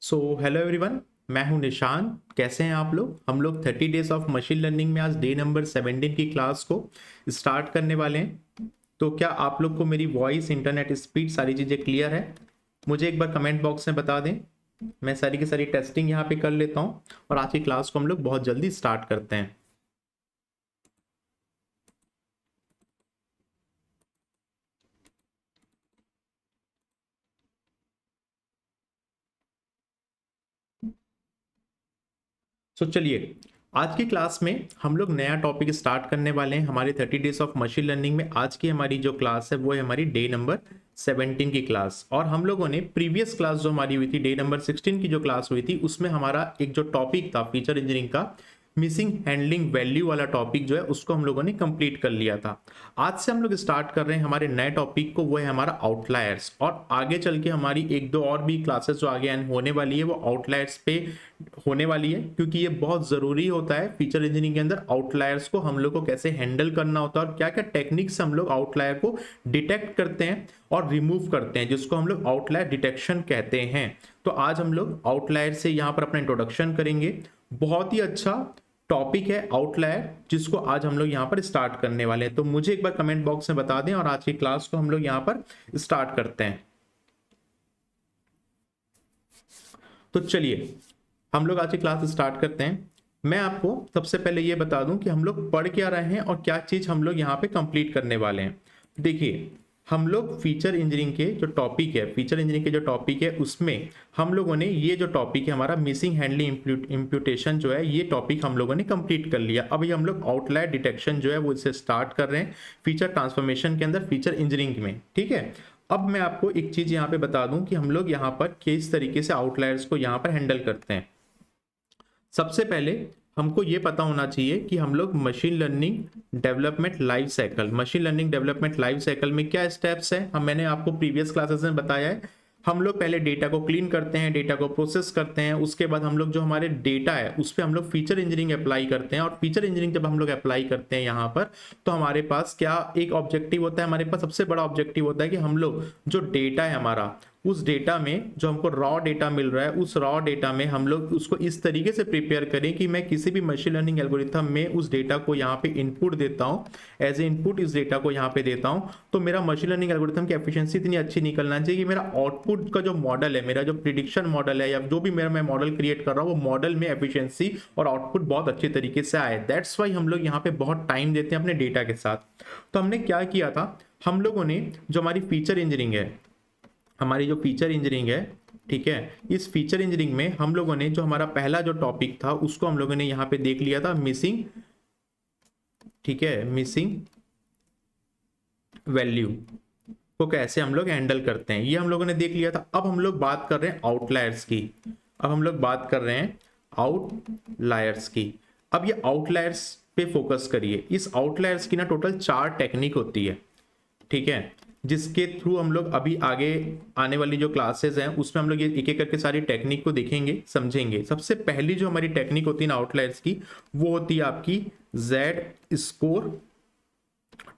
Hello everyone, मैं हूं निशान। कैसे हैं आप लोग? हम लोग 30 डेज ऑफ मशीन लर्निंग में आज डे नंबर 17 की क्लास को स्टार्ट करने वाले हैं। तो क्या आप लोग को मेरी वॉइस, इंटरनेट स्पीड, सारी चीज़ें क्लियर है? मुझे एक बार कमेंट बॉक्स में बता दें। मैं सारी की सारी टेस्टिंग यहाँ पे कर लेता हूँ और आज की क्लास को हम लोग बहुत जल्दी स्टार्ट करते हैं। चलिए, आज की क्लास में हम लोग नया टॉपिक स्टार्ट करने वाले हैं। हमारे 30 डेज ऑफ मशीन लर्निंग में आज की हमारी जो क्लास है वो है हमारी डे नंबर 17 की क्लास। और हम लोगों ने प्रीवियस क्लास जो हमारी हुई थी, डे नंबर 16 की जो क्लास हुई थी, उसमें हमारा एक जो टॉपिक था फीचर इंजीनियरिंग का, मिसिंग हैंडलिंग वैल्यू वाला टॉपिक जो है उसको हम लोगों ने कंप्लीट कर लिया था। आज से हम लोग स्टार्ट कर रहे हैं हमारे नए टॉपिक को, वो है हमारा आउटलायर्स। और आगे चल के हमारी एक दो और भी क्लासेस जो आगे होने वाली है वो आउटलायर्स पे होने वाली है, क्योंकि ये बहुत ज़रूरी होता है फीचर इंजीनियरिंग के अंदर आउटलायर्स को हम लोग को कैसे हैंडल करना होता है और क्या क्या टेक्निक से हम लोग आउटलायर को डिटेक्ट करते हैं और रिमूव करते हैं, जिसको हम लोग आउटलायर डिटेक्शन कहते हैं। तो आज हम लोग आउटलायर से यहाँ पर अपना इंट्रोडक्शन करेंगे। बहुत ही अच्छा टॉपिक है आउटलायर, जिसको आज हम लोग यहाँ पर स्टार्ट करने वाले हैं। तो मुझे एक बार कमेंट बॉक्स में बता दें और आज की क्लास को हम लोग यहाँ पर स्टार्ट करते हैं। तो चलिए, हम लोग आज की क्लास स्टार्ट करते हैं। मैं आपको सबसे पहले ये बता दूं कि हम लोग पढ़ क्या रहे हैं और क्या चीज़ हम लोग यहाँ पे कंप्लीट करने वाले हैं। देखिए, हम लोग फीचर इंजीनियरिंग के जो टॉपिक है, फीचर इंजीनियरिंग के जो टॉपिक है उसमें हम लोगों ने ये जो टॉपिक है हमारा मिसिंग हैंडलिंग इम्प्यूटेशन जो है, ये टॉपिक हम लोगों ने कंप्लीट कर लिया। अभी हम लोग आउटलायर डिटेक्शन जो है वो इसे स्टार्ट कर रहे हैं फीचर ट्रांसफॉर्मेशन के अंदर, फीचर इंजीनियरिंग में। ठीक है, अब मैं आपको एक चीज़ यहाँ पे बता दूं कि हम लोग यहाँ पर किस तरीके से आउटलायर्स को यहाँ पर हैंडल करते हैं। सबसे पहले हमको ये पता होना चाहिए कि हम लोग machine learning development life cycle, machine learning development life cycle में क्या स्टेप्स है, मैंने आपको प्रीवियस क्लासेस में बताया है। हम लोग पहले डेटा को क्लीन करते हैं, डेटा को प्रोसेस करते हैं, उसके बाद हम लोग जो हमारे डेटा है उस पर हम लोग फीचर इंजीनियरिंग अप्लाई करते हैं। और फीचर इंजीनियरिंग जब हम लोग अप्लाई करते हैं यहाँ पर, तो हमारे पास क्या एक ऑब्जेक्टिव होता है, हमारे पास सबसे बड़ा ऑब्जेक्टिव होता है कि हम लोग जो डेटा है हमारा, उस डेटा में जो हमको रॉ डेटा मिल रहा है, उस रॉ डेटा में हम लोग उसको इस तरीके से प्रिपेयर करें कि मैं किसी भी मशीन लर्निंग एल्गोरिथम में उस डेटा को यहाँ पे इनपुट देता हूँ, एज ए इनपुट इस डेटा को यहाँ पे देता हूँ, तो मेरा मशीन लर्निंग एल्गोरिथम की एफिशिएंसी इतनी अच्छी निकलना चाहिए कि मेरा आउटपुट का जो मॉडल है, मेरा जो प्रिडिक्शन मॉडल है या जो भी मैं मॉडल क्रिएट कर रहा हूँ, वो मॉडल में एफिशिएंसी और आउटपुट बहुत अच्छे तरीके से आए। दैट्स वाई हम लोग यहाँ पे बहुत टाइम देते हैं अपने डेटा के साथ। तो हमने क्या किया था, हम लोगों ने जो हमारी फीचर इंजीनियरिंग है, हमारी जो फीचर इंजीनियरिंग है, ठीक है, इस फीचर इंजीनियरिंग में हम लोगों ने जो हमारा पहला जो टॉपिक था उसको हम लोगों ने यहाँ पे देख लिया था, मिसिंग, ठीक है, मिसिंग वैल्यू को कैसे हम लोग हैंडल करते हैं, ये हम लोगों ने देख लिया था। अब हम लोग बात कर रहे हैं आउटलायर्स की। अब हम लोग बात कर रहे हैं आउटलायर्स की। अब ये आउटलायर्स पे फोकस करिए। इस आउटलायर्स की ना टोटल 4 टेक्निक होती है, ठीक है, जिसके थ्रू हम लोग अभी आगे आने वाली जो क्लासेस हैं उसमें हम लोग ये एक एक करके सारी टेक्निक को देखेंगे, समझेंगे। सबसे पहली जो हमारी टेक्निक होती है ना आउटलायर्स की, वो होती है आपकी जेड स्कोर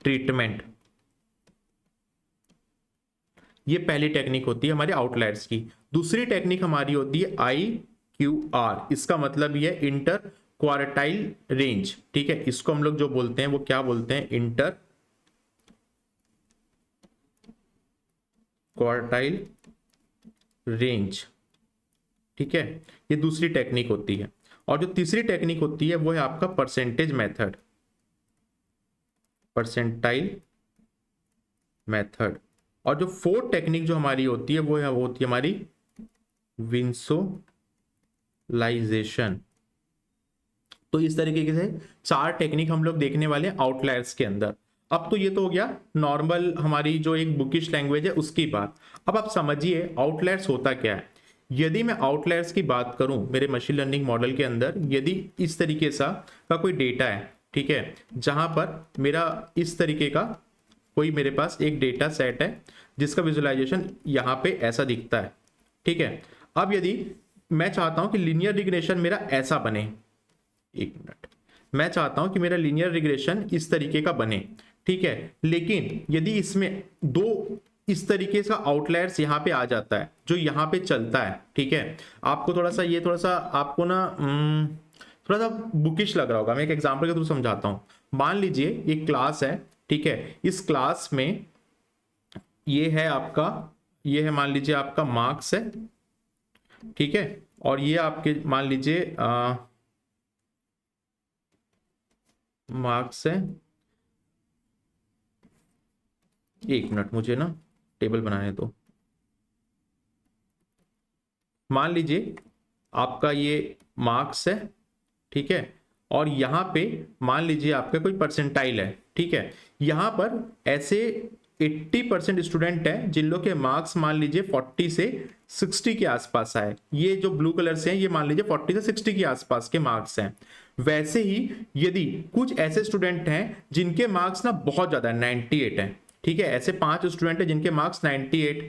ट्रीटमेंट। ये पहली टेक्निक होती है हमारे आउटलायर्स की। दूसरी टेक्निक हमारी होती है IQR। इसका मतलब ये इंटर क्वार्टाइल रेंज, ठीक है, इसको हम लोग जो बोलते हैं वो क्या बोलते हैं, इंटर क्वार्टाइल रेंज, ठीक है, ये दूसरी टेक्निक होती है। और जो तीसरी टेक्निक होती है वो है आपका परसेंटेज मेथड, परसेंटाइल मेथड। और जो फोर्थ टेक्निक जो हमारी होती है वो होती है हमारी विंसोलाइजेशन। तो इस तरीके से 4 टेक्निक हम लोग देखने वाले हैं आउटलायर्स के अंदर। अब तो ये तो हो गया नॉर्मल हमारी जो एक बुकिश लैंग्वेज है उसकी बात। अब आप समझिए आउटलायर्स होता क्या है। यदि मैं आउटलायर्स की बात करूं मेरे मशीन लर्निंग मॉडल के अंदर, यदि इस तरीके सा का कोई डेटा है, ठीक है, जहां पर मेरा इस तरीके का कोई मेरे पास एक डेटा सेट है जिसका विजुअलाइजेशन यहाँ पे ऐसा दिखता है, ठीक है। अब यदि मैं चाहता हूं कि लीनियर रिग्रेशन मेरा ऐसा बने, एक मिनट, मैं चाहता हूं कि मेरा लीनियर रिग्रेशन इस तरीके का बने, ठीक है, लेकिन यदि इसमें 2 इस तरीके का आउटलायर्स यहाँ पे आ जाता है जो यहाँ पे चलता है। ठीक है, आपको थोड़ा सा ये थोड़ा सा आपको ना थोड़ा सा बुकिश लग रहा होगा। मैं एक एग्जांपल के थ्रू समझाता हूँ। मान लीजिए एक क्लास है, ठीक है, इस क्लास में ये है आपका, ये है मान लीजिए आपका मार्क्स है, ठीक है, और ये आपके मान लीजिए मार्क्स है। एक मिनट मुझे ना टेबल बनाने दो। मान लीजिए आपका ये मार्क्स है, ठीक है, और यहाँ पे मान लीजिए आपका कोई परसेंटाइल है। ठीक है, यहाँ पर ऐसे 80% स्टूडेंट है जिन लोग के मार्क्स मान लीजिए 40 से 60 के आसपास आए। ये जो ब्लू कलर से हैं ये मान लीजिए 40 से 60 के आसपास के मार्क्स हैं। वैसे ही यदि कुछ ऐसे स्टूडेंट हैं जिनके मार्क्स ना बहुत ज्यादा 98 है, ठीक है, ऐसे 5 स्टूडेंट है जिनके मार्क्स 98,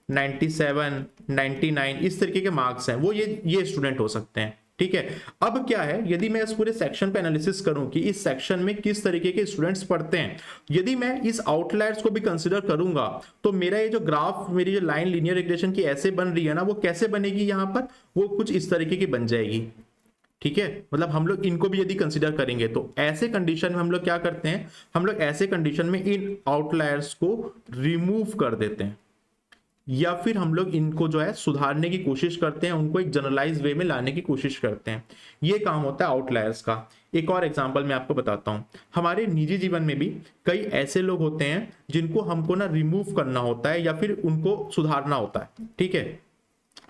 97, 99 इस तरीके के मार्क्स हैं, वो ये स्टूडेंट हो सकते हैं। ठीक है, अब क्या है, यदि मैं इस पूरे सेक्शन पे एनालिसिस करूं कि इस सेक्शन में किस तरीके के स्टूडेंट्स पढ़ते हैं, यदि मैं इस आउटलायर्स को भी कंसीडर करूंगा तो मेरा ये जो ग्राफ, मेरी जो लाइन लीनियर रिग्रेशन की ऐसे बन रही है ना, वो कैसे बनेगी, यहां पर वो कुछ इस तरीके की बन जाएगी। ठीक है, मतलब हम लोग इनको भी यदि कंसीडर करेंगे तो ऐसे कंडीशन में हम लोग क्या करते हैं, हम लोग ऐसे कंडीशन में इन आउटलायर्स को रिमूव कर देते हैं या फिर हम लोग इनको जो है सुधारने की कोशिश करते हैं, उनको एक जनरलाइज वे में लाने की कोशिश करते हैं। ये काम होता है आउटलायर्स का। एक और एग्जांपल मैं आपको बताता हूं। हमारे निजी जीवन में भी कई ऐसे लोग होते हैं जिनको हमको ना रिमूव करना होता है या फिर उनको सुधारना होता है। ठीक है,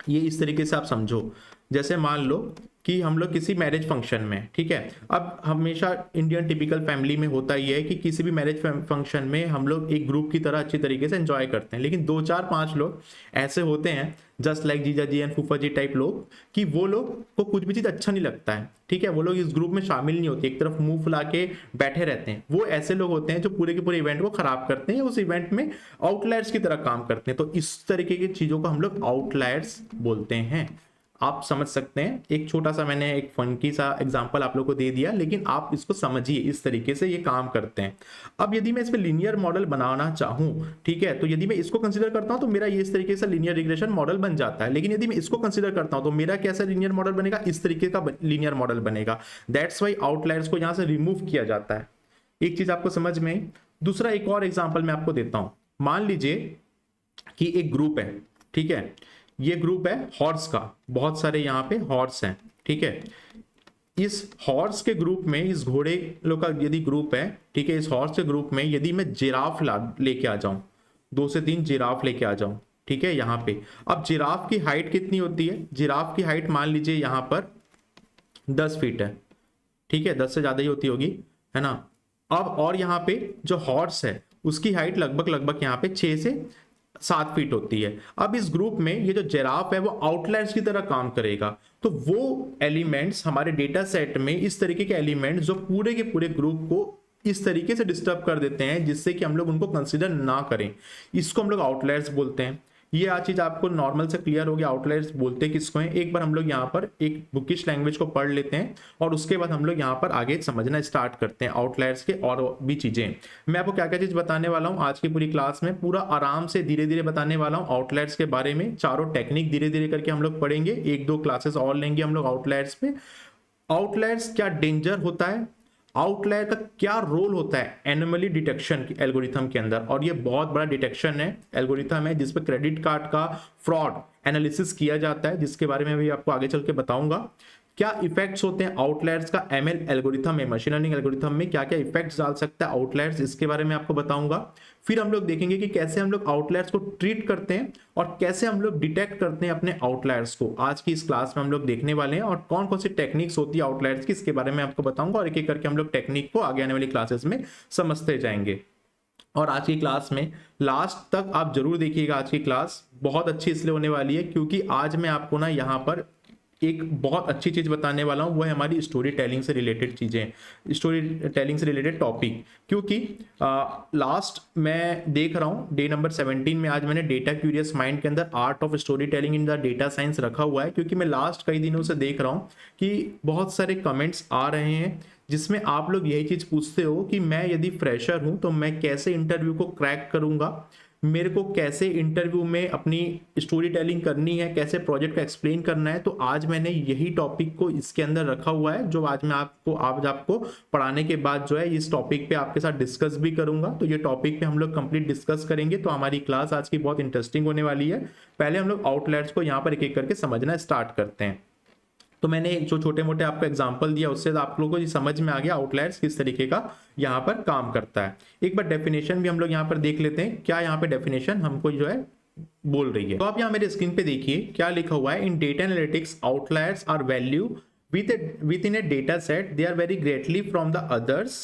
ये इस तरीके से आप समझो, जैसे मान लो कि हम लोग किसी मैरिज फंक्शन में, ठीक है, अब हमेशा इंडियन टिपिकल फैमिली में होता ही है कि किसी भी मैरिज फंक्शन में हम लोग एक ग्रुप की तरह अच्छी तरीके से एंजॉय करते हैं, लेकिन 2 4 5 लोग ऐसे होते हैं जस्ट लाइक जीजा जी एंड फूफा जी टाइप लोग, कि वो लोग को कुछ भी चीज अच्छा नहीं लगता है। ठीक है, वो लोग इस ग्रुप में शामिल नहीं होते, एक तरफ मुंह फुला के बैठे रहते हैं। वो ऐसे लोग होते हैं जो पूरे के पूरे इवेंट को खराब करते हैं, उस इवेंट में आउटलायर्स की तरह काम करते हैं। तो इस तरीके की चीजों को हम लोग आउटलायर्स बोलते हैं। आप समझ सकते हैं, एक छोटा सा मैंने एक फंकी सा एग्जांपल आप लोग को दे दिया, लेकिन आप इसको समझिए, इस तरीके से ये काम करते हैं। अब यदि मैं इस पे लीनियर मॉडल बनाना चाहूं, ठीक है, तो यदि मैं इसको कंसीडर करता हूं तो मेरा ये इस तरीके से लीनियर रिग्रेशन मॉडल बन जाता है। लेकिन यदि मैं इसको कंसीडर करता हूं तो मेरा कैसा लीनियर मॉडल बनेगा, इस तरीके का लीनियर मॉडल बनेगा। दैट्स वाई आउटलायर्स को यहां से रिमूव किया जाता है। एक चीज आपको समझ में आई। दूसरा एक और एग्जाम्पल मैं आपको देता हूं। मान लीजिए कि एक ग्रुप है, ठीक है, ये ग्रुप है हॉर्स का, बहुत सारे यहाँ पे हॉर्स हैं। ठीक है, इस हॉर्स के ग्रुप में, इस घोड़े लोग का यदि ग्रुप है, ठीक है, इस हॉर्स के ग्रुप में यदि मैं जिराफ लेके आ जाऊं, 2 से 3 जिराफ लेके आ जाऊं, ठीक है, यहाँ पे, अब जिराफ की हाइट कितनी होती है, जिराफ की हाइट मान लीजिए यहाँ पर 10 फीट है। ठीक है, 10 से ज्यादा ही होती होगी, है ना। अब और यहाँ पे जो हॉर्स है उसकी हाइट लगभग यहाँ पे 6 से 7 फीट होती है। अब इस ग्रुप में ये जो जिराफ है वो आउटलायर्स की तरह काम करेगा। तो वो एलिमेंट्स हमारे डेटा सेट में, इस तरीके के एलिमेंट्स जो पूरे के पूरे ग्रुप को इस तरीके से डिस्टर्ब कर देते हैं जिससे कि हम लोग उनको कंसीडर ना करें, इसको हम लोग आउटलायर्स बोलते हैं। ये आज चीज आपको नॉर्मल से क्लियर हो गया, आउटलायर्स बोलते किसको हैं। एक बार हम लोग यहाँ पर एक बुकिश लैंग्वेज को पढ़ लेते हैं और उसके बाद हम लोग यहाँ पर आगे समझना स्टार्ट करते हैं आउटलायर्स के और भी चीजें। मैं आपको क्या क्या चीज बताने वाला हूँ आज की पूरी क्लास में, पूरा आराम से धीरे धीरे बताने वाला हूँ आउटलायर्स के बारे में। चारों टेक्निक धीरे धीरे करके हम लोग पढ़ेंगे, 1-2 क्लासेस और लेंगे हम लोग आउटलायर्स पे। आउटलायर्स क्या डेंजर होता है, आउटलायर का क्या रोल होता है एनोमली डिटेक्शन एल्गोरिथम के अंदर, और ये बहुत बड़ा डिटेक्शन है, एल्गोरिथम है जिस पे क्रेडिट कार्ड का फ्रॉड एनालिसिस किया जाता है, जिसके बारे में भी आपको आगे चल के बताऊंगा। क्या इफेक्ट्स होते हैं आउटलायर्स का एमएल एल्गोरिथम में, मशीन लर्निंग एल्गोरिथम में क्या क्या इफेक्ट्स डाल सकता है आउटलायर्स, इसके बारे में आपको बताऊंगा। फिर हम लोग देखेंगे कि कैसे हम लोग आउटलायर्स को ट्रीट करते हैं और कैसे हम लोग डिटेक्ट करते हैं अपने आउटलायर्स को। आज की इस क्लास में हम लोग देखने वाले हैं, और कौन कौन सी टेक्निक्स होती है आउटलायर्स की, इसके बारे में आपको बताऊंगा, और एक एक करके हम लोग टेक्निक को आगे आने वाली क्लासेस में समझते जाएंगे। और आज की क्लास में लास्ट तक आप जरूर देखिएगा। आज की क्लास बहुत अच्छी इसलिए होने वाली है क्योंकि आज मैं आपको ना यहाँ पर एक बहुत अच्छी चीज बताने वाला हूं, वो है हमारी स्टोरी टेलिंग से रिलेटेड चीजें, स्टोरी टेलिंग से रिलेटेड टॉपिक। क्योंकि लास्ट मैं देख रहा हूं डे नंबर 17 में आज मैंने डेटा क्यूरियस माइंड के अंदर art of story telling in the data science रखा हुआ है, क्योंकि मैं लास्ट कई दिनों से देख रहा हूं कि बहुत सारे कमेंट्स आ रहे हैं जिसमें आप लोग यही चीज पूछते हो कि मैं यदि फ्रेशर हूं तो मैं कैसे इंटरव्यू को क्रैक करूंगा, मेरे को कैसे इंटरव्यू में अपनी स्टोरी टेलिंग करनी है, कैसे प्रोजेक्ट को एक्सप्लेन करना है। तो आज मैंने यही टॉपिक को इसके अंदर रखा हुआ है, जो आज मैं आपको पढ़ाने के बाद जो है इस टॉपिक पे आपके साथ डिस्कस भी करूंगा। तो ये टॉपिक पे हम लोग कंप्लीट डिस्कस करेंगे। तो हमारी क्लास आज की बहुत इंटरेस्टिंग होने वाली है। पहले हम लोग आउटलायर्स को यहाँ पर एक एक करके समझना स्टार्ट करते हैं। तो मैंने जो छोटे मोटे आपको एग्जांपल दिया उससे आप लोगों को ये समझ में आ गया आउटलायर्स किस तरीके का यहाँ पर काम करता है। एक बार डेफिनेशन भी हम लोग यहाँ पर देख लेते हैं, क्या यहाँ पे डेफिनेशन हमको जो है बोल रही है। तो आप यहाँ मेरे स्क्रीन पे देखिए क्या लिखा हुआ है, in data analytics outliers are value within a data set, they are very greatly from the others,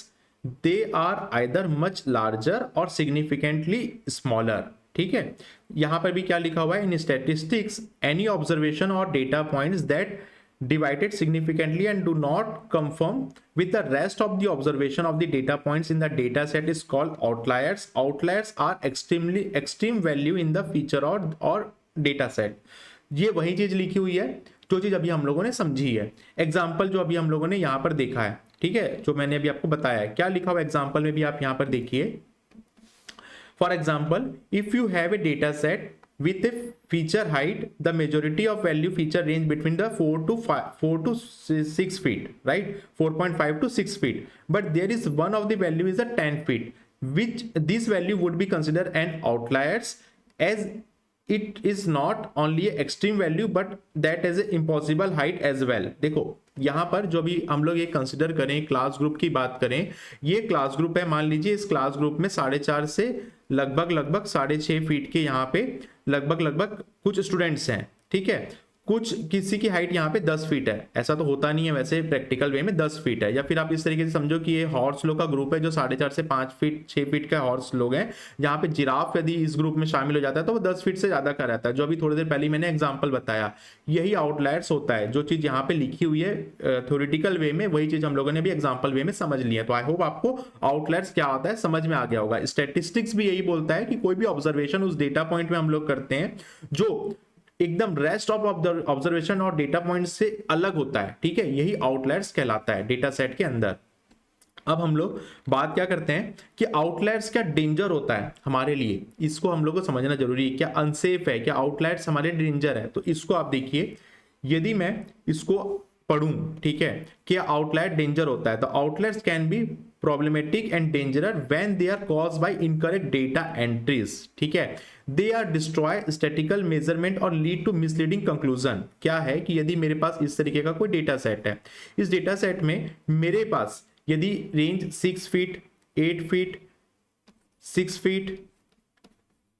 they are either much larger or significantly smaller। ठीक है, यहां पर भी क्या लिखा हुआ है, इन स्टैटिस्टिक्स एनी ऑब्जर्वेशन और data points that divided significantly and do not conform with the rest of the observation of the data points in the data set is called outliers। Outliers are extreme value in the feature or data set। ये वही चीज लिखी हुई है जो चीज अभी हम लोगों ने समझी है। एग्जाम्पल जो अभी हम लोगों ने यहाँ पर देखा है, ठीक है, जो मैंने अभी आपको बताया है, क्या लिखा हुआ एग्जाम्पल में भी आप यहाँ पर देखिए। For example, if you have a data set with a feature height, the majority of value feature range between the 4 to 6 feet, right? 4.5 to 6 feet, but there is one of the value is a 10 feet, which this value would be considered an outliers, as it is not only a extreme value but that is a impossible height as well। देखो यहाँ पर जो भी हम लोग ये consider करें, class group की बात करें, ये क्लास ग्रुप है। मान लीजिए इस क्लास ग्रुप में 4.5 से लगभग 6.5 फीट के यहाँ पे लगभग कुछ स्टूडेंट्स हैं, ठीक है। कुछ किसी की हाइट यहाँ पे 10 फीट है, ऐसा तो होता नहीं है वैसे प्रैक्टिकल वे में 10 फीट है। या फिर आप इस तरीके से समझो कि ये हॉर्स लोग का ग्रुप है जो 4.5 से 5 फीट 6 फीट का हॉर्स लोग हैं। यहाँ पे जिराफ यदि इस ग्रुप में शामिल हो जाता है तो वो 10 फीट से ज्यादा का रहता है, जो अभी थोड़ी देर पहले मैंने एग्जाम्पल बताया। यही आउटलायर्स होता है, जो चीज यहाँ पे लिखी हुई है थ्योरेटिकल वे में, वही चीज हम लोगों ने भी एग्जाम्पल वे में समझ लिया। तो आई होप आपको आउटलायर्स क्या होता है समझ में आ गया होगा। स्टैटिस्टिक्स भी यही बोलता है कि कोई भी ऑब्जर्वेशन उस डेटा पॉइंट में हम लोग करते हैं जो एकदम रेस्ट ऑफ ऑब्जर्वेशन और डेटा पॉइंट से अलग होता है, ठीक है, यही आउटलायर्स कहलाता है डेटा सेट के अंदर। अब हम लोग बात क्या करते हैं कि आउटलायर्स क्या डेंजर होता है हमारे लिए, इसको हम लोग को समझना जरूरी है। क्या अनसेफ है, क्या आउटलायर्स हमारे डेंजर है। तो इसको आप देखिए, यदि मैं इसको पढ़ूं, ठीक है, क्या आउटलायर डेंजर होता है, तो outliers can be problematic and dangerous when they are caused by incorrect data entries। ठीक है, they are destroy statistical measurement और lead to misleading conclusion। क्या है कि यदि मेरे पास इस तरीके का कोई डेटा सेट है, इस डेटा सेट में मेरे पास यदि range 6 feet 8 feet 6 feet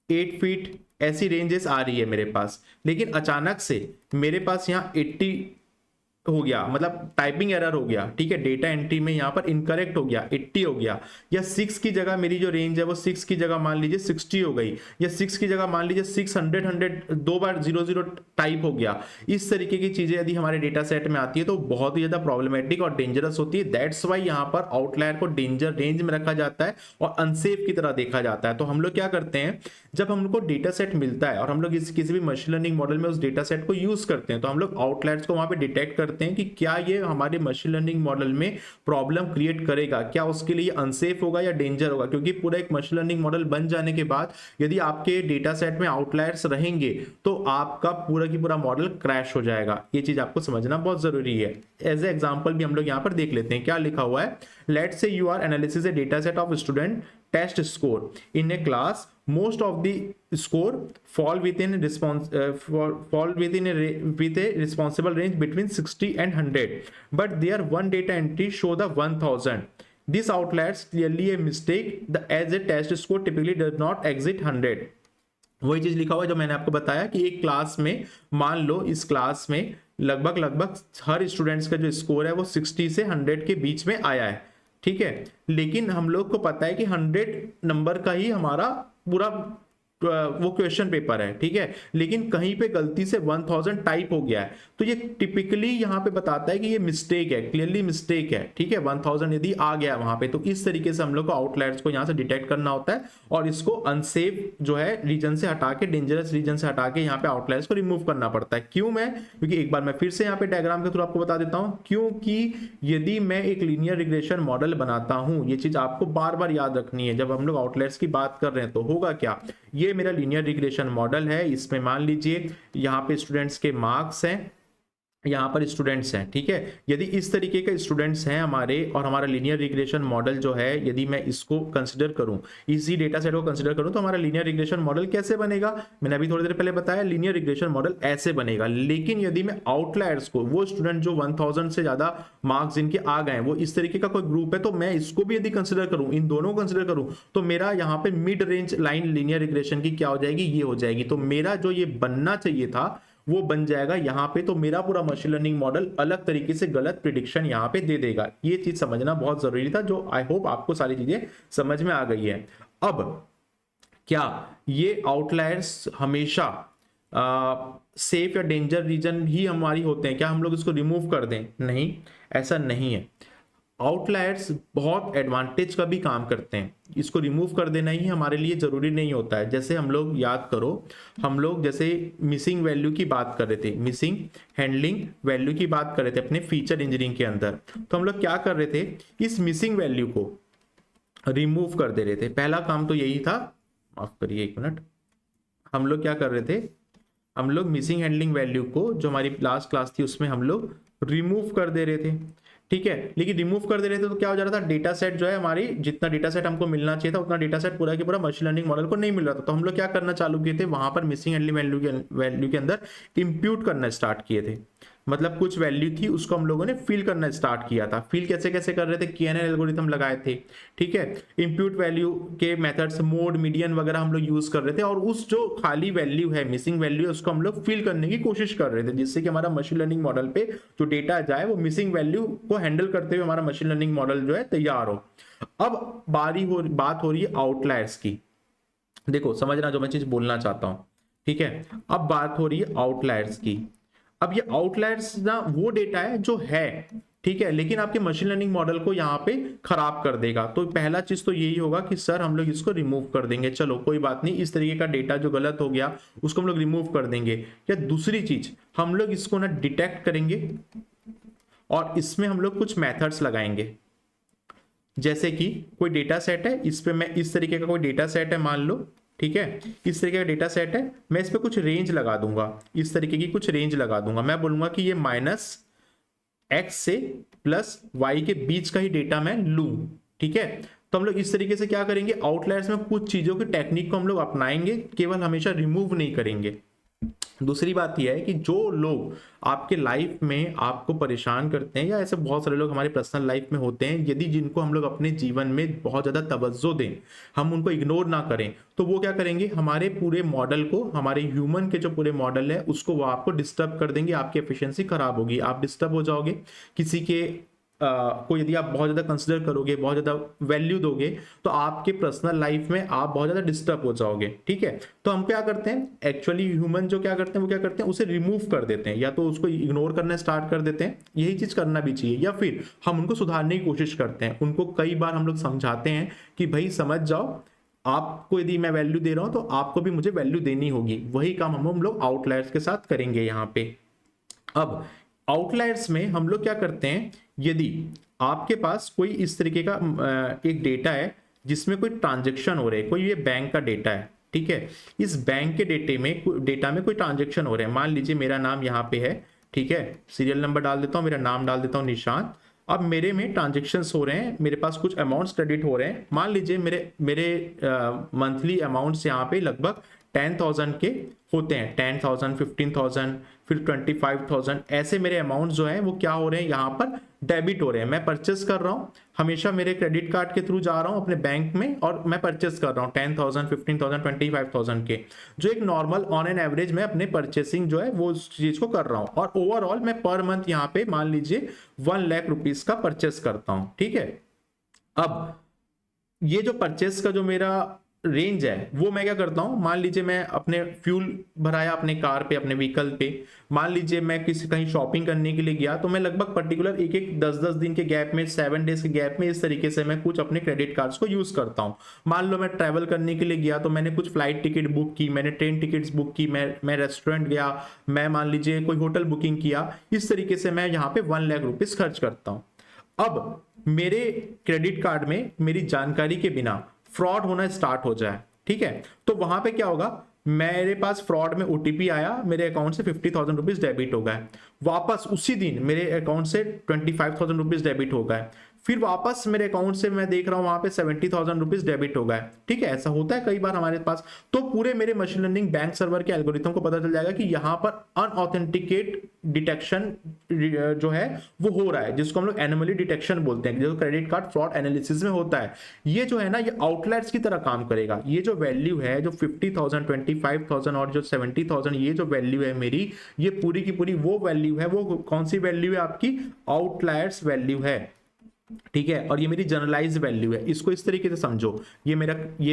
8 feet ऐसी रेंजेस आ रही है मेरे पास, लेकिन अचानक से मेरे पास यहाँ 80 हो गया, मतलब टाइपिंग एरर हो गया, ठीक है, डेटा एंट्री में यहाँ पर इनकरेक्ट हो गया, 80 हो गया, या 6 की जगह मेरी जो रेंज है वो 6 की जगह मान लीजिए 60 हो गई, या 6 की जगह मान लीजिए 600 दो बार 00 टाइप हो गया। इस तरीके की चीजें यदि हमारे डेटा सेट में आती है तो बहुत ही ज्यादा प्रॉब्लमेटिक और डेंजरस होती है। दैट्स वाई यहाँ पर आउटलायर को डेंजर रेंज में रखा जाता है और अनसेफ की तरह देखा जाता है। तो हम लोग क्या करते हैं, जब हमको डेटा सेट मिलता है और हम लोग किसी भी मशीन लर्निंग मॉडल में उस डेटा सेट को यूज करते हैं, तो हम लोग आउटलायर्स को वहां पे डिटेक्ट करते हैं कि क्या ये हमारे मशीन लर्निंग मॉडल में प्रॉब्लम क्रिएट करेगा, क्या उसके लिए अनसेफ होगा या डेंजर होगा। क्योंकि पूरा एक मशीन लर्निंग मॉडल बन जाने के बाद यदि आपके डेटा सेट में आउटलायर्स रहेंगे तो आपका पूरा की पूरा मॉडल क्रैश हो जाएगा। ये चीज आपको समझना बहुत जरूरी है। एज ए एग्जांपल भी हम लोग यहाँ पर देख लेते हैं, क्या लिखा हुआ है, let's say you are analysis a data set of student test score in a class, most of the score fall within a responsible range between 60 and 100, but their one data entry show the 1000। This outliers clearly a mistake, as a test score typically does not exceed 100। वही चीज लिखा हुआ है जो मैंने आपको बताया कि एक क्लास में मान लो इस क्लास में लगभग हर स्टूडेंट्स का जो स्कोर है वो 60 से 100 के बीच में आया है, ठीक है, लेकिन हम लोग को पता है कि 100 नंबर का ही हमारा पूरा वो क्वेश्चन पेपर है, ठीक है, लेकिन कहीं पे गलती से 1000 टाइप हो गया है। तो ये टिपिकली यहाँ पे बताता है कि ये मिस्टेक है, क्लियरली मिस्टेक है, ठीक है, 1000 यदि आ गया वहां पे। तो इस तरीके से हम लोग को आउटलायर्स को यहाँ से डिटेक्ट करना होता है और इसको अनसेफ जो है रीजन से हटा के, डेंजरस रीजन से हटा के यहाँ पे आउटलायर्स को रिमूव करना पड़ता है। क्यों क्योंकि एक बार मैं फिर से यहाँ पे डायग्राम के थ्रू आपको बता देता हूँ, क्योंकि यदि मैं एक लीनियर रिग्रेशन मॉडल बनाता हूँ, ये चीज आपको बार बार याद रखनी है, जब हम लोग आउटलायर्स की बात कर रहे हैं तो होगा क्या, ये मेरा लीनियर रिग्रेशन मॉडल है। इसमें मान लीजिए यहाँ पे स्टूडेंट्स के मार्क्स हैं, यहाँ पर स्टूडेंट्स हैं, ठीक है। यदि इस तरीके के स्टूडेंट्स हैं हमारे और हमारा लीनियर रिग्रेशन मॉडल जो है, यदि मैं इसको कंसिडर करूं, इसी डेटा सेट को कंसिडर करूं, तो हमारा लीनियर रिग्रेशन मॉडल कैसे बनेगा? मैंने अभी थोड़ी देर पहले बताया, लीनियर रिग्रेशन मॉडल ऐसे बनेगा। लेकिन यदि मैं आउटलायर्स को, वो स्टूडेंट जो 1000 से ज्यादा मार्क्स जिनके आ गए, वो इस तरीके का कोई ग्रुप है, तो मैं इसको भी यदि कंसिडर करूं, इन दोनों को कंसिडर करूं, तो मेरा यहाँ पे mid range line linear regression की क्या हो जाएगी? ये हो जाएगी। तो मेरा जो ये बनना चाहिए था वो बन जाएगा यहाँ पे। तो मेरा पूरा मशीन लर्निंग मॉडल अलग तरीके से गलत प्रिडिक्शन यहाँ पे दे देगा। ये चीज समझना बहुत जरूरी था, जो आई होप आपको सारी चीजें समझ में आ गई है। अब क्या ये आउटलायर्स हमेशा सेफ या डेंजर रीजन ही हमारी होते हैं? क्या हम लोग इसको रिमूव कर दें? नहीं, ऐसा नहीं है। आउटलायर्स बहुत एडवांटेज का भी काम करते हैं। इसको रिमूव कर देना ही हमारे लिए जरूरी नहीं होता है। जैसे हम लोग याद करो, हम लोग जैसे मिसिंग वैल्यू की बात कर रहे थे, मिसिंग हैंडलिंग वैल्यू की बात कर रहे थे अपने फीचर इंजीनियरिंग के अंदर, तो हम लोग क्या कर रहे थे? इस मिसिंग वैल्यू को रिमूव कर दे रहे थे। पहला काम तो यही था, माफ करिए एक मिनट, हम लोग क्या कर रहे थे? हम लोग मिसिंग हैंडलिंग वैल्यू को, जो हमारी लास्ट क्लास थी उसमें हम लोग रिमूव कर दे रहे थे, ठीक है। लेकिन रिमूव कर दे रहे थे तो क्या हो जा रहा था? डेटा सेट जो है हमारी, जितना डेटा सेट हमको मिलना चाहिए था उतना डेटा सेट पूरा के पूरा मशीन लर्निंग मॉडल को नहीं मिल रहा था। तो हम लोग क्या करना चालू किए थे? वहां पर मिसिंग हैंडलिंग वैल्यू के अंदर इंप्यूट करना स्टार्ट किए थे। मतलब कुछ वैल्यू थी उसको हम लोगों ने फिल करना स्टार्ट किया था। फिल कैसे कैसे कर रहे थे? KNN एल्गोरिथम लगाए थे, ठीक है। इंप्यूट वैल्यू के मेथड्स मोड, मीडियन वगैरह हम लोग यूज कर रहे थे, और उस जो खाली वैल्यू है, मिसिंग वैल्यू है, उसको हम लोग फिल करने की कोशिश कर रहे थे, जिससे कि हमारा मशीन लर्निंग मॉडल पे जो डेटा जाए वो मिसिंग वैल्यू को हैंडल करते हुए हमारा मशीन लर्निंग मॉडल जो है तैयार हो। अब बात हो रही है आउटलायर्स की। देखो समझना जो मैं चीज बोलना चाहता हूं, ठीक है। अब बात हो रही है आउटलायर्स की। अब ये आउटलायर्स ना वो डेटा है जो है, ठीक है, लेकिन आपके मशीन लर्निंग मॉडल को यहाँ पे खराब कर देगा। तो पहला चीज तो यही होगा कि सर हम लोग इसको रिमूव कर देंगे। चलो कोई बात नहीं, इस तरीके का डेटा जो गलत हो गया उसको हम लोग रिमूव कर देंगे। या दूसरी चीज, हम लोग इसको ना डिटेक्ट करेंगे और इसमें हम लोग कुछ मेथड्स लगाएंगे। जैसे कि कोई डेटा सेट है, इस पे मैं इस तरीके का कोई डेटा सेट है मान लो, ठीक है, इस तरीके का डेटा सेट है, मैं इस पे कुछ रेंज लगा दूंगा, इस तरीके की कुछ रेंज लगा दूंगा। मैं बोलूंगा कि ये -x से +y के बीच का ही डेटा मैं लूं, ठीक है। तो हम लोग इस तरीके से क्या करेंगे? आउटलायर्स में कुछ चीजों की टेक्निक को हम लोग अपनाएंगे, केवल हमेशा रिमूव नहीं करेंगे। दूसरी बात यह है कि जो लोग आपके लाइफ में आपको परेशान करते हैं, या ऐसे बहुत सारे लोग हमारे पर्सनल लाइफ में होते हैं, यदि जिनको हम लोग अपने जीवन में बहुत ज्यादा तवज्जो दें, हम उनको इग्नोर ना करें, तो वो क्या करेंगे? हमारे पूरे मॉडल को, हमारे ह्यूमन के जो पूरे मॉडल है उसको वो आपको डिस्टर्ब कर देंगे, आपकी एफिशिएंसी खराब होगी, आप डिस्टर्ब हो जाओगे। किसी के को यदि आप बहुत ज्यादा कंसिडर करोगे, बहुत ज्यादा वैल्यू दोगे, तो आपके पर्सनल लाइफ में आप बहुत ज्यादा डिस्टर्ब हो जाओगे, ठीक है। तो हम क्या करते हैं? एक्चुअली ह्यूमन जो क्या करते हैं, वो क्या करते हैं? उसे रिमूव कर देते हैं, या तो उसको इग्नोर करना स्टार्ट कर देते हैं, यही चीज करना भी चाहिए, या फिर हम उनको सुधारने की कोशिश करते हैं। उनको कई बार हम लोग समझाते हैं कि भाई समझ जाओ, आपको यदि मैं वैल्यू दे रहा हूं तो आपको भी मुझे वैल्यू देनी होगी। वही काम हम लोग आउटलायर्स के साथ करेंगे यहाँ पे। अब आउटलायर्स में हम लोग क्या करते हैं? यदि आपके पास कोई इस तरीके का एक डेटा है जिसमें कोई ट्रांजैक्शन हो रहे है, कोई ये बैंक का डेटा है, ठीक है, इस बैंक के डेटा में कोई ट्रांजैक्शन हो रहे हैं। मान लीजिए मेरा नाम यहाँ पे है, ठीक है, सीरियल नंबर डाल देता हूँ, मेरा नाम डाल देता हूँ निशांत। अब मेरे में ट्रांजेक्शन्स हो रहे हैं, मेरे पास कुछ अमाउंट्स क्रेडिट हो रहे हैं। मान लीजिए मेरे मंथली अमाउंट्स यहाँ पे लगभग 10,000 के होते हैं, 10,000, 15,000, फिर 25,000, ऐसे मेरे अमाउंट जो है वो क्या हो रहे हैं? यहाँ पर डेबिट हो रहे हैं। मैं परचेस कर रहा हूँ, हमेशा मेरे क्रेडिट कार्ड के थ्रू जा रहा हूँ अपने बैंक में, और मैं परचेस कर रहा हूँ 10,000, 15,000, 25,000 के, जो एक नॉर्मल ऑन एन एवरेज मैं अपने परचेसिंग जो है वो उस चीज को कर रहा हूँ। और ओवरऑल मैं पर मंथ यहाँ पे मान लीजिए 1 लाख रुपीज का परचेस करता हूँ, ठीक है। अब ये जो परचेस का जो मेरा रेंज है वो मैं क्या करता हूं? मान लीजिए मैं अपने फ्यूल भराया अपने कार पे, अपने व्हीकल पे, मान लीजिए मैं किसी कहीं शॉपिंग करने के लिए गया, तो मैं लगभग पर्टिकुलर एक 10-10 दिन के गैप में, 7 डेज के गैप में, इस तरीके से मैं कुछ अपने क्रेडिट कार्ड्स को यूज करता हूं। मान लो मैं ट्रैवल करने के लिए गया तो मैंने कुछ फ्लाइट टिकट बुक की, मैंने ट्रेन टिकट्स बुक की, मैं रेस्टोरेंट गया, मैं मान लीजिए कोई होटल बुकिंग किया, इस तरीके से मैं यहाँ पे 1 लाख रुपीज खर्च करता हूँ। अब मेरे क्रेडिट कार्ड में मेरी जानकारी के बिना फ्रॉड होना स्टार्ट हो जाए, ठीक है। तो वहां पे क्या होगा, मेरे पास फ्रॉड में ओटीपी आया, मेरे अकाउंट से 50,000 रुपीज डेबिट हो गए, वापस उसी दिन मेरे अकाउंट से 25,000 रुपीज डेबिट हो गए, फिर वापस मेरे अकाउंट से मैं देख रहा हूं वहां पे 70,000 रुपीज डेबिट हो गए। ठीक है, ऐसा होता है कई बार हमारे पास। तो पूरे मेरे मशीन लर्निंग बैंक सर्वर के एल्गोरिथम को पता चल जाएगा कि यहाँ पर अनऑथेंटिकेट डिटेक्शन जो है वो हो रहा है, जिसको हम लोग एनोमली डिटेक्शन बोलते हैं, जो क्रेडिट कार्ड फ्रॉड एनालिसिस में होता है। ये जो है ना, ये आउटलायर्स की तरह काम करेगा। ये जो वैल्यू है, जो 50,000, 25,000 और जो 70,000, ये जो वैल्यू है मेरी, ये पूरी की पूरी वो वैल्यू है। वो कौन सी वैल्यू है आपकी? आउटलायर्स वैल्यू है। ठीक है, और ये मेरी जनरलाइज वैल्यू है। इसको इस तरीके से समझो, ये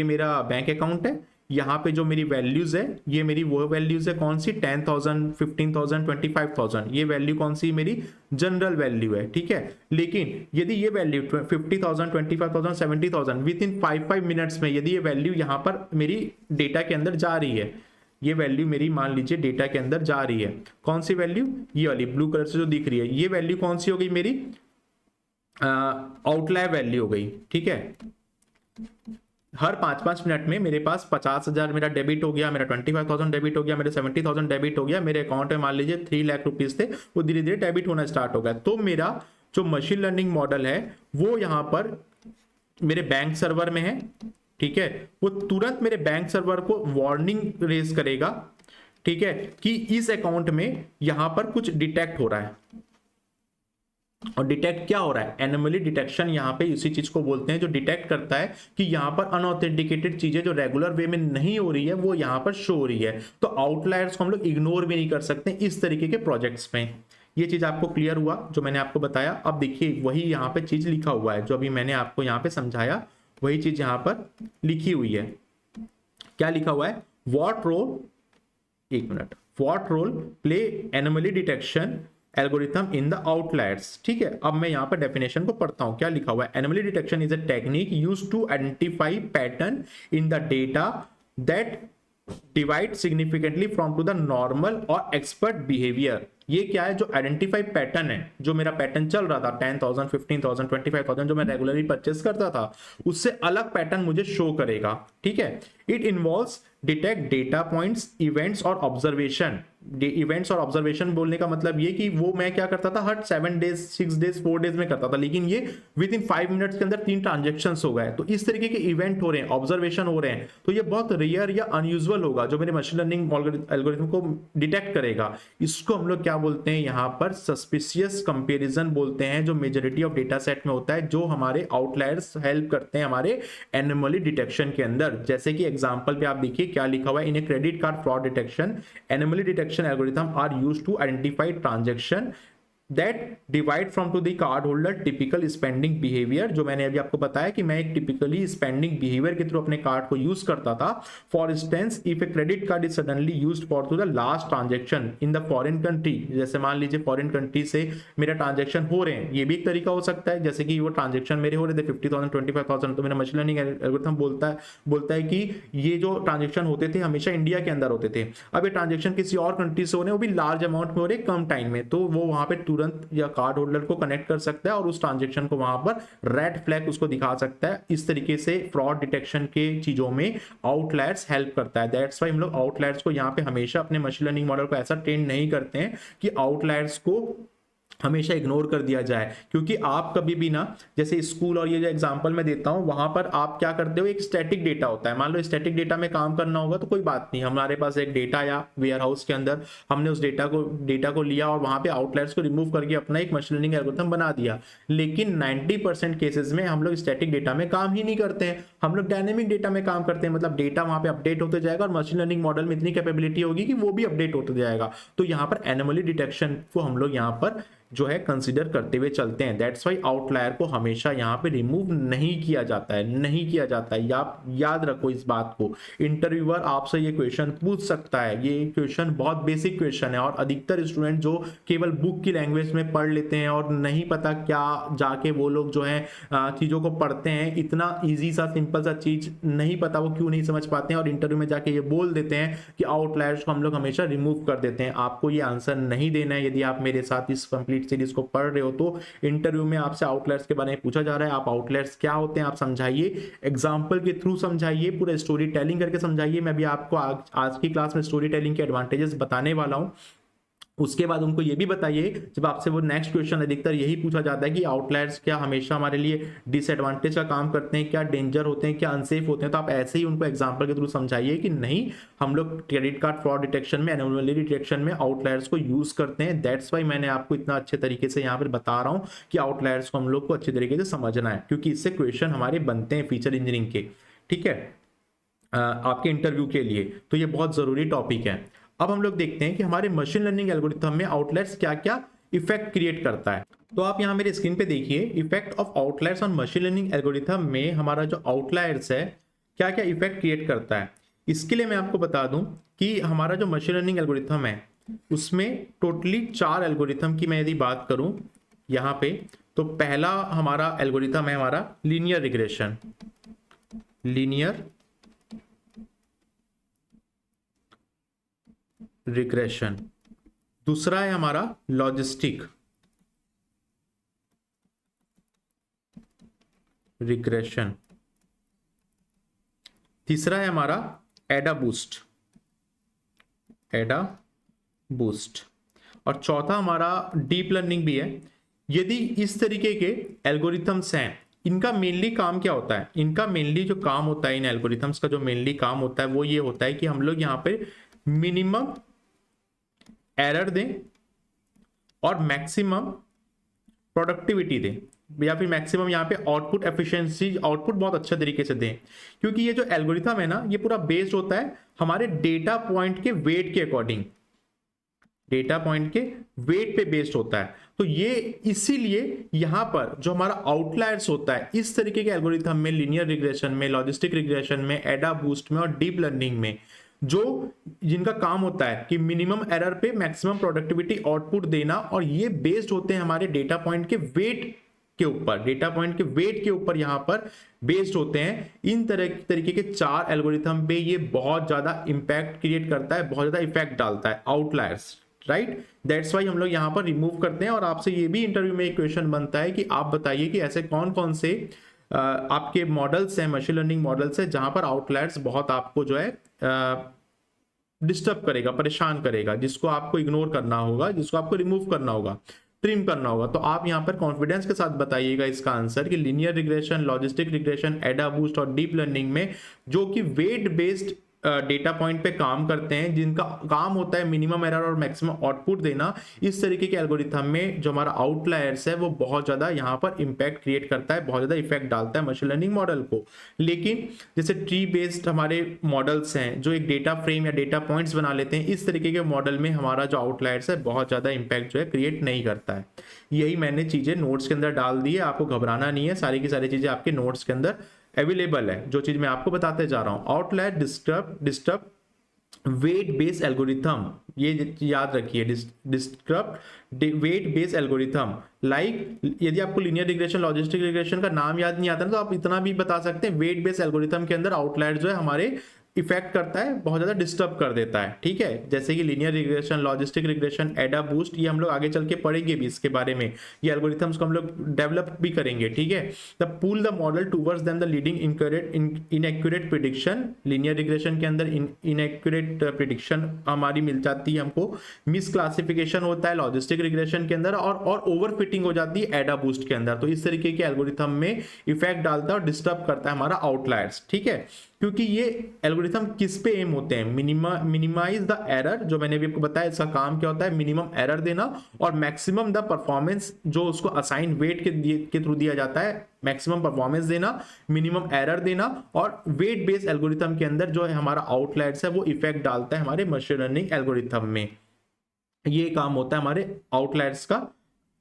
मेरा बैंक अकाउंट है, यहाँ पे जो मेरी वैल्यूज है, ये मेरी वो वैल्यूज है कौन सी? 10,000, 15,000, 25,000। ये वैल्यू कौन सी? मेरी जनरल वैल्यू है। ठीक है, लेकिन यदि ये वैल्यू 50,000, 25,000, 70,000 विद इन 5 मिनट्स में यदि ये वैल्यू यहाँ पर मेरी डेटा के अंदर जा रही है, ये वैल्यू मेरी मान लीजिए डेटा के अंदर जा रही है, कौन सी वैल्यू? ये वाली ब्लू कलर से जो दिख रही है, ये वैल्यू कौन सी हो गई? मेरी आउटलायर वैल्यू हो गई। ठीक है, हर 5-5 मिनट में मेरे पास 50,000 मेरा डेबिट हो गया, मेरा 25,000 डेबिट हो गया, मेरे 70,000 डेबिट हो गया, मेरे अकाउंट में मान लीजिए 3 लाख रुपीज थे, वो धीरे धीरे डेबिट होना स्टार्ट हो गया। तो मेरा जो मशीन लर्निंग मॉडल है वो यहाँ पर मेरे बैंक सर्वर में है। ठीक है, वो तुरंत मेरे बैंक सर्वर को वार्निंग रेज करेगा, ठीक है, कि इस अकाउंट में यहां पर कुछ डिटेक्ट हो रहा है। और डिटेक्ट क्या हो रहा है? एनोमली डिटेक्शन यहाँ पे इसी चीज को बोलते हैं, जो डिटेक्ट करता है कि यहाँ पर अनऑथेंटिकेटेड चीजें जो रेगुलर वे में नहीं हो रही है वो यहाँ पर शो हो रही है। तो आउटलायर्स को हम लोग इग्नोर भी नहीं कर सकते इस तरीके के प्रोजेक्ट्स में। ये चीज आपको क्लियर हुआ जो मैंने आपको बताया? अब देखिए वही यहाँ पे चीज लिखा हुआ है जो अभी मैंने आपको यहाँ पे समझाया, वही चीज यहाँ पर लिखी हुई है। क्या लिखा हुआ है? व्हाट रोल, एक minute, what role play anomaly detection algorithm in the outliers. ठीक है, अब मैं यहाँ पर डेफिनेशन को पढ़ता हूँ। क्या लिखा हुआ है? Anomaly detection is a technique used to identify pattern in the data that divide significantly from to the normal और एक्सपर्ट बिहेवियर। ये क्या है? जो आइडेंटिफाई पैटर्न है, जो मेरा पैटर्न चल रहा था 10,000, 15,000, 25,000 जो मैं रेगुलरली परचेस करता था, उससे अलग पैटर्न मुझे शो करेगा। ठीक है, it involves detect data points, events और ऑब्जर्वेशन। इवेंट्स और ऑब्जर्वेशन बोलने का मतलब ये कि वो मैं क्या करता था, हर 7 डेज, 6 डेज, 4 डेज में करता था, लेकिन ये विद इन 5 मिनट्स के अंदर 3 ट्रांजेक्शन हो गए। तो इस तरीके के इवेंट हो रहे हैं, ऑब्जर्वेशन हो रहे हैं, तो ये बहुत रेयर या अनयूजुअल होगा जो मेरे मशीन लर्निंग एल्गोरिथम को डिटेक्ट करेगा। इसको हम लोग क्या बोलते हैं यहाँ पर? सस्पिशियस कंपैरिजन बोलते हैं, जो मेजॉरिटी ऑफ डेटा सेट में होता है, जो हमारे आउटलायर्स हेल्प करते हैं हमारे एनोमली डिटेक्शन के अंदर। जैसे कि एग्जांपल पे आप देखिए क्या लिखा हुआ है, in a credit card fraud detection anomaly detection algorithm are used to identify transaction that divide from to the card holder typical spending behavior। जो मैंने अभी आपको बताया कि मैं एक टिपिकली स्पेंडिंग बिहेवियर के थ्रू अपने कार्ड को यूज करता था। For instance if a credit card is suddenly used for to the last transaction in the foreign country, जैसे मान लीजिए फॉरेन कंट्री से मेरा ट्रांजेक्शन हो रहे हैं, ये भी एक तरीका हो सकता है। जैसे कि वो ट्रांजेक्शन मेरे हो रहे थे 50,000, 25,000, तो मेरा मशीन लर्निंग एल्गोरिथम बोलता है कि ये जो ट्रांजेक्शन होते थे हमेशा इंडिया के अंदर होते थे, अब ये ट्रांजेक्शन किसी और कंट्री से हो रहे हैं, वो भी लार्ज अमाउंट में हो रहे कम टाइम में, तो वो वहां पे या कार्ड होल्डर को कनेक्ट कर सकता है और उस ट्रांजैक्शन को वहां पर रेड फ्लैग उसको दिखा सकता है। इस तरीके से फ्रॉड डिटेक्शन के चीजों में आउटलायर्स हेल्प करता है। दैट्स व्हाई हम लोग आउटलायर्स को यहाँ पे हमेशा अपने मशीन लर्निंग मॉडल को ऐसा ट्रेन नहीं करते हैं कि आउटलायर्स को हमेशा इग्नोर कर दिया जाए, क्योंकि आप कभी भी ना, जैसे स्कूल और ये जो एग्जांपल मैं देता हूं वहां पर आप क्या करते हो, एक स्टैटिक डेटा होता है। मान लो स्टैटिक डेटा में काम करना होगा तो कोई बात नहीं, हमारे पास एक डेटा आया वेयर हाउस के अंदर, हमने उस डेटा को लिया और वहां पे आउटलायर्स को रिमूव करके अपना एक मशीन लर्निंग एल्गोरिथम बना दिया। लेकिन 90% केसेस में हम लोग स्टैटिक डेटा में काम ही नहीं करते हैं, हम लोग डायनेमिक डेटा में काम करते हैं। मतलब डेटा वहां पे अपडेट होते जाएगा और मशीन लर्निंग मॉडल में इतनी कैपेबिलिटी होगी कि वो भी अपडेट होते जाएगा। तो यहाँ पर एनोमली डिटेक्शन को हम लोग यहाँ पर जो है कंसीडर करते हुए चलते हैं। दैट्स वाई आउटलायर को हमेशा यहाँ पे रिमूव नहीं किया जाता है, नहीं किया जाता है। आप याद रखो इस बात को। इंटरव्यूअर आपसे ये क्वेश्चन पूछ सकता है, ये क्वेश्चन बहुत बेसिक क्वेश्चन है और अधिकतर स्टूडेंट जो केवल बुक की लैंग्वेज में पढ़ लेते हैं और नहीं पता क्या जाके वो लोग जो है चीज़ों को पढ़ते हैं, इतना ईजी सा सिंपल सा चीज नहीं पता वो क्यों नहीं समझ पाते हैं और इंटरव्यू में जाके ये बोल देते हैं कि आउटलायर्स को हम लोग हमेशा रिमूव कर देते हैं। आपको ये आंसर नहीं देना है। यदि आप मेरे साथ इस कंप्लीट नीट सीरीज को पढ़ रहे हो तो इंटरव्यू में आपसे आउटलायर्स के बारे में पूछा जा रहा है, आप आउटलायर्स क्या होते हैं आप समझाइए, एग्जाम्पल के थ्रू समझाइए, पूरा स्टोरी टेलिंग करके समझाइए। मैं भी आपको आज की क्लास में स्टोरी टेलिंग के एडवांटेजेस बताने वाला हूँ। उसके बाद उनको ये भी बताइए, जब आपसे वो नेक्स्ट क्वेश्चन अधिकतर यही पूछा जाता है कि आउटलायर्स क्या हमेशा हमारे लिए डिसएडवांटेज का काम करते हैं, क्या डेंजर होते हैं, क्या अनसेफ होते हैं, तो आप ऐसे ही उनको एग्जांपल के थ्रू समझाइए कि नहीं, हम लोग क्रेडिट कार्ड फ्रॉड डिटेक्शन में, एनोमली डिटेक्शन में आउटलायर्स को यूज करते हैं। दैट्स वाई मैंने आपको इतना अच्छे तरीके से यहाँ पर बता रहा हूँ कि आउटलायर्स को हम लोग को अच्छे तरीके से समझना है, क्योंकि इससे क्वेश्चन हमारे बनते हैं फीचर इंजीनियरिंग के, ठीक है, आपके इंटरव्यू के लिए। तो ये बहुत जरूरी टॉपिक है। अब हम लोग देखते हैं कि हमारे मशीन लर्निंग एल्गोरिथम में आउटलायर्स क्या क्या इफेक्ट क्रिएट करता है। तो आप यहां मेरे स्क्रीन पे देखिए, effect of outliers on machine learning algorithm में हमारा जो आउटलायर्स है क्या क्या इफेक्ट क्रिएट करता है। इसके लिए मैं आपको बता दूं कि हमारा जो मशीन लर्निंग एल्गोरिथम है उसमें टोटली 4 एल्गोरिथम की मैं यदि बात करूं यहाँ पे, तो पहला हमारा एल्गोरिथम है हमारा लीनियर रिग्रेशन, लीनियर रिग्रेशन। दूसरा है हमारा लॉजिस्टिक रिग्रेशन। तीसरा है हमारा एडा बूस्ट, एडा बूस्ट। और चौथा हमारा डीप लर्निंग भी है। यदि इस तरीके के एल्गोरिथम्स हैं, इनका मेनली काम क्या होता है, इनका मेनली जो काम होता है, इन एल्गोरिथम्स का जो मेनली काम होता है वो ये होता है कि हम लोग यहाँ पे मिनिमम एरर दें और मैक्सिमम प्रोडक्टिविटी दें, या फिर मैक्सिमम यहाँ पे आउटपुट एफिशिएंसी, आउटपुट बहुत अच्छे तरीके से दें। क्योंकि ये जो एल्गोरिथम है ना, ये पूरा बेस्ड होता है हमारे डेटा पॉइंट के वेट के अकॉर्डिंग, डेटा पॉइंट के वेट पे बेस्ड होता है। तो ये इसीलिए यहां पर जो हमारा आउटलायर्स होता है इस तरीके के एल्गोरिथम में, लीनियर रिग्रेशन में, लॉजिस्टिक रिग्रेशन में, एडा बूस्ट में और डीप लर्निंग में, जो जिनका काम होता है कि मिनिमम एरर पे मैक्सिमम प्रोडक्टिविटी आउटपुट देना, और ये बेस्ड होते हैं हमारे डेटा पॉइंट के वेट के ऊपर, डेटा पॉइंट के वेट के ऊपर यहां पर बेस्ड होते हैं। इन तरीके के 4 एल्गोरिथम पे ये बहुत ज्यादा इंपैक्ट क्रिएट करता है, बहुत ज्यादा इफेक्ट डालता है आउटलायर्स, राइट। दैट्स वाई हम लोग यहां पर रिमूव करते हैं। और आपसे ये भी इंटरव्यू में एक क्वेश्चन बनता है कि आप बताइए कि ऐसे कौन कौन से आपके मॉडल्स हैं, मशीन लर्निंग मॉडल्स हैं, जहां पर आउटलायर्स बहुत आपको जो है डिस्टर्ब करेगा, परेशान करेगा, जिसको आपको इग्नोर करना होगा, जिसको आपको रिमूव करना होगा, ट्रिम करना होगा। तो आप यहां पर कॉन्फिडेंस के साथ बताइएगा इसका आंसर कि लीनियर रिग्रेशन, लॉजिस्टिक रिग्रेशन, एडा बूस्ट और डीप लर्निंग में, जो कि वेट बेस्ड डेटा पॉइंट पे काम करते हैं, जिनका काम होता है मिनिमम एरर और मैक्सिमम आउटपुट देना, इस तरीके के एल्गोरिथम में जो हमारा आउटलायर्स है वो बहुत ज्यादा यहाँ पर इंपैक्ट क्रिएट करता है, बहुत ज्यादा इफेक्ट डालता है मशीन लर्निंग मॉडल को। लेकिन जैसे ट्री बेस्ड हमारे मॉडल्स हैं जो एक डेटा फ्रेम या डेटा पॉइंट्स बना लेते हैं, इस तरीके के मॉडल में हमारा जो आउटलायर्स है बहुत ज्यादा इंपैक्ट जो है क्रिएट नहीं करता है। यही मैंने चीजें नोट्स के अंदर डाल दी है, आपको घबराना नहीं है, सारी की सारी चीजें आपके नोट्स के अंदर अवेलेबल है, जो चीज मैं आपको बताते जा रहा हूं। Outlier disturb weight based algorithm, ये याद रखिए, disturb weight based algorithm. Like यदि आपको लीनियर रिग्रेशन, लॉजिस्टिक रिग्रेशन का नाम याद नहीं आता ना, तो आप इतना भी बता सकते हैं, वेट बेस्ड एल्गोरिथम के अंदर आउटलायर जो है हमारे इफेक्ट करता है, बहुत ज्यादा डिस्टर्ब कर देता है, ठीक है। जैसे कि लीनियर रिग्रेशन, लॉजिस्टिक रिग्रेशन, एडा बूस्ट, ये हम लोग आगे चल के पढ़ेंगे भी इसके बारे में, ये एल्गोरिथम्स को हम लोग डेवलप भी करेंगे, ठीक है। The pool the model towards them the leading inaccurate prediction, linear regression के अंदर इनएक्यूरेट प्रेडिक्शन हमारी मिल जाती है हमको, मिस क्लासिफिकेशन होता है लॉजिस्टिक रिग्रेशन के अंदर, और ओवर फिटिंग हो जाती है एडा बूस्ट के अंदर। तो इस तरीके के एल्गोरिथम में इफेक्ट डालता है और डिस्टर्ब करता है हमारा आउटलायर्स, ठीक है। क्योंकि ये एल्गोरिथम किस पे एम होते हैं, मिनिमाइज द एरर, जो मैंने भी आपको बताया इसका काम क्या होता है, मिनिमम एरर देना, और मैक्सिमम द परफॉर्मेंस, जो उसको असाइन वेट के थ्रू दिया जाता है, मैक्सिमम परफॉर्मेंस देना, मिनिमम एरर देना, और वेट बेस्ड एल्गोरिथम के अंदर जो है हमारा आउटलायर्स है वो इफेक्ट डालता है हमारे मशीन लर्निंग एल्गोरिथम में। ये काम होता है हमारे आउटलायर्स का,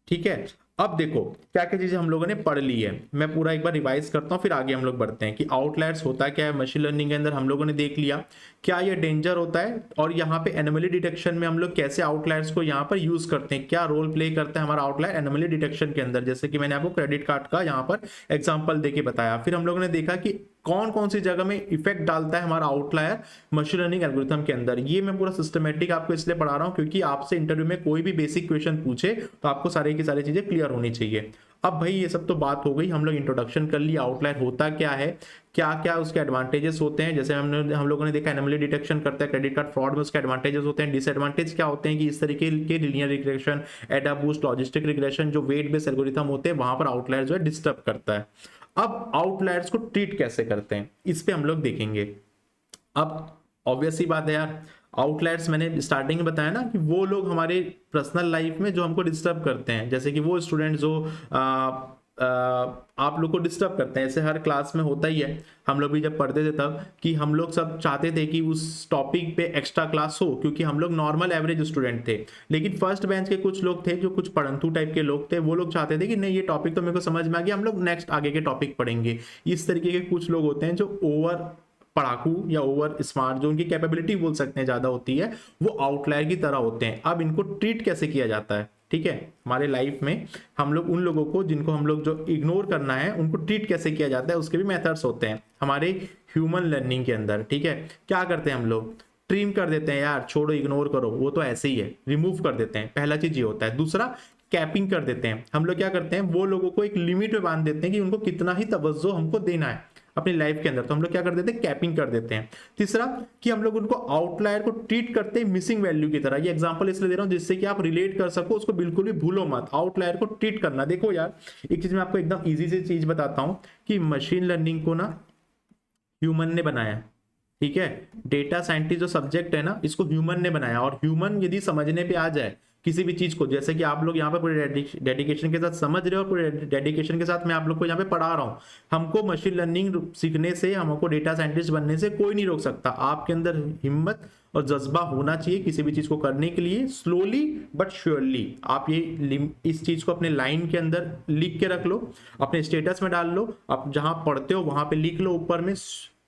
ठीक है। अब देखो क्या क्या चीजें हम लोगों ने पढ़ ली है, मैं पूरा एक बार रिवाइज करता हूं, फिर आगे हम लोग बढ़ते हैं कि आउटलायर्स होता क्या है मशीन लर्निंग के अंदर। हम लोगों ने देख लिया क्या ये डेंजर होता है, और यहाँ पे एनोमली डिटेक्शन में हम लोग कैसे आउटलायर्स को यहाँ पर यूज करते हैं, क्या रोल प्ले करता है हमारा आउटलायर एनोमली डिटेक्शन के अंदर, जैसे कि मैंने आपको क्रेडिट कार्ड का यहाँ पर एग्जाम्पल देके बताया। फिर हम लोगों ने देखा कि कौन कौन सी जगह में इफेक्ट डालता है हमारा आउटलायर मशीन लर्निंग एल्गोरिथम के अंदर। ये मैं पूरा सिस्टमेटिक आपको इसलिए पढ़ा रहा हूं क्योंकि आपसे इंटरव्यू में कोई भी बेसिक क्वेश्चन पूछे तो आपको सारी की सारी चीजें क्लियर होनी चाहिए। अब भाई ये सब तो बात हो गई, हम लोग इंट्रोडक्शन कर लिया, आउटलायर होता क्या है, क्या क्या उसके एडवांटेजेस होते हैं, जैसे हम लोगों ने देखा एनोमली डिटेक्शन करता है क्रेडिट कार्ड फ्रॉड में, उसके एडवांटेजेस होते हैं। डिसएडवांटेज क्या होते हैं कि इस तरीके के लीनियर रिग्रेशन, एडा बूस्ट, लॉजिस्टिक रिग्रेशन, जो वेट बेस्ड एल्गोरिथम होते हैं वहां पर आउटलायर जो है डिस्टर्ब करता है। अब आउटलायर्स को ट्रीट कैसे करते हैं इस पे हम लोग देखेंगे। अब ऑब्वियस सी बात है यार, आउटलायर्स मैंने स्टार्टिंग में बताया ना कि वो लोग हमारे पर्सनल लाइफ में जो हमको डिस्टर्ब करते हैं, जैसे कि वो स्टूडेंट जो आप लोग को डिस्टर्ब करते हैं। ऐसे हर क्लास में होता ही है, हम लोग भी जब पढ़ते थे तब कि हम लोग सब चाहते थे कि उस टॉपिक पे एक्स्ट्रा क्लास हो, क्योंकि हम लोग नॉर्मल एवरेज स्टूडेंट थे। लेकिन फर्स्ट बेंच के कुछ लोग थे जो कुछ पढ़ंतू टाइप के लोग थे, वो लोग चाहते थे कि नहीं ये टॉपिक तो मेरे को समझ में आ गया, हम लोग नेक्स्ट आगे के टॉपिक पढ़ेंगे। इस तरीके के कुछ लोग होते हैं जो ओवर पढ़ाकू या ओवर स्मार्ट, जो उनकी कैपेबिलिटी बोल सकते हैं ज्यादा होती है, वो आउटलायर की तरह होते हैं। अब इनको ट्रीट कैसे किया जाता है, ठीक है, हमारे लाइफ में हम लोग उन लोगों को जिनको हम लोग जो इग्नोर करना है उनको ट्रीट कैसे किया जाता है, उसके भी मेथड्स होते हैं हमारे ह्यूमन लर्निंग के अंदर। ठीक है, क्या करते हैं हम लोग, ट्रिम कर देते हैं, यार छोड़ो इग्नोर करो वो तो ऐसे ही है, रिमूव कर देते हैं, पहला चीज ये होता है। दूसरा, कैपिंग कर देते हैं। हम लोग क्या करते हैं, वो लोगों को एक लिमिट में बांध देते हैं कि उनको कितना ही तवज्जो हमको देना है अपनी लाइफ के अंदर, तो हम लोग क्या कर देते हैं, कैपिंग कर देते हैं। तीसरा कि हम लोग उनको आउटलायर को ट्रीट करते हैं मिसिंग वैल्यू की तरह। ये एग्जांपल इसलिए दे रहा हूं जिससे कि आप रिलेट कर सको, उसको बिल्कुल भी भूलो मत, आउटलायर को ट्रीट करना। देखो यार, एक चीज मैं आपको एकदम इजी सी चीज बताता हूं कि मशीन लर्निंग को ना ह्यूमन ने बनाया, ठीक है, डेटा साइंटिस्ट जो सब्जेक्ट है ना, इसको ह्यूमन ने बनाया। और ह्यूमन यदि समझने पे आ जाए किसी भी चीज को, जैसे कि आप लोग यहाँ पे पूरे डेडिकेशन के साथ समझ रहे हो, पूरे डेडिकेशन के साथ मैं आप लोग को यहाँ पे पढ़ा रहा हूँ, हमको मशीन लर्निंग सीखने से, हमको डेटा साइंटिस्ट बनने से कोई नहीं रोक सकता। आपके अंदर हिम्मत और जज्बा होना चाहिए किसी भी चीज को करने के लिए, स्लोली बट श्योरली। आप ये इस चीज को अपने लाइन के अंदर लिख के रख लो, अपने स्टेटस में डाल लो, आप जहां पढ़ते हो वहां पे लिख लो ऊपर में,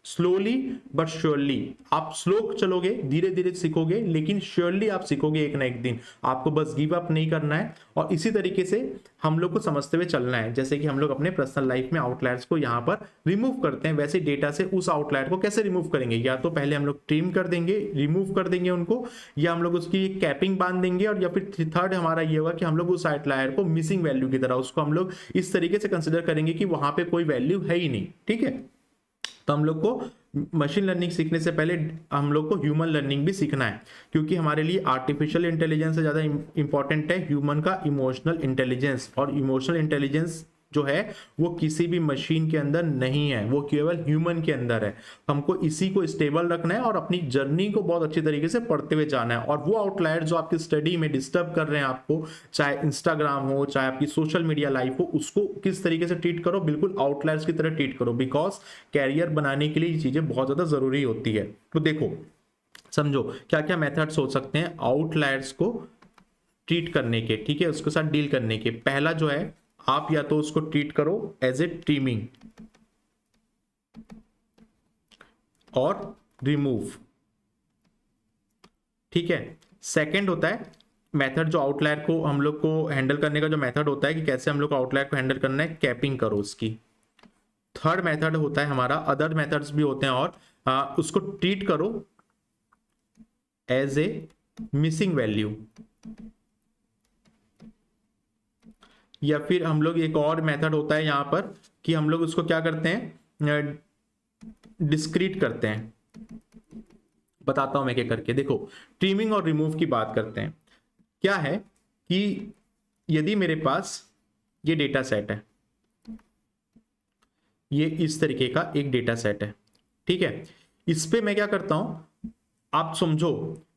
स्लोली बट श्योरली। आप स्लो चलोगे, धीरे धीरे सीखोगे, लेकिन श्योरली आप सीखोगे एक ना एक दिन। आपको बस गिव अप नहीं करना है, और इसी तरीके से हम लोग को समझते हुए चलना है। जैसे कि हम लोग अपने पर्सनल लाइफ में आउटलायर्स को यहाँ पर रिमूव करते हैं, वैसे डेटा से उस आउटलायर को कैसे रिमूव करेंगे, या तो पहले हम लोग ट्रिम कर देंगे, रिमूव कर देंगे उनको, या हम लोग उसकी कैपिंग बांध देंगे, और या फिर थर्ड हमारा ये होगा कि हम लोग उस आउटलायर को मिसिंग वैल्यू की तरह, उसको हम लोग इस तरीके से कंसिडर करेंगे कि वहां पे कोई वैल्यू है ही नहीं। ठीक है, तो हम लोग को मशीन लर्निंग सीखने से पहले हम लोग को ह्यूमन लर्निंग भी सीखना है, क्योंकि हमारे लिए आर्टिफिशियल इंटेलिजेंस से ज़्यादा इंपॉर्टेंट है ह्यूमन का इमोशनल इंटेलिजेंस। और इमोशनल इंटेलिजेंस जो है वो किसी भी मशीन के अंदर नहीं है, वो केवल ह्यूमन के अंदर है। हमको इसी को स्टेबल रखना है और अपनी जर्नी को बहुत अच्छी तरीके से पढ़ते हुए जाना है। और वो आउटलायर जो आपकी स्टडी में डिस्टर्ब कर रहे हैं आपको, चाहे इंस्टाग्राम हो, चाहे आपकी सोशल मीडिया लाइफ हो, उसको किस तरीके से ट्रीट करो, बिल्कुल आउटलायर्स की तरह ट्रीट करो, बिकॉज कैरियर बनाने के लिए ये चीजें बहुत ज्यादा जरूरी होती है। तो देखो, समझो क्या क्या मेथड्स हो सकते हैं आउटलायर्स को ट्रीट करने के, ठीक है, उसके साथ डील करने के। पहला जो है, आप या तो उसको ट्रीट करो एज ए ट्रिमिंग और रिमूव, ठीक है। सेकंड होता है मेथड जो आउटलायर को हम लोग को हैंडल करने का जो मेथड होता है कि कैसे हम लोग को आउटलायर को हैंडल करना है, कैपिंग करो उसकी। थर्ड मेथड होता है हमारा, अदर मेथड्स भी होते हैं और उसको ट्रीट करो एज ए मिसिंग वैल्यू। या फिर हम लोग एक और मेथड होता है यहां पर कि हम लोग उसको क्या करते हैं, डिस्क्रीट करते हैं। बताता हूं मैं क्या करके। देखो, ट्रिमिंग और रिमूव की बात करते हैं। क्या है कि यदि मेरे पास ये डेटा सेट है, ये इस तरीके का एक डेटा सेट है, ठीक है, इस पे मैं क्या करता हूं, आप समझो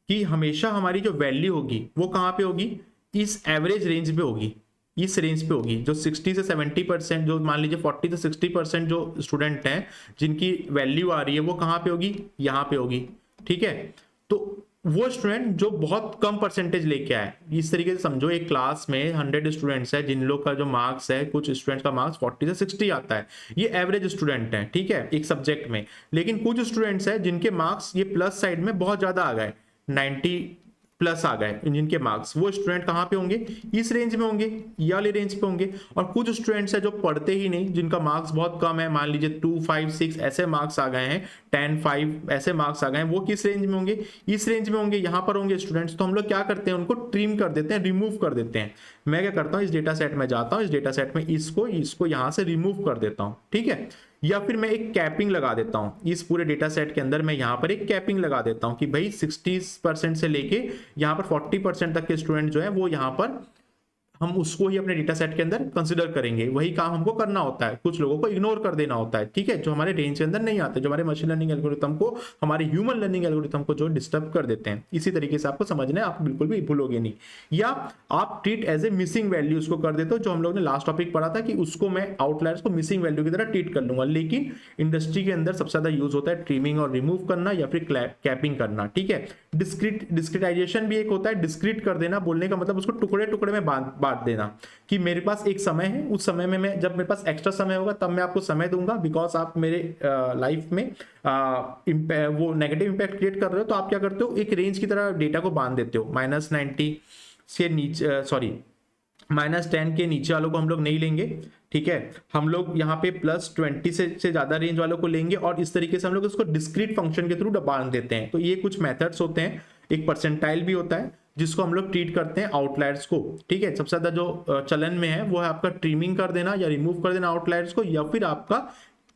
कि हमेशा हमारी जो वैल्यू होगी वो कहां पे होगी, इस एवरेज रेंज पे होगी, इस रेंज पे होगी, जो 60 से 70%, जो मान लीजिए 40 से 60% जो स्टूडेंट हैं जिनकी वैल्यू आ रही है, वो कहां पे होगी, यहां पे होगी, ठीक है। तो वो स्टूडेंट जो बहुत कम परसेंटेज लेके आए, इस तरीके से समझो एक क्लास में 100 स्टूडेंट्स है, जिन लोग का जो मार्क्स है, कुछ स्टूडेंट्स का मार्क्स 40 से 60 आता है, ये एवरेज स्टूडेंट है, ठीक है, एक सब्जेक्ट में। लेकिन कुछ स्टूडेंट्स है जिनके मार्क्स ये प्लस साइड में बहुत ज्यादा आ गए, 90+ प्लस आ गए जिनके मार्क्स, वो स्टूडेंट कहाँ पे होंगे, इस रेंज में होंगे, ये वाले रेंज पे होंगे। और कुछ स्टूडेंट्स है जो पढ़ते ही नहीं, जिनका मार्क्स बहुत कम है, मान लीजिए 2, 5, 6 ऐसे मार्क्स आ गए हैं, 10, 5 ऐसे मार्क्स आ गए हैं, वो किस रेंज में होंगे, इस रेंज में होंगे, यहाँ पर होंगे स्टूडेंट्स। तो हम लोग क्या करते हैं, उनको ट्रिम कर देते हैं, रिमूव कर देते हैं। मैं क्या करता हूँ, इस डेटा सेट में जाता हूँ, इस डेटा सेट में इसको यहाँ से रिमूव कर देता हूँ, ठीक है। या फिर मैं एक कैपिंग लगा देता हूं, इस पूरे डेटा सेट के अंदर मैं यहां पर एक कैपिंग लगा देता हूं कि भाई 60% से लेके यहां पर 40% तक के स्टूडेंट जो है वो यहां पर हम उसको ही अपने डेटा सेट के अंदर कंसिडर करेंगे। वही काम हमको करना होता है, कुछ लोगों को इग्नोर कर देना होता है, ठीक है, जो हमारे रेंज के अंदर नहीं आते, जो हमारे मशीन लर्निंग एल्गोरिथम को, हमारे ह्यूमन लर्निंग एल्गोरिथम को जो डिस्टर्ब कर देते हैं। इसी तरीके से आपको समझना है, आप बिल्कुल भी भूलोगे नहीं। या आप treat as a missing value उसको कर देते हो, जो हम लोग ने लास्ट टॉपिक पढ़ा था कि उसको मैं आउटलायर्स को मिसिंग वैल्यू की तरह ट्रीट कर लूंगा। लेकिन इंडस्ट्री के अंदर सबसे ज्यादा यूज होता है ट्रिमिंग और रिमूव करना या फिर कैपिंग करना, ठीक है। डिस्क्रिटाइजेशन भी एक होता है, डिस्क्रीट कर देना, बोलने का मतलब उसको टुकड़े टुकड़े में बांट देना कि मेरे पास एक समय है, उस समय में मैं, जब मेरे पास एक्स्ट्रा समय होगा तब मैं आपको समय दूंगा, बिकॉज आप मेरे लाइफ में वो नेगेटिव इंपैक्ट क्रिएट कर रहे हो। तो आप क्या करते हो, एक रेंज की तरह डेटा को बांध देते हो, -90 से नीचे, सॉरी -10 के नीचे वालों को हम लोग नहीं लेंगे, ठीक है। हम लोग यहाँ पे +20 से ज्यादा रेंज वालों को लेंगे, और इस तरीके से हम लोग उसको डिस्क्रीट फंक्शन के थ्रू बांध देते हैं। तो ये कुछ मेथड्स होते हैं। एक परसेंटाइल भी होता है जिसको हम लोग ट्रीट करते हैं आउटलायर्स को, ठीक है। सबसे ज्यादा जो चलन में है वो है आपका ट्रिमिंग कर देना या रिमूव कर देना आउटलायर्स को, या फिर आपका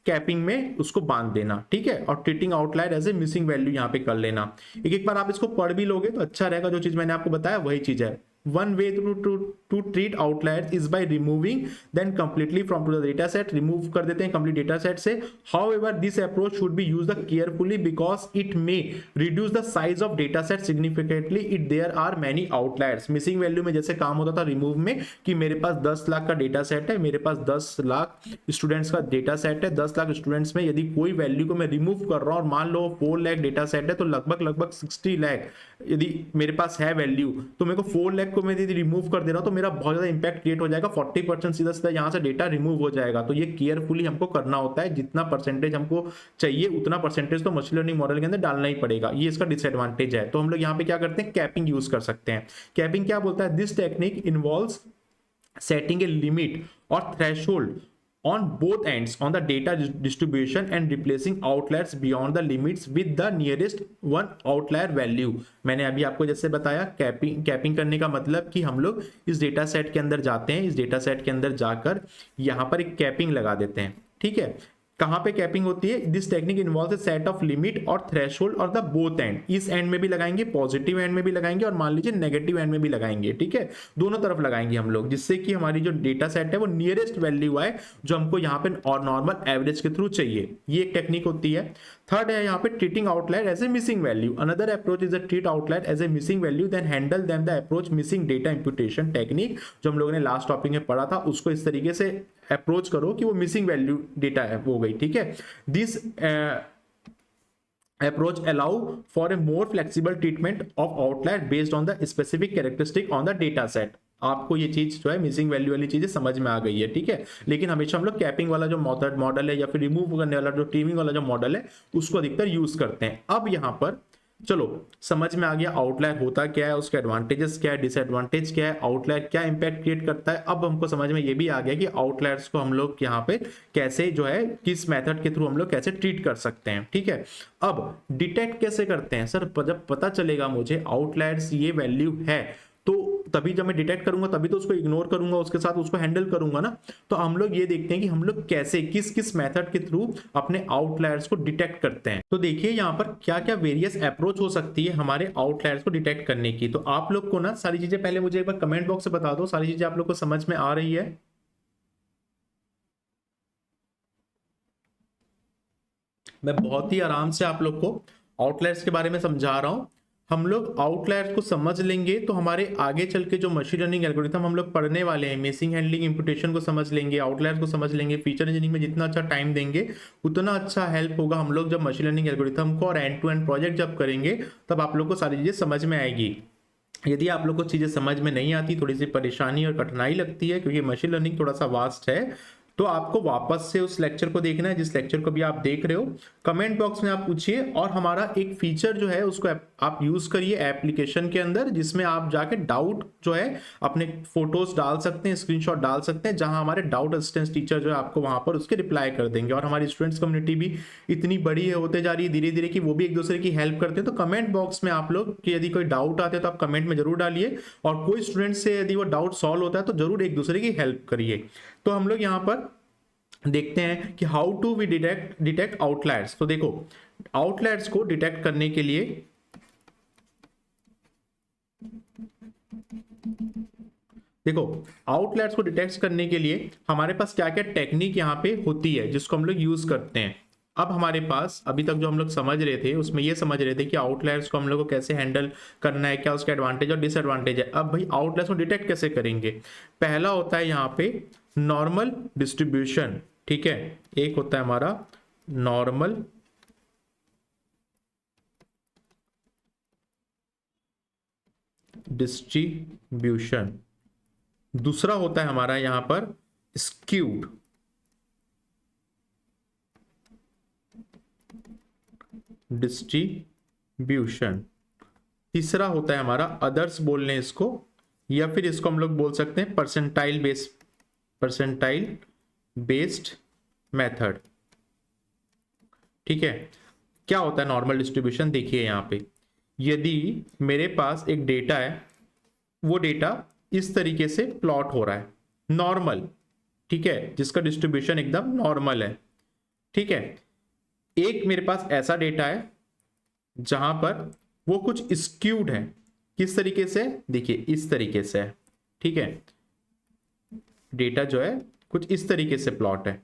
कैपिंग में उसको बांध देना, ठीक है। और treating outlier as a missing value यहाँ पे कर लेना। एक बार आप इसको पढ़ भी लोगे तो अच्छा रहेगा। जो चीज मैंने आपको बताया वही चीज है। One way to treat outliers is by removing them completely from the data set. Remove कर देते हैं complete data set से। However, this approach should be used carefully because it may reduce the size of data set significantly if there are many outliers. Missing value में जैसे काम होता था remove में कि मेरे पास 10 लाख का डेटा सेट है, मेरे पास 10 लाख स्टूडेंट्स का डेटा सेट है, 10 लाख स्टूडेंट्स में यदि कोई वैल्यू को मैं रिमूव कर रहा हूँ और मान लो 4 लाख डेटा सेट है, तो लगभग 60 लाख यदि मेरे पास है वैल्यू, तो मेरे को 4 लाख को मैं यदि रिमूव कर दे रहा हूं तो मेरा बहुत ज्यादा इंपैक्ट क्रिएट हो जाएगा। 40% सीधा सीधा यहां से डेटा रिमूव हो जाएगा। तो ये केयरफुली हमको करना होता है, जितना परसेंटेज हमको चाहिए उतना परसेंटेज तो मशीन लर्निंग मॉडल के अंदर डालना ही पड़ेगा। ये इसका डिसएडवांटेज है। तो हम लोग यहाँ पे क्या करते हैं, कैपिंग यूज कर सकते हैं। कैपिंग क्या बोलता है, this technique involves setting a limit or threshold on both ends on the data distribution and replacing outliers beyond the limits with the nearest one outlier value। मैंने अभी आपको जैसे बताया कैपिंग करने का मतलब कि हम लोग इस डेटा सेट के अंदर जाते हैं, इस डेटा सेट के अंदर जाकर यहाँ पर एक कैपिंग लगा देते हैं, ठीक है। कहां पे कैपिंग होती है, this technique involve set of limit और थ्रेशोल्ड और द बोथ एंड। इस एंड में भी लगाएंगे, पॉजिटिव एंड में भी लगाएंगे और मान लीजिए नेगेटिव एंड में भी लगाएंगे, ठीक है। दोनों तरफ लगाएंगे हम लोग, जिससे कि हमारी जो डेटा सेट है वो नियरेस्ट वैल्यू आए जो हमको यहाँ पे और नॉर्मल एवरेज के थ्रू चाहिए। ये एक टेक्निक होती है। थर्ड है यहाँ पे treating outlier as a missing value. Another approach is a treat outlier as a missing value then handle them the approach missing data imputation technique, जो हम लोगों ने लास्ट टॉपिक में पढ़ा था, उसको इस तरीके से अप्रोच करो कि वो मिसिंग वैल्यू डेटा है हो गई, ठीक है। This approach allow for a more flexible treatment of outlier based on the specific characteristic on the data set। आपको ये चीज जो है मिसिंग वैल्यू वाली चीजें समझ में आ गई है, ठीक है। लेकिन हमेशा हम लोग कैपिंग वाला जो मॉडल है या फिर रिमूव करने वाला जो ट्रिमिंग वाला जो मॉडल है उसको अधिकतर यूज करते हैं। अब यहाँ पर चलो समझ में आ गया आउटलायर होता क्या है, उसके एडवांटेजेस क्या है, डिसएडवांटेज क्या है, आउटलायर क्या इंपैक्ट क्रिएट करता है। अब हमको समझ में ये भी आ गया कि आउटलायर्स को हम लोग यहाँ पे कैसे जो है किस मेथड के थ्रू हम लोग कैसे ट्रीट कर सकते हैं, ठीक है। अब डिटेक्ट कैसे करते हैं सर, जब पता चलेगा मुझे आउटलायर्स ये वैल्यू है तो तभी जब मैं डिटेक्ट करूंगा तभी तो उसको इग्नोर करूंगा, उसके साथ उसको हैंडल करूंगा ना। तो हम लोग ये देखते हैं कि हम लोग कैसे किस किस मेथड के थ्रू अपने आउटलायर्स को डिटेक्ट करते हैं। तो देखिए यहाँ पर क्या क्या वेरियस अप्रोच हो सकती है हमारे आउटलायर्स को डिटेक्ट करने की। तो आप लोग को ना सारी चीजें पहले मुझे एक बार कमेंट बॉक्स से बता दो, सारी चीजें आप लोग को समझ में आ रही है। मैं बहुत ही आराम से आप लोग को आउटलायर्स के बारे में समझा रहा हूं। हम लोग आउटलायर्स को समझ लेंगे तो हमारे आगे चल के जो मशीन लर्निंग एल्गोरिथम हम लोग पढ़ने वाले हैं, मिसिंग हैंडलिंग इंप्यूटेशन को समझ लेंगे, आउटलायर्स को समझ लेंगे, फीचर इंजीनियरिंग में जितना अच्छा टाइम देंगे उतना अच्छा हेल्प होगा हम लोग जब मशीन लर्निंग एल्गोरिथम को और एंड टू एंड प्रोजेक्ट जब करेंगे तब आप लोग को सारी चीजें समझ में आएगी। यदि आप लोग को चीजें समझ में नहीं आती, थोड़ी सी परेशानी और कठिनाई लगती है क्योंकि मशीन लर्निंग थोड़ा सा वास्ट है, तो आपको वापस से उस लेक्चर को देखना है, जिस लेक्चर को भी आप देख रहे हो। कमेंट बॉक्स में आप पूछिए, और हमारा एक फीचर जो है उसको आप यूज करिए एप्लीकेशन के अंदर, जिसमें आप जाके डाउट जो है अपने फोटोज डाल सकते हैं, स्क्रीनशॉट डाल सकते हैं, जहां हमारे डाउट असिस्टेंस टीचर जो है आपको वहां पर उसके रिप्लाई कर देंगे। और हमारी स्टूडेंट्स कम्युनिटी भी इतनी बड़ी है, होते जा रही है धीरे धीरे कि वो भी एक दूसरे की हेल्प करते हैं। तो कमेंट बॉक्स में आप लोग कि यदि कोई डाउट आते हैं तो आप कमेंट में जरूर डालिए, और कोई स्टूडेंट से यदि वो डाउट सॉल्व होता है तो जरूर एक दूसरे की हेल्प करिए। तो हम लोग यहाँ पर देखते हैं कि how to we detect outliers. तो देखो, आउटलायर्स को डिटेक्ट करने के लिए आउटलायर्स को डिटेक्ट करने के लिए हमारे पास क्या क्या टेक्निक यहाँ पे होती है जिसको हम लोग यूज करते हैं। अब हमारे पास अभी तक जो हम लोग समझ रहे थे उसमें ये समझ रहे थे कि आउटलायर्स को हम लोग को कैसे हैंडल करना है, क्या उसका एडवांटेज और डिसएडवांटेज है। अब भाई आउटलायर्स को डिटेक्ट कैसे करेंगे। पहला होता है यहाँ पे नॉर्मल डिस्ट्रीब्यूशन, ठीक है। एक होता है हमारा नॉर्मल डिस्ट्रीब्यूशन, दूसरा होता है हमारा यहां पर स्क्यूड डिस्ट्रीब्यूशन, तीसरा होता है हमारा अदर्स बोल लें इसको, या फिर इसको हम लोग बोल सकते हैं परसेंटाइल बेस्ड मेथड, ठीक है। क्या होता है नॉर्मल डिस्ट्रीब्यूशन, देखिए यहां पे यदि मेरे पास एक डेटा है, वो डेटा इस तरीके से प्लॉट हो रहा है नॉर्मल, ठीक है, जिसका डिस्ट्रीब्यूशन एकदम नॉर्मल है, ठीक है। एक मेरे पास ऐसा डेटा है जहां पर वो कुछ स्क्यूड है, किस तरीके से, देखिए इस तरीके से है, ठीक है। डेटा जो है कुछ इस तरीके से प्लॉट है,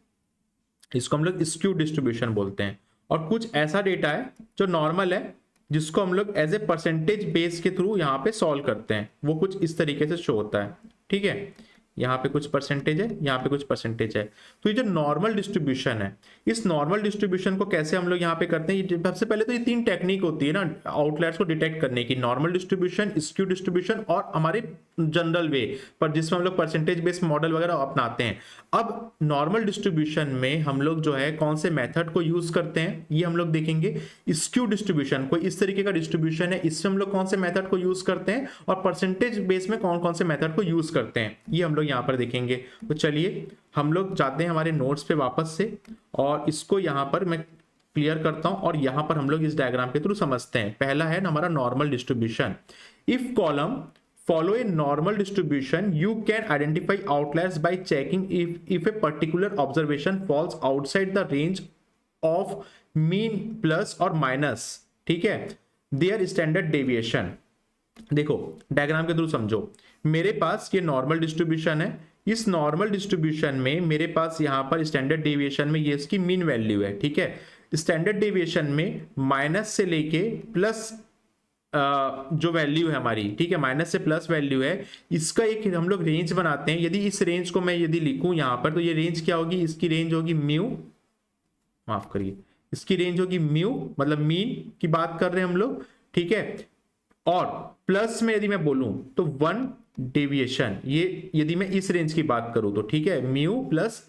इसको हम लोग स्क्यूड डिस्ट्रीब्यूशन बोलते हैं। और कुछ ऐसा डेटा है जो नॉर्मल है, जिसको हम लोग एज ए परसेंटेज बेस के थ्रू यहाँ पे सॉल्व करते हैं, वो कुछ इस तरीके से शो होता है, ठीक है। यहाँ पे कुछ परसेंटेज है, यहाँ पे कुछ परसेंटेज है। तो ये जो नॉर्मल डिस्ट्रीब्यूशन है, इस नॉर्मल डिस्ट्रीब्यूशन को कैसे हम लोग यहाँ पे करते हैं। सबसे पहले तो ये 3 टेक्निक होती है ना आउटलायर्स को डिटेक्ट करने की, नॉर्मल डिस्ट्रीब्यूशन, स्क्यू डिस्ट्रीब्यूशन और हमारे जनरल वे पर जिसमें हम लोग परसेंटेज बेस्ड मॉडल वगैरह अपनाते हैं। अब नॉर्मल डिस्ट्रीब्यूशन में हम लोग जो है कौन से मेथड को यूज करते हैं ये हम लोग देखेंगे। स्क्यू डिस्ट्रीब्यूशन कोई इस तरीके का डिस्ट्रीब्यूशन है, इसमें हम लोग कौन से मेथड को यूज करते हैं, और परसेंटेज बेस में कौन कौन से मेथड को यूज करते हैं, ये हम लोग यहाँ पर देखेंगे। तो चलिए हम लोग जाते हैं हमारे नोट्स पे वापस से, और इसको यहाँ पर मैं क्लियर करता हूं, और यहाँ पर हम लोग इस डायग्राम के थ्रू समझते हैं। पहला है हमारा normal distribution. If column follow a normal distribution, you can identify outliers by checking if a particular observation falls outside the range of mean plus or minus, ठीक है, their standard deviation। देखो diagram के through समझो, मेरे पास ये normal distribution है, इस normal distribution में मेरे पास यहाँ पर स्टैंडर्ड डेविएशन में ये इसकी मीन वैल्यू है, ठीक है। स्टैंडर्ड डेविएशन में माइनस से लेके प्लस जो वैल्यू है हमारी, ठीक है, माइनस से प्लस वैल्यू है, इसका एक हम लोग रेंज बनाते हैं। यदि इस रेंज को मैं यदि लिखूं यहाँ पर, तो ये रेंज क्या होगी, इसकी रेंज होगी म्यू, माफ करिए, इसकी रेंज होगी म्यू, मतलब मीन की बात कर रहे हैं हम लोग, ठीक है। और प्लस में यदि मैं बोलूं तो 1 डेविएशन, ये यदि मैं इस रेंज की बात करूं तो, ठीक है, म्यू प्लस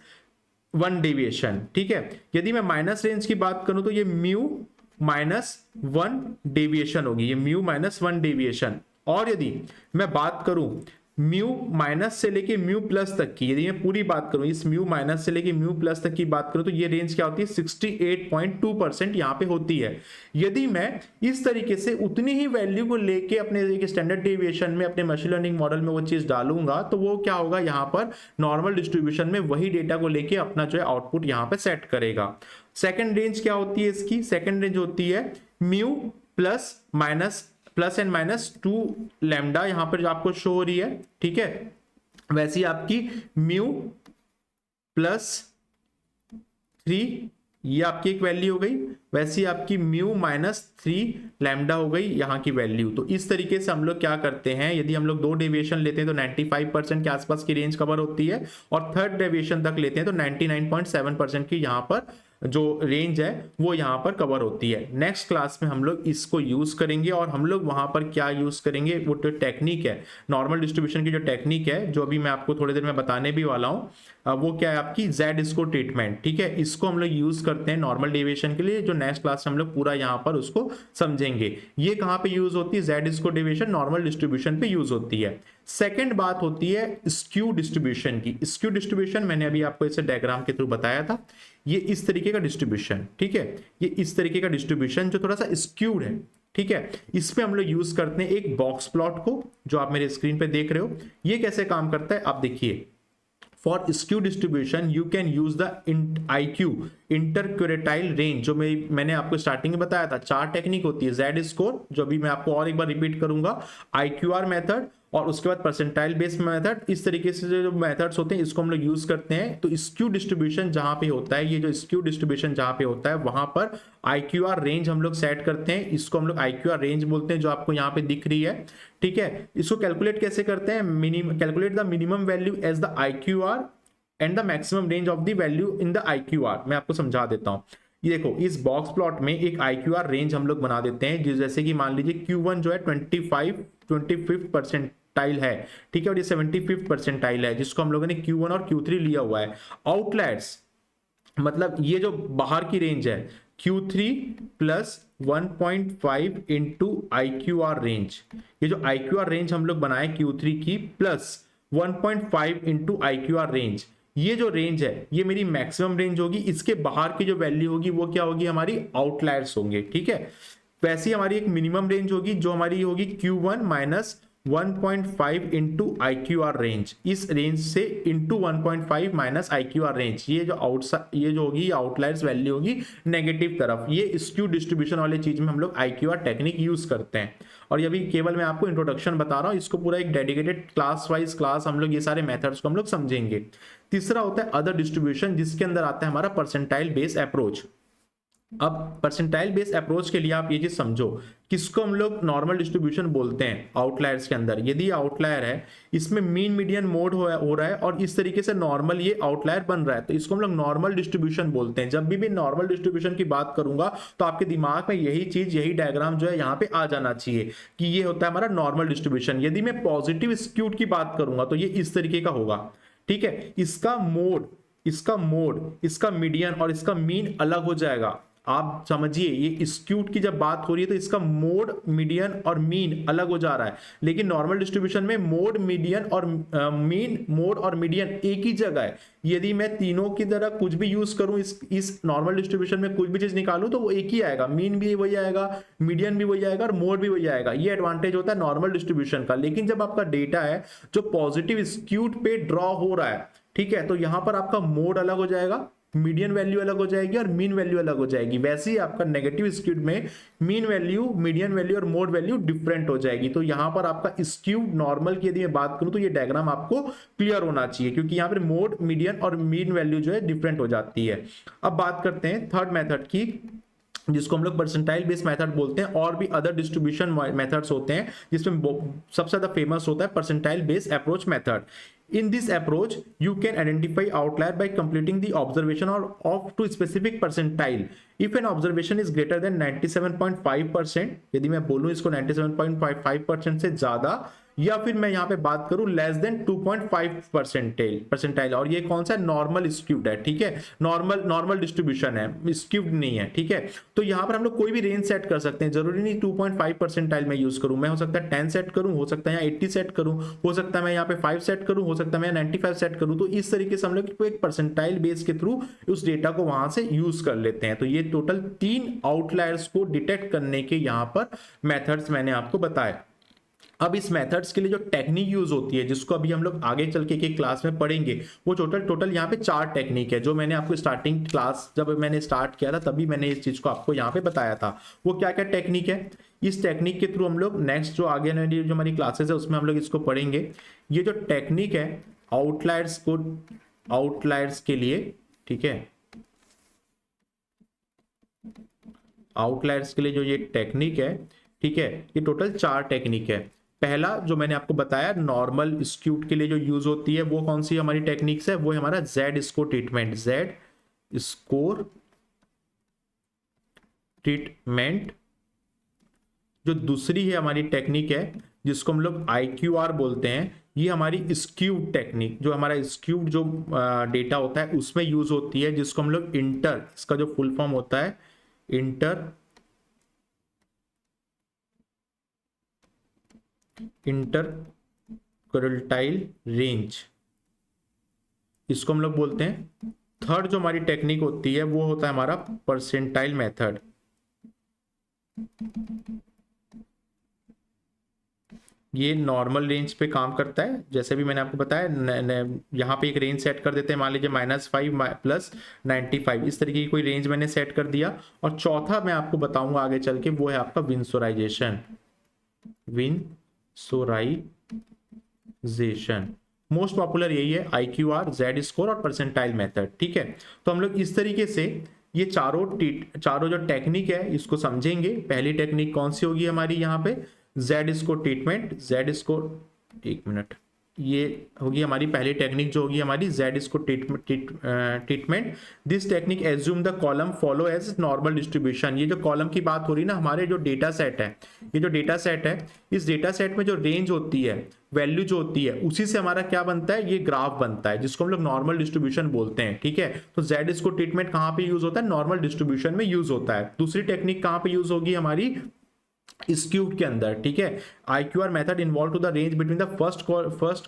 1 डेविएशन, ठीक है। यदि मैं माइनस रेंज की बात करूं तो ये म्यू -1 डेविएशन होगी, ये म्यू -1 डेविएशन। और यदि मैं बात करूं म्यू माइनस से लेके म्यू प्लस तक की, यदि मैं पूरी बात करूं इस म्यू माइनस से लेके म्यू प्लस तक की बात करूं, तो ये रेंज क्या होती है, 68.2% यहाँ पे होती है। यदि मैं इस तरीके से उतनी ही वैल्यू को लेके अपने एक स्टैंडर्ड डेविएशन में अपने मशीन लर्निंग मॉडल में वो चीज डालूंगा, तो वो क्या होगा, यहाँ पर नॉर्मल डिस्ट्रीब्यूशन में वही डेटा को लेके अपना जो है आउटपुट यहाँ पे सेट करेगा। सेकेंड रेंज क्या होती है इसकी, सेकेंड रेंज होती है mu plus and minus 2 lambda, यहां पर जो आपको शो हो रही है, ठीक है। वैसी आपकी म्यू +3, ये आपकी एक वैल्यू हो गई, वैसी आपकी म्यू -3 लैम्डा हो गई यहाँ की वैल्यू। तो इस तरीके से हम लोग क्या करते हैं, यदि हम लोग 2 डेविएशन लेते हैं तो 95% के आसपास की रेंज कवर होती है, और थर्ड डेविएशन तक लेते हैं तो 99.7% की यहाँ पर जो रेंज है वो यहाँ पर कवर होती है। नेक्स्ट क्लास में हम लोग इसको यूज करेंगे और हम लोग वहां पर क्या यूज करेंगे, वो जो टेक्निक है नॉर्मल डिस्ट्रीब्यूशन की, जो टेक्निक है जो अभी मैं आपको थोड़ी देर में बताने भी वाला हूँ, वो क्या है आपकी जेड स्कोर ट्रीटमेंट। ठीक है, इसको हम लोग यूज करते हैं नॉर्मल डेविएशन के लिए, जो नेक्स्ट क्लास में हम लोग पूरा यहाँ पर उसको समझेंगे। ये कहाँ पे यूज होती है, Z score deviation normal distribution पे यूज होती है। सेकंड बात होती है स्क्यू डिस्ट्रीब्यूशन की। स्क्यू डिस्ट्रीब्यूशन मैंने अभी आपको इसे डायग्राम के थ्रू बताया था। ये इस तरीके का डिस्ट्रीब्यूशन, ठीक है, ये इस तरीके का डिस्ट्रीब्यूशन जो थोड़ा सा स्क्यूड है, ठीक है, इसमें हम लोग यूज करते हैं एक बॉक्स प्लॉट को, जो आप मेरे स्क्रीन पे देख रहे हो। ये कैसे काम करता है आप देखिए। For skew distribution you can use the IQ interquartile range, जो मैंने आपको स्टार्टिंग में बताया था। 4 टेक्निक होती है, जेड स्कोर जो अभी मैं आपको और एक बार रिपीट करूंगा, IQR मेथड, और उसके बाद परसेंटाइल बेस्ड मेथड। इस तरीके से जो मेथड्स होते हैं इसको हम लोग यूज करते हैं। तो स्क्यू डिस्ट्रीब्यूशन जहां पे होता है, ये जो स्क्यू डिस्ट्रीब्यूशन जहां पे होता है वहां पर IQR रेंज हम लोग सेट करते हैं। इसको हम लोग IQR रेंज बोलते हैं, जो आपको यहाँ पे दिख रही है। ठीक है, इसको कैलकुलेट कैसे करते हैं, calculate the minimum value as the IQR and the maximum range of the value in the IQR। मैं आपको समझा देता हूं। ये देखो, इस बॉक्स प्लॉट में एक IQR रेंज हम लोग बना देते हैं, जैसे कि मान लीजिए Q1 जो है 25 परसेंटाइल है, ठीक है, और ये 75 परसेंटाइल है, जिसको हम लोगों ने Q1 और Q3 लिया हुआ है। आउटलायर्स मतलब ये जो बाहर की रेंज है Q3 plus 1.5 into IQR range. ये जो IQR रेंज हम लोग बनाए Q3 की प्लस 1.5 इंटू IQR रेंज, ये जो रेंज है ये मेरी मैक्सिमम रेंज होगी। इसके बाहर की जो वैल्यू होगी वो क्या होगी, हमारी आउटलायर्स होंगे। ठीक है, वैसे हमारी एक मिनिमम रेंज होगी जो हमारी होगी Q1 minus 1.5 into IQR range, इस रेंज से इंटू 1.5 माइनस IQR रेंज। ये जो होगी आउटलायर्स वैल्यू होगी नेगेटिव तरफ। ये स्क्यू डिस्ट्रीब्यूशन वाले चीज में हम लोग IQR टेक्निक यूज करते हैं। और ये भी केवल मैं आपको इंट्रोडक्शन बता रहा हूं, इसको पूरा एक डेडिकेटेड क्लास वाइज क्लास हम लोग ये सारे मेथड्स को हम लोग समझेंगे। तीसरा होता है अदर डिस्ट्रीब्यूशन, जिसके अंदर आता है हमारा परसेंटाइल बेस अप्रोच। अब परसेंटाइल बेस अप्रोच के लिए आप ये चीज समझो, किसको हम लोग नॉर्मल डिस्ट्रीब्यूशन बोलते हैं आउटलायर्स के अंदर। यदि आउटलायर है, इसमें मीन मीडियन मोड हो रहा है और इस तरीके से नॉर्मल ये आउटलायर बन रहा है, तो इसको हम लोग नॉर्मल डिस्ट्रीब्यूशन बोलते हैं। जब भी नॉर्मल डिस्ट्रीब्यूशन की बात करूंगा तो आपके दिमाग में यही चीज, यही डायग्राम जो है यहाँ पे आ जाना चाहिए कि ये होता है हमारा नॉर्मल डिस्ट्रीब्यूशन। यदि मैं पॉजिटिव स्क्यूड की बात करूंगा तो ये इस तरीके का होगा। ठीक है, इसका मोड, इसका मीडियन और इसका मीन अलग हो जाएगा। आप समझिए, ये स्क्यूड की जब बात हो रही है तो इसका मोड, मीडियन और मीन अलग हो जा रहा है, लेकिन नॉर्मल डिस्ट्रीब्यूशन में मोड, मीडियन और मीन, मोड और मीडियन एक ही जगह है। यदि मैं तीनों की तरह कुछ भी यूज करूं, इस नॉर्मल डिस्ट्रीब्यूशन में कुछ भी चीज निकालूं तो वो एक ही आएगा, मीन भी वही आएगा, मीडियन भी वही आएगा और मोड भी वही आएगा। ये एडवांटेज होता है नॉर्मल डिस्ट्रीब्यूशन का। लेकिन जब आपका डेटा है जो पॉजिटिव स्क्यूड पे ड्रॉ हो रहा है, ठीक है, तो यहां पर आपका मोड अलग हो जाएगा, मीडियन वैल्यू अलग हो जाएगी और मीन वैल्यू अलग हो जाएगी। वैसे ही आपका नेगेटिव स्क्यूड में मीन वैल्यू, मीडियन वैल्यू और मोड वैल्यू डिफरेंट हो जाएगी। तो यहां पर आपका स्क्यूड नॉर्मल की यदि मैं बात करूं तो ये डायग्राम आपको क्लियर होना चाहिए, क्योंकि यहां पर मोड, मीडियन और मीन वैल्यू जो है डिफरेंट हो जाती है। अब बात करते हैं थर्ड मेथड की, जिसको हम लोग परसेंटाइल बेस मेथड बोलते हैं। और भी अदर डिस्ट्रीब्यूशन मेथड्स होते हैं, जिसमें सबसे ज्यादा फेमस होता है percentile base approach method. In this approach, you can identify outlier by completing the observation of to specific percentile. If an observation is greater than 97.5%, यदि मैं बोलूं इसको 97.55% से ज्यादा, या फिर मैं यहाँ पे बात करूं लेस देन 2.5 परसेंटाइल, और ये कौन सा नॉर्मल स्क्यूड है। ठीक है, नॉर्मल डिस्ट्रीब्यूशन है, स्क्यूड नहीं है। ठीक है, तो यहाँ पर हम लोग कोई भी रेंज सेट कर सकते हैं, जरूरी नहीं 2.5 परसेंटाइल में यूज करूं। मैं हो सकता है 10 सेट करूं, हो सकता है यहाँ 80 सेट करूं, हो सकता है मैं यहाँ पे 5 सेट करूं, हो सकता है मैं 95 सेट करूं। तो इस तरीके से हम लोग एक परसेंटाइल बेस के थ्रू उस डेटा को वहां से यूज कर लेते हैं। तो ये टोटल 3 आउटलायर्स को डिटेक्ट करने के यहाँ पर मेथड्स मैंने आपको बताए। अब इस मेथड्स के लिए जो टेक्निक यूज होती है, जिसको अभी हम लोग आगे चल के एक क्लास में पढ़ेंगे, वो टोटल यहाँ पे 4 टेक्निक है, जो मैंने आपको स्टार्टिंग क्लास जब मैंने स्टार्ट किया था तभी मैंने इस चीज को आपको यहाँ पे बताया था। वो क्या क्या टेक्निक है, इस टेक्निक के थ्रू हम लोग नेक्स्ट जो आगे जो हमारी क्लासेस है उसमें हम लोग इसको पढ़ेंगे। ये जो टेक्निक है आउटलायर्स के लिए, ठीक है, आउटलायर्स के लिए जो ये टेक्निक है, ठीक है, ये टोटल 4 टेक्निक है। पहला जो मैंने आपको बताया नॉर्मल स्क्यूड के लिए जो यूज होती है, वो कौन सी हमारी टेक्निक्स है, वो है हमारा Z score treatment, Z score treatment. जो दूसरी है हमारी टेक्निक है जिसको हम लोग IQR बोलते हैं, ये हमारी स्क्यूड टेक्निक, जो हमारा स्क्यूड जो डेटा होता है उसमें यूज होती है, जिसको हम लोग इसका जो फुल फॉर्म होता है इंटरक्वार्टाइल रेंज, इसको हम लोग बोलते हैं। थर्ड जो हमारी टेक्निक होती है वो होता है हमारा परसेंटाइल मेथड। ये नॉर्मल रेंज पे काम करता है, जैसे भी मैंने आपको बताया, यहाँ पे एक रेंज सेट कर देते हैं, मान लीजिए -5 प्लस 95, इस तरीके की कोई रेंज मैंने सेट कर दिया। और चौथा मैं आपको बताऊंगा आगे चल के, वो है आपका विंसोराइजेशन। मोस्ट पॉपुलर यही है, IQR, Z स्कोर और परसेंटाइल मेथड। ठीक है, तो हम लोग इस तरीके से ये चारों जो टेक्निक है इसको समझेंगे। पहली टेक्निक कौन सी होगी हमारी यहाँ पे, Z score treatment. Z score, एक मिनट, ये होगी हमारी पहली टेक्निक जो होगी हमारी Z score treatment. This technique assume the column follow as normal distribution. ये जो कॉलम की बात हो रही है ना, हमारे जो डेटा सेट है, ये जो डेटा सेट है, इस डेटा सेट में जो रेंज होती है, वैल्यू जो होती है, उसी से हमारा क्या बनता है, ये ग्राफ बनता है, जिसको हम लोग नॉर्मल डिस्ट्रीब्यूशन बोलते हैं। ठीक है, तो Z स्कोर ट्रीटमेंट कहाँ पे यूज होता है, नॉर्मल डिस्ट्रीब्यूशन में यूज होता है। दूसरी टेक्निक कहाँ पे यूज होगी हमारी, स्क्यूड के अंदर। ठीक है, IQR method involve to the range between the first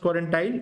quartile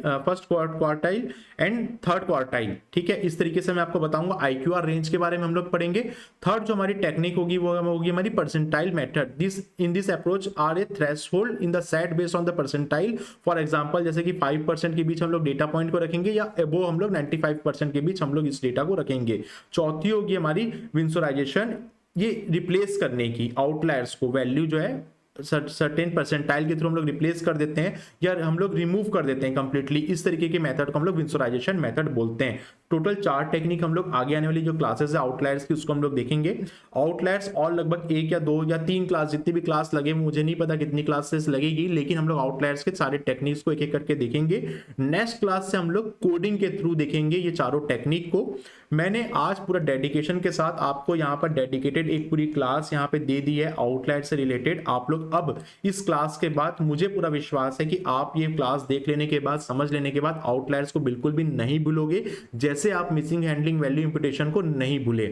and third quartile. ठीक है, इस तरीके से मैं आपको बताऊंगा। IQR रेंज के बारे में हम लोग पढ़ेंगे। थर्ड जो हमारी टेक्निक होगी वो होगी हमारी percentile method. This approach are a threshold in the set based on the percentile. For example, जैसे कि 5% के बीच हम लोग डेटा पॉइंट को रखेंगे, या वो हम लोग 95% के बीच हम लोग इस डेटा को रखेंगे। चौथी होगी हमारी विंसोराइजेशन, ये रिप्लेस करने की आउटलायर्स को, वैल्यू जो है सर्टेन परसेंटाइल के थ्रू हम लोग रिप्लेस कर देते हैं या हम लोग रिमूव कर देते हैं कंप्लीटली। इस तरीके के मेथड को हम लोग विंसोराइजेशन मेथड बोलते हैं। टोटल 4 टेक्निक हम लोग आगे आने वाली जो क्लासेस है आउटलायर्स की, उसको हम लोग देखेंगे। आउटलायर्स और लगभग 1 या 2 या 3 क्लास, जितनी भी क्लास लगे, मुझे नहीं पता कितनी क्लासेस लगेगी, लेकिन हम लोग आउटलायर्स के सारे टेक्निक्स को एक एक करके देखेंगे। नेक्स्ट क्लास से हम लोग कोडिंग के थ्रू देखेंगे ये चारों टेक्निक को। मैंने आज पूरा डेडिकेशन के साथ आपको यहाँ पर डेडिकेटेड एक पूरी क्लास यहाँ पे दे दी है आउटलायर से रिलेटेड। आप लोग अब इस क्लास के बाद, मुझे पूरा विश्वास है कि आप ये क्लास देख लेने के बाद, समझ लेने के बाद आउटलायर्स को बिल्कुल भी नहीं भूलोगे। जैसे आप मिसिंग हैंडलिंग वैल्यू इंप्यूटेशन को नहीं भूले,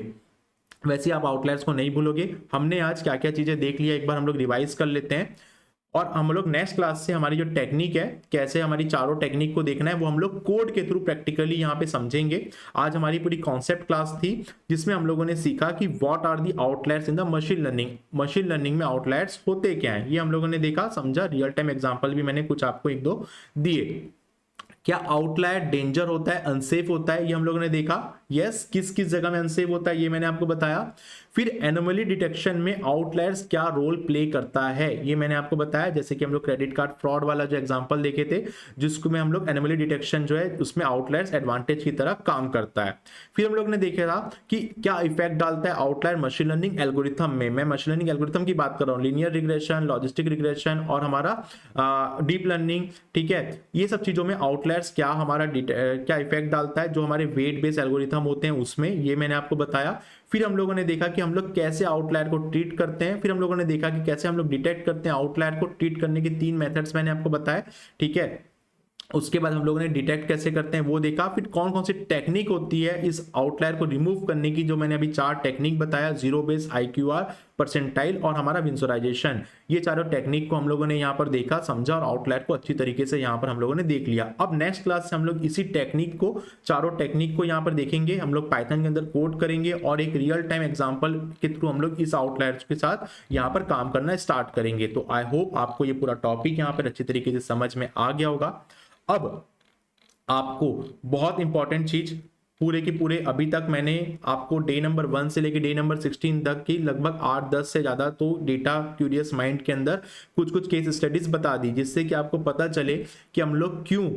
वैसे आप आउटलायर्स को नहीं भूलोगे। हमने आज क्या क्या चीजें देख लिया, एक बार हम लोग रिवाइज कर लेते हैं। और हम लोग नेक्स्ट क्लास से हमारी जो टेक्निक है, कैसे हमारी चारों टेक्निक को देखना है, वो हम लोग कोड के थ्रू प्रैक्टिकली यहाँ पे समझेंगे। आज हमारी पूरी कॉन्सेप्ट क्लास थी जिसमें हम लोगों ने सीखा कि what are the outliers in the machine learning. Machine learning में आउटलायर्स होते क्या हैं, ये हम लोगों ने देखा, समझा। रियल टाइम एग्जाम्पल भी मैंने कुछ आपको 1-2 दिए। क्या आउटलायर डेंजर होता है, अनसेफ होता है, ये हम लोगों ने देखा। यस, किस किस जगह में अनसेफ होता है ये मैंने आपको बताया। फिर एनोमली डिटेक्शन में आउटलायर्स क्या रोल प्ले करता है ये मैंने आपको बताया। जैसे कि हम लोग क्रेडिट कार्ड फ्रॉड वाला जो एग्जांपल देखे थे, जिसको में हम लोग एनोमली डिटेक्शन जो है उसमें आउटलायर्स एडवांटेज की तरह काम करता है। फिर हम लोग ने देखा था कि क्या इफेक्ट डालता है आउटलायर मशीन लर्निंग एल्गोरिथम में। मैं मशीन लर्निंग एल्गोरिथम की बात कर रहा हूँ, लीनियर रिग्रेशन, लॉजिस्टिक रिग्रेशन और हमारा डीप लर्निंग। ठीक है, ये सब चीजों में आउटलायर्स क्या हमारा क्या इफेक्ट डालता है, जो हमारे वेट बेस्ड एल्गोरिथम होते हैं उसमें, ये मैंने आपको बताया। फिर हम लोगों ने देखा कि हम लोग कैसे आउटलायर को ट्रीट करते हैं। फिर हम लोगों ने देखा कि कैसे हम लोग डिटेक्ट करते हैं आउटलायर को। ट्रीट करने के 3 मेथड्स मैंने आपको बताया। ठीक है, उसके बाद हम लोगों ने डिटेक्ट कैसे करते हैं वो देखा। फिर कौन कौन सी टेक्निक होती है इस आउटलायर को रिमूव करने की, जो मैंने अभी 4 टेक्निक बताया, जीरो बेस, IQR, परसेंटाइल और हमारा विंसोराइजेशन। ये चारों टेक्निक को हम लोगों ने यहाँ पर देखा, समझा और आउटलायर को अच्छी तरीके से यहाँ पर हम लोगों ने देख लिया। अब नेक्स्ट क्लास से हम लोग इसी टेक्निक को, चारों टेक्निक को यहाँ पर देखेंगे। हम लोग पाइथन के अंदर कोड करेंगे और एक रियल टाइम एग्जाम्पल के थ्रू हम लोग इस आउटलायर के साथ यहाँ पर काम करना स्टार्ट करेंगे। तो आई होप आपको ये पूरा टॉपिक यहाँ पर अच्छी तरीके से समझ में आ गया होगा। अब आपको बहुत इंपॉर्टेंट चीज, पूरे के पूरे अभी तक मैंने आपको डे नंबर 1 से लेकर डे नंबर 16 तक की लगभग 8-10 से ज्यादा तो डेटा क्यूरियस माइंड के अंदर कुछ केस स्टडीज बता दी, जिससे कि आपको पता चले कि हम लोग क्यों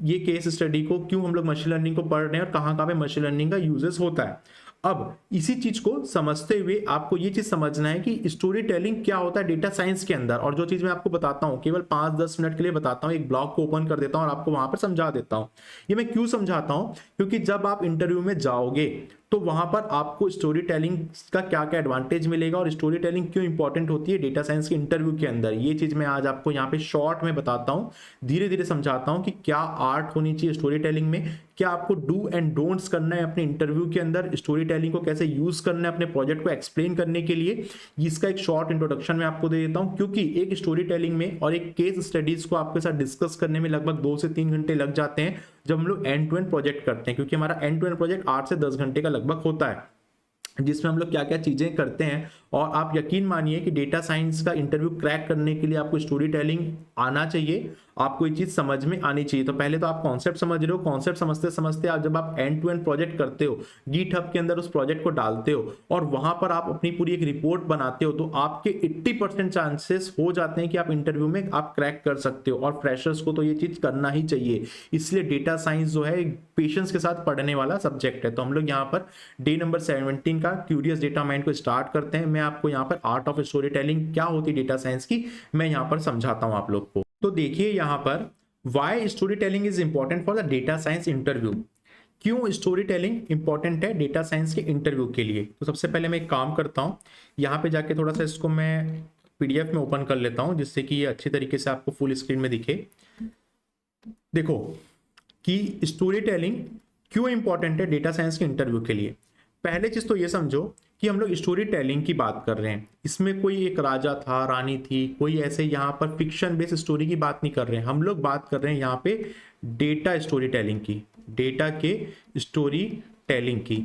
ये केस स्टडी को, क्यों हम लोग मशीन लर्निंग को पढ़ रहे हैं और कहाँ पे मशीन लर्निंग का यूजेस होता है। अब इसी चीज को समझते हुए आपको ये चीज समझना है कि स्टोरी टेलिंग क्या होता है डेटा साइंस के अंदर। और जो चीज मैं आपको बताता हूँ केवल 5-10 मिनट के लिए बताता हूँ, एक ब्लॉग को ओपन कर देता हूँ और आपको वहां पर समझा देता हूँ। ये मैं क्यों समझाता हूँ, क्योंकि जब आप इंटरव्यू में जाओगे तो वहां पर आपको स्टोरी टेलिंग का क्या क्या एडवांटेज मिलेगा और स्टोरी टेलिंग क्यों इंपॉर्टेंट होती है डेटा साइंस के इंटरव्यू के अंदर, ये चीज मैं आज आपको यहाँ पे शॉर्ट में बताता हूँ, धीरे धीरे समझाता हूँ कि क्या आर्ट होनी चाहिए स्टोरी टेलिंग में, क्या आपको डू एंड डोंट्स करना है अपने इंटरव्यू के अंदर, स्टोरी टेलिंग को कैसे यूज करना है अपने प्रोजेक्ट को एक्सप्लेन करने के लिए। इसका एक शॉर्ट इंट्रोडक्शन मैं आपको दे देता हूं, क्योंकि एक स्टोरी टेलिंग में और एक केस स्टडीज को आपके साथ डिस्कस करने में लगभग 2 से 3 घंटे लग जाते हैं जब हम लोग एंड टू एंड प्रोजेक्ट करते हैं, क्योंकि हमारा एंड टू एंड प्रोजेक्ट 8 से 10 घंटे का लगभग होता है, जिसमें हम लोग क्या क्या चीजें करते हैं। और आप यकीन मानिए कि डेटा साइंस का इंटरव्यू क्रैक करने के लिए आपको स्टोरी टेलिंग आना चाहिए, आपको ये चीज समझ में आनी चाहिए। तो पहले तो आप कॉन्सेप्ट समझ रहे हो, कॉन्सेप्ट समझते समझते आप जब आप एंड टू एंड प्रोजेक्ट करते हो, गिटहब के अंदर उस प्रोजेक्ट को डालते हो और वहां पर आप अपनी पूरी एक रिपोर्ट बनाते हो, तो आपके 80% चांसेस हो जाते हैं कि आप इंटरव्यू में आप क्रैक कर सकते हो। और फ्रेशर्स को तो ये चीज करना ही चाहिए, इसलिए डेटा साइंस जो है पेशेंस के साथ पढ़ने वाला सब्जेक्ट है। तो हम लोग यहाँ पर डे नंबर 17 का क्यूरियस डेटा माइंड को स्टार्ट करते हैं। मैं आपको यहाँ पर आर्ट ऑफ स्टोरी टेलिंग क्या होती है डेटा साइंस की, मैं यहाँ पर समझाता हूँ आप लोग को। तो देखिए यहाँ पर why storytelling is important for the data science interview, क्यों स्टोरी टेलिंग इंपॉर्टेंट है डेटा साइंस के इंटरव्यू के लिए। तो सबसे पहले मैं एक काम करता हूँ, यहाँ पे जाके थोड़ा सा इसको मैं पीडीएफ में ओपन कर लेता हूँ जिससे कि ये अच्छी तरीके से आपको फुल स्क्रीन में दिखे। देखो कि स्टोरी टेलिंग क्यों इंपॉर्टेंट है डेटा साइंस के इंटरव्यू के लिए। पहले चीज तो ये समझो कि हम लोग स्टोरी टेलिंग की बात कर रहे हैं, इसमें कोई एक राजा था, रानी थी, कोई ऐसे यहाँ पर फिक्शन बेस्ड स्टोरी की बात नहीं कर रहे हैं, हम लोग बात कर रहे हैं यहाँ पे डेटा स्टोरी टेलिंग की, डेटा के स्टोरी टेलिंग की।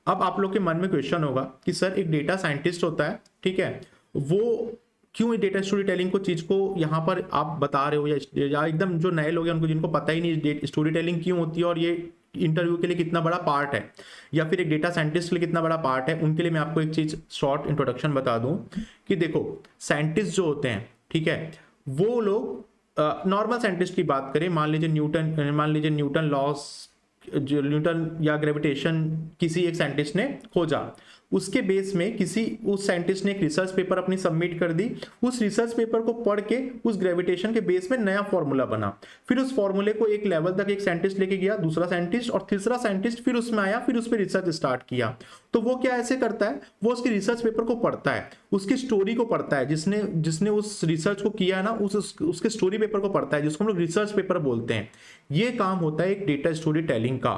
अब आप लोग के मन में क्वेश्चन होगा कि सर एक डेटा साइंटिस्ट होता है, ठीक है, वो क्यों डेटा स्टोरी टेलिंग को चीज को यहाँ पर आप बता रहे हो, या एकदम जो नए लोग हैं उनको जिनको पता ही नहीं स्टोरी टेलिंग क्यों होती है और ये इंटरव्यू के लिए कितना बड़ा पार्ट है, या फिर एक डेटा साइंटिस्ट के लिए कितना बड़ा पार्ट है, उनके लिए मैं आपको एक चीज शॉर्ट इंट्रोडक्शन बता दूं कि देखो साइंटिस्ट जो होते हैं, ठीक है, वो लोग नॉर्मल साइंटिस्ट की बात करें, मान लीजिए न्यूटन लॉस, जो न्यूटन या ग्रेविटेशन किसी एक साइंटिस्ट ने खोजा, उसके बेस में उस साइंटिस्ट ने एक रिसर्च पेपर अपनी सबमिट कर दी, उस रिसर्च पेपर को पढ़ के उस ग्रेविटेशन के बेस में नया फॉर्मूला बना, फिर उस फॉर्मूले को एक लेवल तक एक साइंटिस्ट लेके गया, दूसरा साइंटिस्ट और तीसरा साइंटिस्ट फिर उसमें आया, फिर उस पर रिसर्च स्टार्ट किया। तो वो क्या ऐसे करता है, वो उसके रिसर्च पेपर को पढ़ता है, उसकी स्टोरी को पढ़ता है, जिसने उस रिसर्च को किया है ना, उसके स्टोरी पेपर को पढ़ता है, जिसको हम लोग रिसर्च पेपर बोलते हैं। ये काम होता है एक डेटा स्टोरी टेलिंग का,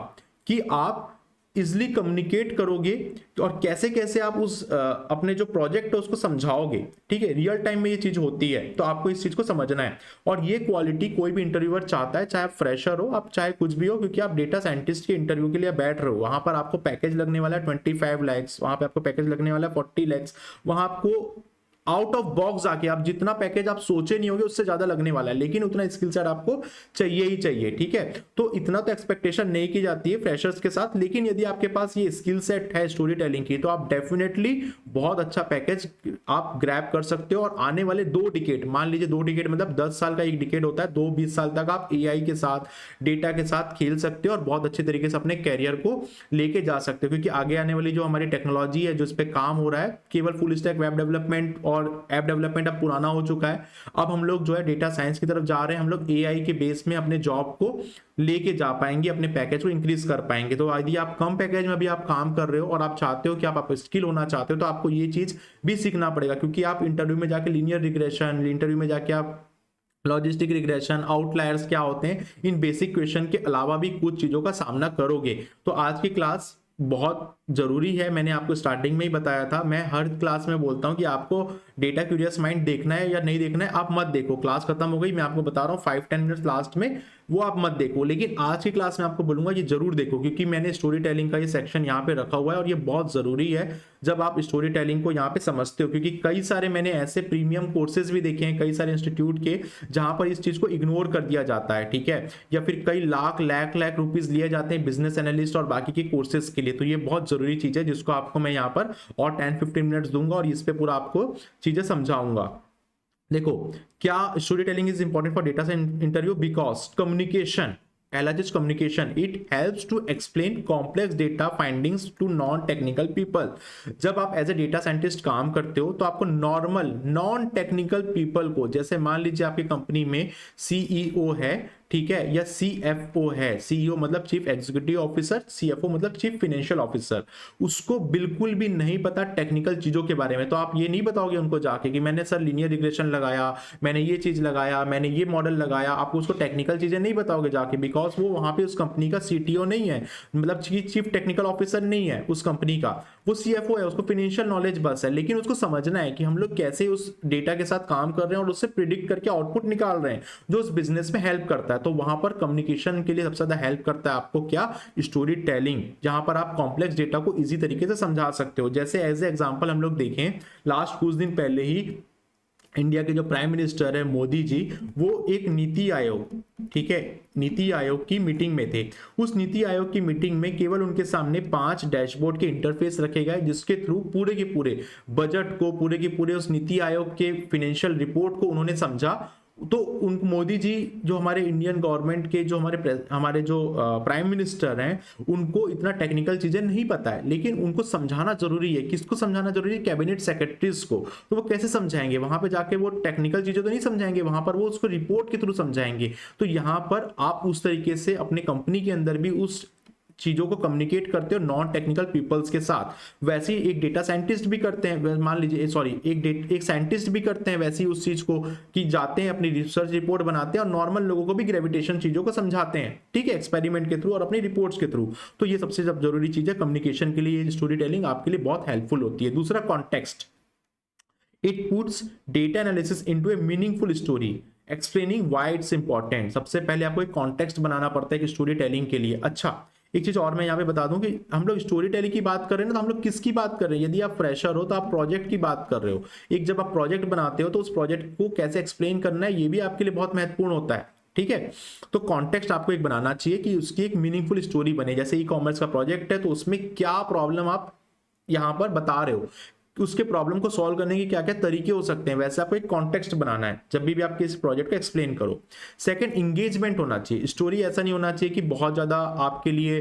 कि आप इजिली कम्युनिकेट करोगे और कैसे कैसे आप उस अपने जो प्रोजेक्ट है उसको समझाओगे, ठीक है, रियल टाइम में ये चीज होती है, तो आपको इस चीज को समझना है। और ये क्वालिटी कोई भी इंटरव्यूअर चाहता है, चाहे आप फ्रेशर हो, आप चाहे कुछ भी हो, क्योंकि आप डेटा साइंटिस्ट के इंटरव्यू के लिए बैठ रहे हो, वहां पर आपको पैकेज लगने वाला है 25 lakhs, वहां पे आपको पैकेज लगने वाला है 40 lakhs, वहां आपको आउट ऑफ बॉक्स आके आप जितना पैकेज आप सोचे नहीं होगे उससे ज्यादा लगने वाला है, लेकिन उतना स्किल सेट आपको चाहिए ही चाहिए, ठीक है। तो इतना तो एक्सपेक्टेशन नहीं की जाती है फ्रेशर्स के साथ, लेकिन यदि आपके पास ये स्किल सेट है स्टोरी टेलिंग की, तो आप डेफिनेटली बहुत अच्छा पैकेज आप ग्रैब कर सकते हो। और आने वाले 2 डिकेड, मान लीजिए 2 डिकेड मतलब 10 साल का एक डिकेड होता है, 20 साल तक आप एआई के साथ, डेटा के साथ खेल सकते हो और बहुत अच्छे तरीके से अपने कैरियर को लेके जा सकते हो, क्योंकि आगे आने वाली जो हमारी टेक्नोलॉजी है, जो इस पे काम हो रहा है, केवल फुल स्टैक वेब डेवलपमेंट और ऐप डेवलपमेंट अब पुराना हो चुका है। अब हम लोग जो है डेटा साइंस की तरफ जा रहे हैं, हम लोग एआई के बेस में अपने जॉब को लेके जा पाएंगे, अपने पैकेज को इंक्रीज कर पाएंगे। तो यदि आप कम पैकेज में भी आप काम कर रहे हो और आप चाहते हो कि आप स्किल होना चाहते हो, तो आपको ये चीज भी सीखना पड़ेगा, क्योंकि आप इंटरव्यू में जाके लीनियर रिग्रेशन, इंटरव्यू में जाके आप लॉजिस्टिक रिग्रेशन, आउटलायर्स क्या होते हैं, इन बेसिक क्वेश्चन के अलावा भी कुछ चीजों का सामना करोगे। तो आज की क्लास बहुत जरूरी है, मैंने आपको स्टार्टिंग में ही बताया था, मैं हर क्लास में बोलता हूं कि आपको डेटा क्यूरियस माइंड देखना है या नहीं देखना है, आप मत देखो, क्लास खत्म हो गई, मैं आपको बता रहा हूं 5-10 मिनट्स लास्ट में, वो आप मत देखो, लेकिन आज की क्लास में आपको बोलूंगा ये जरूर देखो, क्योंकि मैंने स्टोरी टेलिंग का ये सेक्शन यहाँ पे रखा हुआ है और ये बहुत जरूरी है जब आप स्टोरी टेलिंग को यहाँ पे समझते हो, क्योंकि कई सारे मैंने ऐसे प्रीमियम कोर्सेज भी देखे हैं कई सारे इंस्टीट्यूट के, जहां पर इस चीज को इग्नोर कर दिया जाता है, ठीक है, या फिर कई लाख रुपीज लिए जाते हैं बिजनेस एनालिस्ट और बाकी के कोर्सेज के लिए। तो ये बहुत जरूरी चीज है जिसको आपको मैं यहाँ पर और 10-15 मिनट्स दूंगा और इस पे पूरा आपको चीजें समझाऊंगा। देखो क्या story telling is important for data science interview, because communication, LHS communication, it helps to explain complex data findings to non-technical people। जब आप एज ए डेटा साइंटिस्ट काम करते हो तो आपको नॉर्मल नॉन टेक्निकल पीपल को, जैसे मान लीजिए आपकी कंपनी में CEO है, ठीक है, या CFO है, CEO मतलब चीफ एग्जीक्यूटिव ऑफिसर, CFO मतलब चीफ फाइनेंशियल ऑफिसर, उसको बिल्कुल भी नहीं पता टेक्निकल चीजों के बारे में, तो आप ये नहीं बताओगे उनको जाके कि मैंने सर लीनियर रिग्रेशन लगाया, मैंने ये चीज लगाया, मैंने ये मॉडल लगाया, आप उसको टेक्निकल चीजें नहीं बताओगे जाके, बिकॉज वो वहां पे उस कंपनी का CTO नहीं है, मतलब चीफ टेक्निकल ऑफिसर नहीं है उस कंपनी का, वो CFO है, उसको फाइनेंशियल नॉलेज बस है, लेकिन उसको समझना है कि हम लोग कैसे उस डेटा के साथ काम कर रहे हैं और उससे प्रिडिक्ट करके आउटपुट निकाल रहे हैं जो उस बिजनेस में हेल्प करता है। तो वहां पर कम्युनिकेशन के लिए सबसे ज्यादा हेल्प करता है आपको क्या, स्टोरी टेलिंग, जहां पर आप कॉम्प्लेक्स डेटा को इजी तरीके से समझा सकते हो। जैसे एज ए एग्जांपल हम लोग देखें, लास्ट कुछ दिन पहले ही इंडिया के जो प्राइम मिनिस्टर है मोदी जी, वो एक नीति आयोग, ठीक है, नीति आयोग की मीटिंग में थे। उस नीति आयोग की मीटिंग में केवल उनके सामने 5 डैशबोर्ड के इंटरफेस रखे गए, जिसके थ्रू पूरे के पूरे बजट को, पूरे के पूरे उस नीति आयोग के फाइनेंशियल रिपोर्ट को उन्होंने समझा। तो उन मोदी जी जो हमारे इंडियन गवर्नमेंट के जो हमारे जो प्राइम मिनिस्टर हैं, उनको इतना टेक्निकल चीजें नहीं पता है, लेकिन उनको समझाना जरूरी है। किसको समझाना जरूरी है? कैबिनेट सेक्रेटरीज को। तो वो कैसे समझाएंगे? वहां पे जाके वो टेक्निकल चीजें तो नहीं समझाएंगे, वहां पर वो उसको रिपोर्ट के थ्रू समझाएंगे। तो यहाँ पर आप उस तरीके से अपने कंपनी के अंदर भी उस चीजों को कम्युनिकेट करते हो नॉन टेक्निकल पीपल्स के साथ। वैसे ही एक डेटा साइंटिस्ट भी करते हैं, मान लीजिए सॉरी एक साइंटिस्ट भी करते हैं वैसे ही उस चीज को, कि जाते हैं अपनी रिसर्च रिपोर्ट बनाते हैं और नॉर्मल लोगों को भी ग्रेविटेशन चीजों को समझाते हैं, ठीक है, एक्सपेरिमेंट के थ्रू और अपनी रिपोर्ट्स के थ्रू। तो ये सबसे जरूरी चीज है कम्युनिकेशन के लिए, स्टोरी टेलिंग आपके लिए बहुत हेल्पफुल होती है। दूसरा, context. It puts data analysis into A meaningful story explaining why it's important. सबसे पहले आपको एक कॉन्टेक्स्ट बनाना पड़ता है कि स्टोरी टेलिंग के लिए। अच्छा, एक चीज और मैं यहाँ पे बता दूं कि हम लोग स्टोरी टेलिंग की बात कर रहे हैं ना, तो हम लोग किसकी बात कर रहे हैं? यदि आप फ्रेशर हो तो आप प्रोजेक्ट की बात कर रहे हो। एक जब आप प्रोजेक्ट बनाते हो तो उस प्रोजेक्ट को कैसे एक्सप्लेन करना है, ये भी आपके लिए बहुत महत्वपूर्ण होता है, ठीक है। तो कॉन्टेक्स्ट आपको एक बनाना चाहिए कि उसकी एक मीनिंगफुल स्टोरी बने। जैसे ई-कॉमर्स का प्रोजेक्ट है तो उसमें क्या प्रॉब्लम आप यहां पर बता रहे हो, उसके प्रॉब्लम को सॉल्व करने के क्या क्या तरीके हो सकते हैं, वैसे आपको एक कॉन्टेक्स्ट बनाना है जब भी आप किसी प्रोजेक्ट को एक्सप्लेन करो। सेकंड, इंगेजमेंट होना चाहिए। स्टोरी ऐसा नहीं होना चाहिए कि बहुत ज्यादा आपके लिए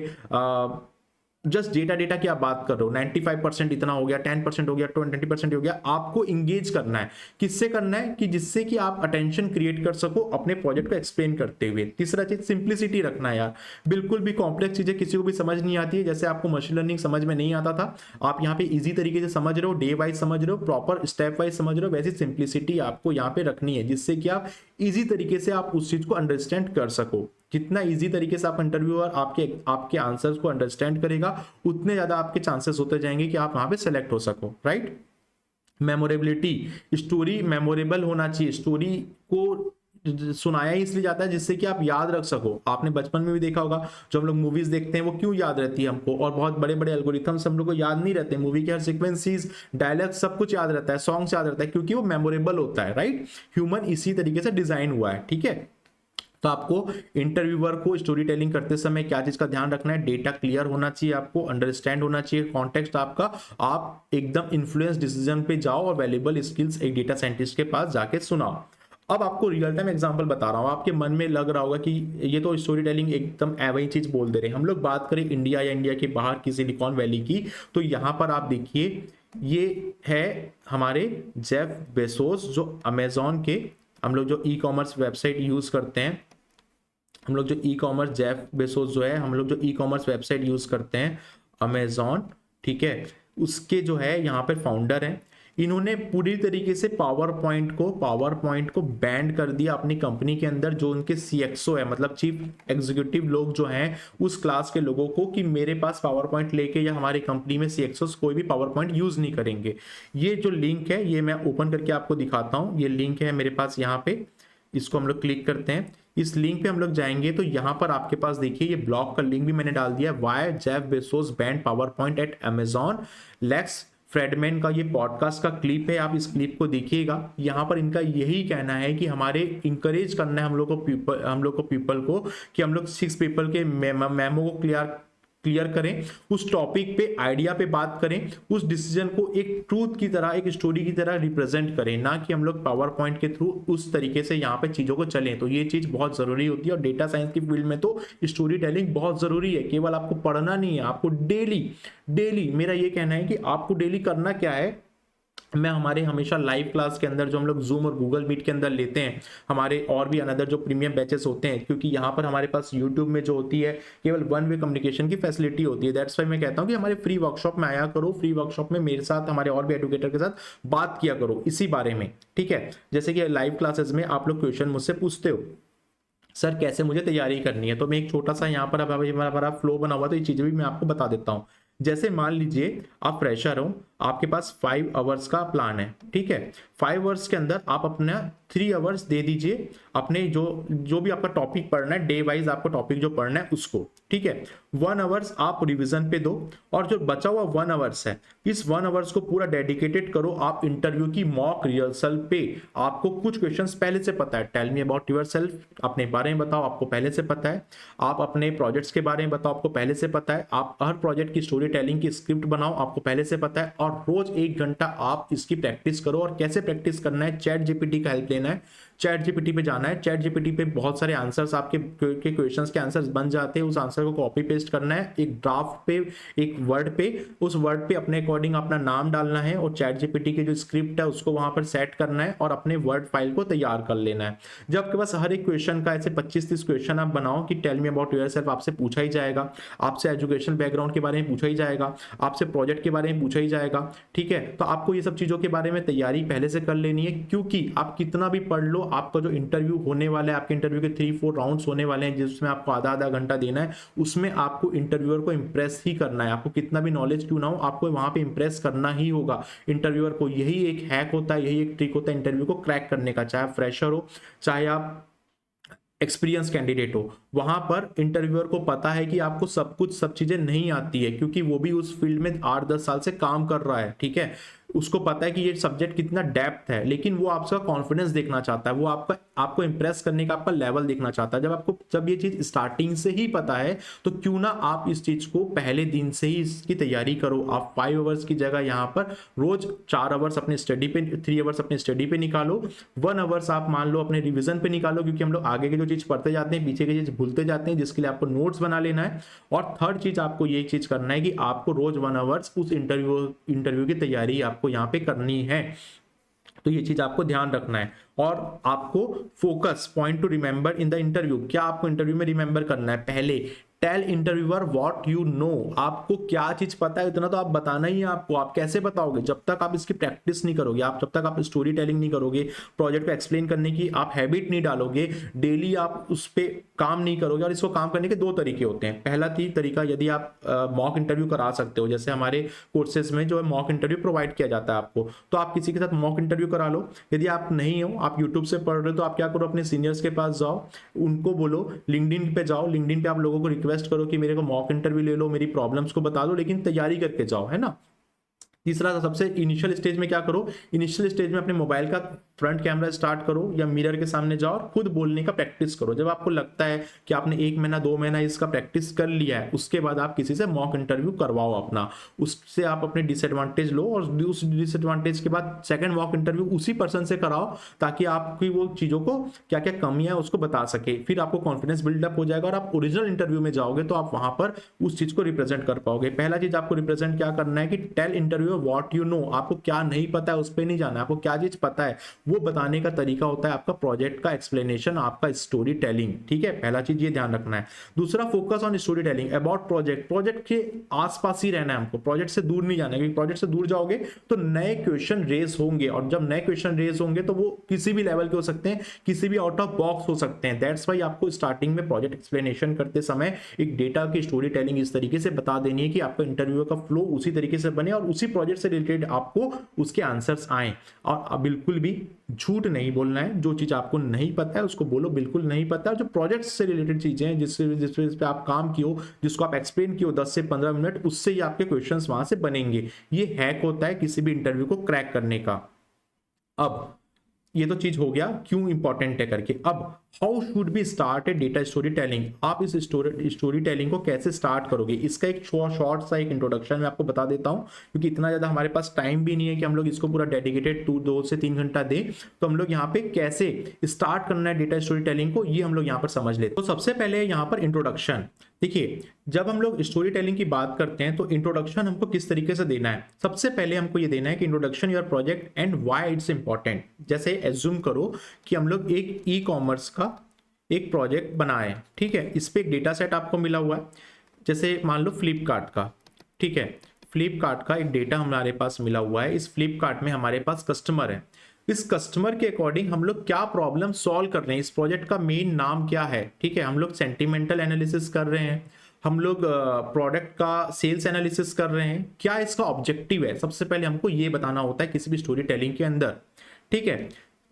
जस्ट डेटा की आप बात कर रहे हो, 95% इतना हो गया, 10% हो गया, 20% हो गया। आपको इंगेज करना है। किससे करना है? कि जिससे कि आप अटेंशन क्रिएट कर सको अपने प्रोजेक्ट को एक्सप्लेन करते हुए। तीसरा चीज, सिंप्लिसिटी रखना है यार। बिल्कुल भी कॉम्प्लेक्स चीजें किसी को भी समझ नहीं आती है। जैसे आपको मशीन लर्निंग समझ में नहीं आता था, आप यहाँ पे इजी तरीके से समझ रहे हो, डे वाइज समझ रहे हो, प्रॉपर स्टेप वाइज समझ रहे हो, वैसी सिंप्लिसिटी आपको यहाँ पे रखनी है, जिससे कि आप इजी तरीके से आप उस चीज को अंडरस्टैंड कर सको। जितना इजी तरीके से आप इंटरव्यूअर आपके आंसर्स को अंडरस्टैंड करेगा, उतने ज्यादा आपके चांसेस होते जाएंगे कि आप वहां पे सेलेक्ट हो सको, राइट। मेमोरेबिलिटी, स्टोरी मेमोरेबल होना चाहिए। स्टोरी को सुनाया ही इसलिए जाता है जिससे कि आप याद रख सको। आपने बचपन में भी देखा होगा, जो हम लोग मूवीज देखते हैं वो क्यों याद रहती है हमको, और बहुत बड़े बड़े एल्गोरिथम्स हम लोग को याद नहीं रहते। मूवी के हर सीक्वेंसेस, डायलॉग, सब कुछ याद रहता है, सॉन्ग्स याद रहता है, क्योंकि वो मेमोरेबल होता है, राइट। ह्यूमन इसी तरीके से डिजाइन हुआ है, ठीक है। तो आपको इंटरव्यूअर को स्टोरी टेलिंग करते समय क्या चीज का ध्यान रखना है? डेटा क्लियर होना चाहिए, आपको अंडरस्टैंड होना चाहिए कॉन्टेक्स्ट आपका, आप एकदम इन्फ्लुएंस डिसीजन पे जाओ और वैल्यूएबल स्किल्स एक डेटा साइंटिस्ट के पास जाके सुनाओ। अब आपको रियल टाइम एग्जांपल बता रहा हूं, आपके मन में लग रहा होगा कि ये तो स्टोरी टेलिंग एकदम वही चीज बोल दे रहे हैं। हम लोग बात करें इंडिया या इंडिया के बाहर की सिलिकॉन वैली की, तो यहां पर आप देखिए, ये है हमारे जेफ बेजोस, जो अमेजॉन के, हम लोग जो ई कॉमर्स वेबसाइट यूज करते हैं, हम लोग जो ई कॉमर्स, जेफ बेजोस जो है, हम लोग जो ई कॉमर्स वेबसाइट यूज करते हैं अमेजॉन, ठीक है, उसके जो है यहाँ पे फाउंडर हैं। इन्होंने पूरी तरीके से पावर पॉइंट को बैंड कर दिया अपनी कंपनी के अंदर। जो उनके CXO है, मतलब चीफ एग्जीक्यूटिव लोग जो हैं उस क्लास के लोगों को, कि मेरे पास पावर पॉइंट लेके, या हमारी कंपनी में CXOs कोई भी पावर पॉइंट यूज नहीं करेंगे। ये जो लिंक है, ये मैं ओपन करके आपको दिखाता हूँ। ये लिंक है मेरे पास यहाँ पे, इसको हम लोग क्लिक करते हैं। इस लिंक पे हम लोग जाएंगे तो यहाँ पर आपके पास देखिए, ये ब्लॉग का लिंक भी मैंने डाल दिया है। Why Jeff Bezos banned PowerPoint at Amazon, Lex Fridman का ये पॉडकास्ट का क्लिप है, आप इस क्लिप को देखिएगा। यहाँ पर इनका यही कहना है कि हमारे इंकरेज करना है हम लोग को पीपल को, कि हम लोग 6 पीपल के मेमो को क्लियर करें, उस टॉपिक पे, आइडिया पे बात करें, उस डिसीजन को एक ट्रूथ की तरह, एक स्टोरी की तरह रिप्रेजेंट करें, ना कि हम लोग पावर पॉइंट के थ्रू उस तरीके से यहाँ पे चीजों को चलें। तो ये चीज बहुत जरूरी होती है, और डेटा साइंस की फील्ड में तो स्टोरी टेलिंग बहुत जरूरी है। केवल आपको पढ़ना नहीं है, आपको डेली, मेरा ये कहना है कि आपको डेली करना क्या है, मैं हमारे हमेशा लाइव क्लास के अंदर जो हम लोग जूम और गूगल मीट के अंदर लेते हैं, हमारे और भी अनदर जो प्रीमियम बैचेस होते हैं, क्योंकि यहाँ पर हमारे पास यूट्यूब में जो होती है केवल वन वे कम्युनिकेशन की फैसिलिटी होती है। दैट्स वाई मैं कहता हूँ कि हमारे फ्री वर्कशॉप में आया करो, फ्री वर्कशॉप में मेरे साथ, हमारे और भी एडुकेटर के साथ बात किया करो इसी बारे में, ठीक है। जैसे कि लाइव क्लासेस में आप लोग क्वेश्चन मुझसे पूछते हो, सर कैसे मुझे तैयारी करनी है, तो मैं एक छोटा सा यहाँ पर अब हमारा फ्लो बना हुआ, तो ये चीजें भी मैं आपको बता देता हूँ। जैसे मान लीजिए आप फ्रेशर हो, आपके पास 5 आवर्स का प्लान है, ठीक है। 5 आवर्स के अंदर आप अपना 3 आवर्स दे दीजिए अपने जो भी आपका टॉपिक पढ़ना है, डे वाइज आपको टॉपिक जो पढ़ना है उसको, ठीक है। 1 आवर्स आप रिवीजन पे दो, और जो बचा हुआ 1 आवर्स है, इस 1 आवर्स को पूरा डेडिकेटेड करो आप इंटरव्यू की मॉक रिहर्सल पे। आपको कुछ क्वेश्चंस पहले से पता है, टेल मी अबाउट योरसेल्फ, अपने बारे में बताओ, आपको पहले से पता है। आप अपने प्रोजेक्ट्स के बारे में बताओ, आपको पहले से पता है। आप हर प्रोजेक्ट की स्टोरी टेलिंग की स्क्रिप्ट बनाओ, आपको पहले से पता है। और रोज 1 घंटा आप इसकी प्रैक्टिस करो। और कैसे प्रैक्टिस करना है, चैट जीपीटी का हेल्प लेना है, चैट जीपीटी पे जाना है। चैट जीपीटी पे बहुत सारे आंसर्स आपके क्वेश्चंस के आंसर्स बन जाते हैं, उस आंसर को कॉपी पेस्ट करना है एक ड्राफ्ट पे, एक वर्ड पे, उस वर्ड पे अपने अकॉर्डिंग अपना नाम डालना है, और चैट जीपीटी की जो स्क्रिप्ट है उसको वहां पर सेट करना है, और अपने वर्ड फाइल को तैयार कर लेना है। जब आपके पास हर एक क्वेश्चन का ऐसे 25-30 क्वेश्चन आप बनाओ कि टेल मी अबाउट योरसेल्फ आपसे पूछा ही जाएगा, आपसे एजुकेशन बैकग्राउंड के बारे में पूछा ही जाएगा, आपसे प्रोजेक्ट के बारे में पूछा ही जाएगा, ठीक है। तो आपको ये सब चीजों के बारे में तैयारी पहले से कर लेनी है, क्योंकि आप कितना भी पढ़ लो, आपका जो इंटरव्यू होने वाला है, आपके इंटरव्यू के 3-4 राउंड्स होने वाले हैं जिसमें आपको आधा घंटा देना है, उसमें आपको इंटरव्यूअर को इंप्रेस ही करना है। आपको कितना भी नॉलेज क्यों ना हो, आपको वहां पे इंप्रेस करना ही होगा इंटरव्यूअर को। यही एक हैक होता है, यही एक ट्रिक होता है इंटरव्यू को क्रैक करने का। चाहे आप फ्रेशर हो, चाहे आप एक्सपीरियंस कैंडिडेट हो, वहां पर इंटरव्यूअर को पता है कि आपको सब चीजें नहीं आती है, क्योंकि वो भी उस फील्ड में 8-10 साल से काम कर रहा है, ठीक है। उसको पता है कि ये सब्जेक्ट कितना डेप्थ है, लेकिन वो आपका कॉन्फिडेंस देखना चाहता है, वो आपको इंप्रेस करने का आपका लेवल देखना चाहता है। जब ये चीज स्टार्टिंग से ही पता है, तो क्यों ना आप इस चीज को पहले दिन से ही इसकी तैयारी करो। आप 5 आवर्स की जगह यहाँ पर रोज 4 आवर्स अपने स्टडी पे, 3 आवर्स अपने स्टडी पे निकालो, 1 आवर्स आप मान लो अपने रिविजन पे निकालो, क्योंकि हम लोग आगे की जो चीज पढ़ते जाते हैं, पीछे की चीज भूलते जाते हैं, जिसके लिए आपको नोट्स बना लेना है। और थर्ड चीज आपको ये चीज करना है कि आपको रोज 1 आवर्स उस इंटरव्यू की तैयारी आपको यहाँ पे करनी है। तो ये चीज आपको ध्यान रखना है। और आपको focus point to remember in the interview, क्या आपको इंटरव्यू में रिमेंबर करना है, पहले tell interviewer what you know, आपको क्या चीज पता है इतना तो आप बताना ही है आपको। आप कैसे बताओगे, जब तक आप इसकी प्रैक्टिस नहीं करोगे, आप जब तक आप स्टोरी टेलिंग नहीं करोगे, प्रोजेक्ट को एक्सप्लेन करने की आप हैबिट नहीं डालोगे, डेली आप उस पर काम नहीं करोगे। और इसको काम करने के 2 तरीके होते हैं। पहला तरीका, यदि आप मॉक इंटरव्यू करा सकते हो, जैसे हमारे कोर्सेज में जो है मॉक इंटरव्यू प्रोवाइड किया जाता है आपको, तो आप किसी के साथ मॉक इंटरव्यू करा लो। यदि आप नहीं हो, आप यूट्यूब से पढ़ रहे हो, तो आप क्या करो, अपने सीनियर्स के पास जाओ, उनको बोलो, लिंक्डइन पे जाओ, लिंक्डइन पे आप लोगों को रिक्वेस्ट करो कि मेरे को मॉक इंटरव्यू ले लो, मेरी प्रॉब्लम्स को बता दो, लेकिन तैयारी करके जाओ, है ना। तीसरा, सबसे इनिशियल स्टेज में क्या करो, इनिशियल स्टेज में अपने मोबाइल का फ्रंट कैमरा स्टार्ट करो, या मिरर के सामने जाओ और खुद बोलने का प्रैक्टिस करो। जब आपको लगता है कि आपने 1 महीना 2 महीना इसका प्रैक्टिस कर लिया है, उसके बाद आप किसी से मॉक इंटरव्यू करवाओ अपना, उससे आप अपने डिसएडवांटेज लो, और उस डिसएडवांटेज के बाद सेकंड मॉक इंटरव्यू उसी पर्सन से कराओ, ताकि आपकी वो चीजों को क्या क्या कमियां है उसको बता सके। फिर आपको कॉन्फिडेंस बिल्डअप हो जाएगा, और आप ओरिजिनल इंटरव्यू में जाओगे तो आप वहां पर उस चीज को रिप्रेजेंट कर पाओगे। पहला चीज आपको रिप्रेजेंट क्या करना है कि tell interview what you know, आपको क्या नहीं पता है उस पर नहीं जाना है, आपको क्या चीज पता है वो बताने का तरीका होता है आपका प्रोजेक्ट का एक्सप्लेनेशन, आपका स्टोरी टेलिंग, ठीक है। पहला चीज ये ध्यान रखना है। दूसरा, focus on story telling about project, project के आसपास ही रहना है हमको, प्रोजेक्ट से दूर नहीं जाना है, क्योंकि प्रोजेक्ट से दूर जाओगे तो नए क्वेश्चन रेज होंगे, और जब नए क्वेश्चन रेज होंगे तो वो किसी भी लेवल के हो सकते हैं, किसी भी आउट ऑफ बॉक्स हो सकते हैं। दैट्स वाई आपको स्टार्टिंग में प्रोजेक्ट एक्सप्लेनेशन करते समय एक डेटा की स्टोरी टेलिंग इस तरीके से बता देनी है कि आपका इंटरव्यू का फ्लो उसी तरीके से बने, और उसी प्रोजेक्ट से रिलेटेड आपको उसके आंसर्स आए। और बिल्कुल भी झूठ नहीं बोलना है, जो चीज आपको नहीं पता है उसको बोलो बिल्कुल नहीं पता है। जो प्रोजेक्ट से रिलेटेड चीजें हैं, जिस पे आप काम किए, जिसको आप एक्सप्लेन किए 10 से 15 मिनट, उससे ही आपके क्वेश्चंस वहां से बनेंगे। ये हैक होता है किसी भी इंटरव्यू को क्रैक करने का। अब ये तो चीज हो गया क्यों इंपॉर्टेंट है करके। अब how should be start A data story telling, आप इस स्टोरी टेलिंग को कैसे स्टार्ट करोगे, इसका एक शॉर्ट सा एक इंट्रोडक्शन मैं आपको बता देता हूँ, क्योंकि इतना ज़्यादा हमारे पास टाइम भी नहीं है कि हम लोग इसको पूरा डेडिकेटेड 2 से 3 घंटा दें। तो हम लोग यहाँ पे कैसे स्टार्ट करना है डेटा स्टोरी टेलिंग को, ये हम लोग यहाँ पर समझ लेते हैं। तो सबसे पहले यहाँ पर इंट्रोडक्शन। देखिए, जब हम लोग स्टोरी टेलिंग की बात करते हैं तो इंट्रोडक्शन हमको किस तरीके से देना है। सबसे पहले हमको ये देना है कि introduction your project and why it's important. जैसे एज्यूम करो कि हम लोग एक ई कॉमर्स का एक प्रोजेक्ट बनाए, ठीक है, इस पे एक डेटा सेट आपको मिला हुआ है, जैसे मान लो फ्लिपकार्ट का, ठीक है, फ्लिपकार्ट का एक डेटा हमारे पास मिला हुआ है। इस फ्लिपकार्ट में हमारे पास कस्टमर है, इस कस्टमर के अकॉर्डिंग हम लोग क्या प्रॉब्लम सॉल्व कर रहे हैं, इस प्रोजेक्ट का मेन नाम क्या है, ठीक है, हम लोग सेंटिमेंटल एनालिसिस कर रहे हैं, हम लोग प्रोडक्ट का सेल्स एनालिसिस कर रहे हैं, क्या इसका ऑब्जेक्टिव है, सबसे पहले हमको ये बताना होता है किसी भी स्टोरी टेलिंग के अंदर, ठीक है।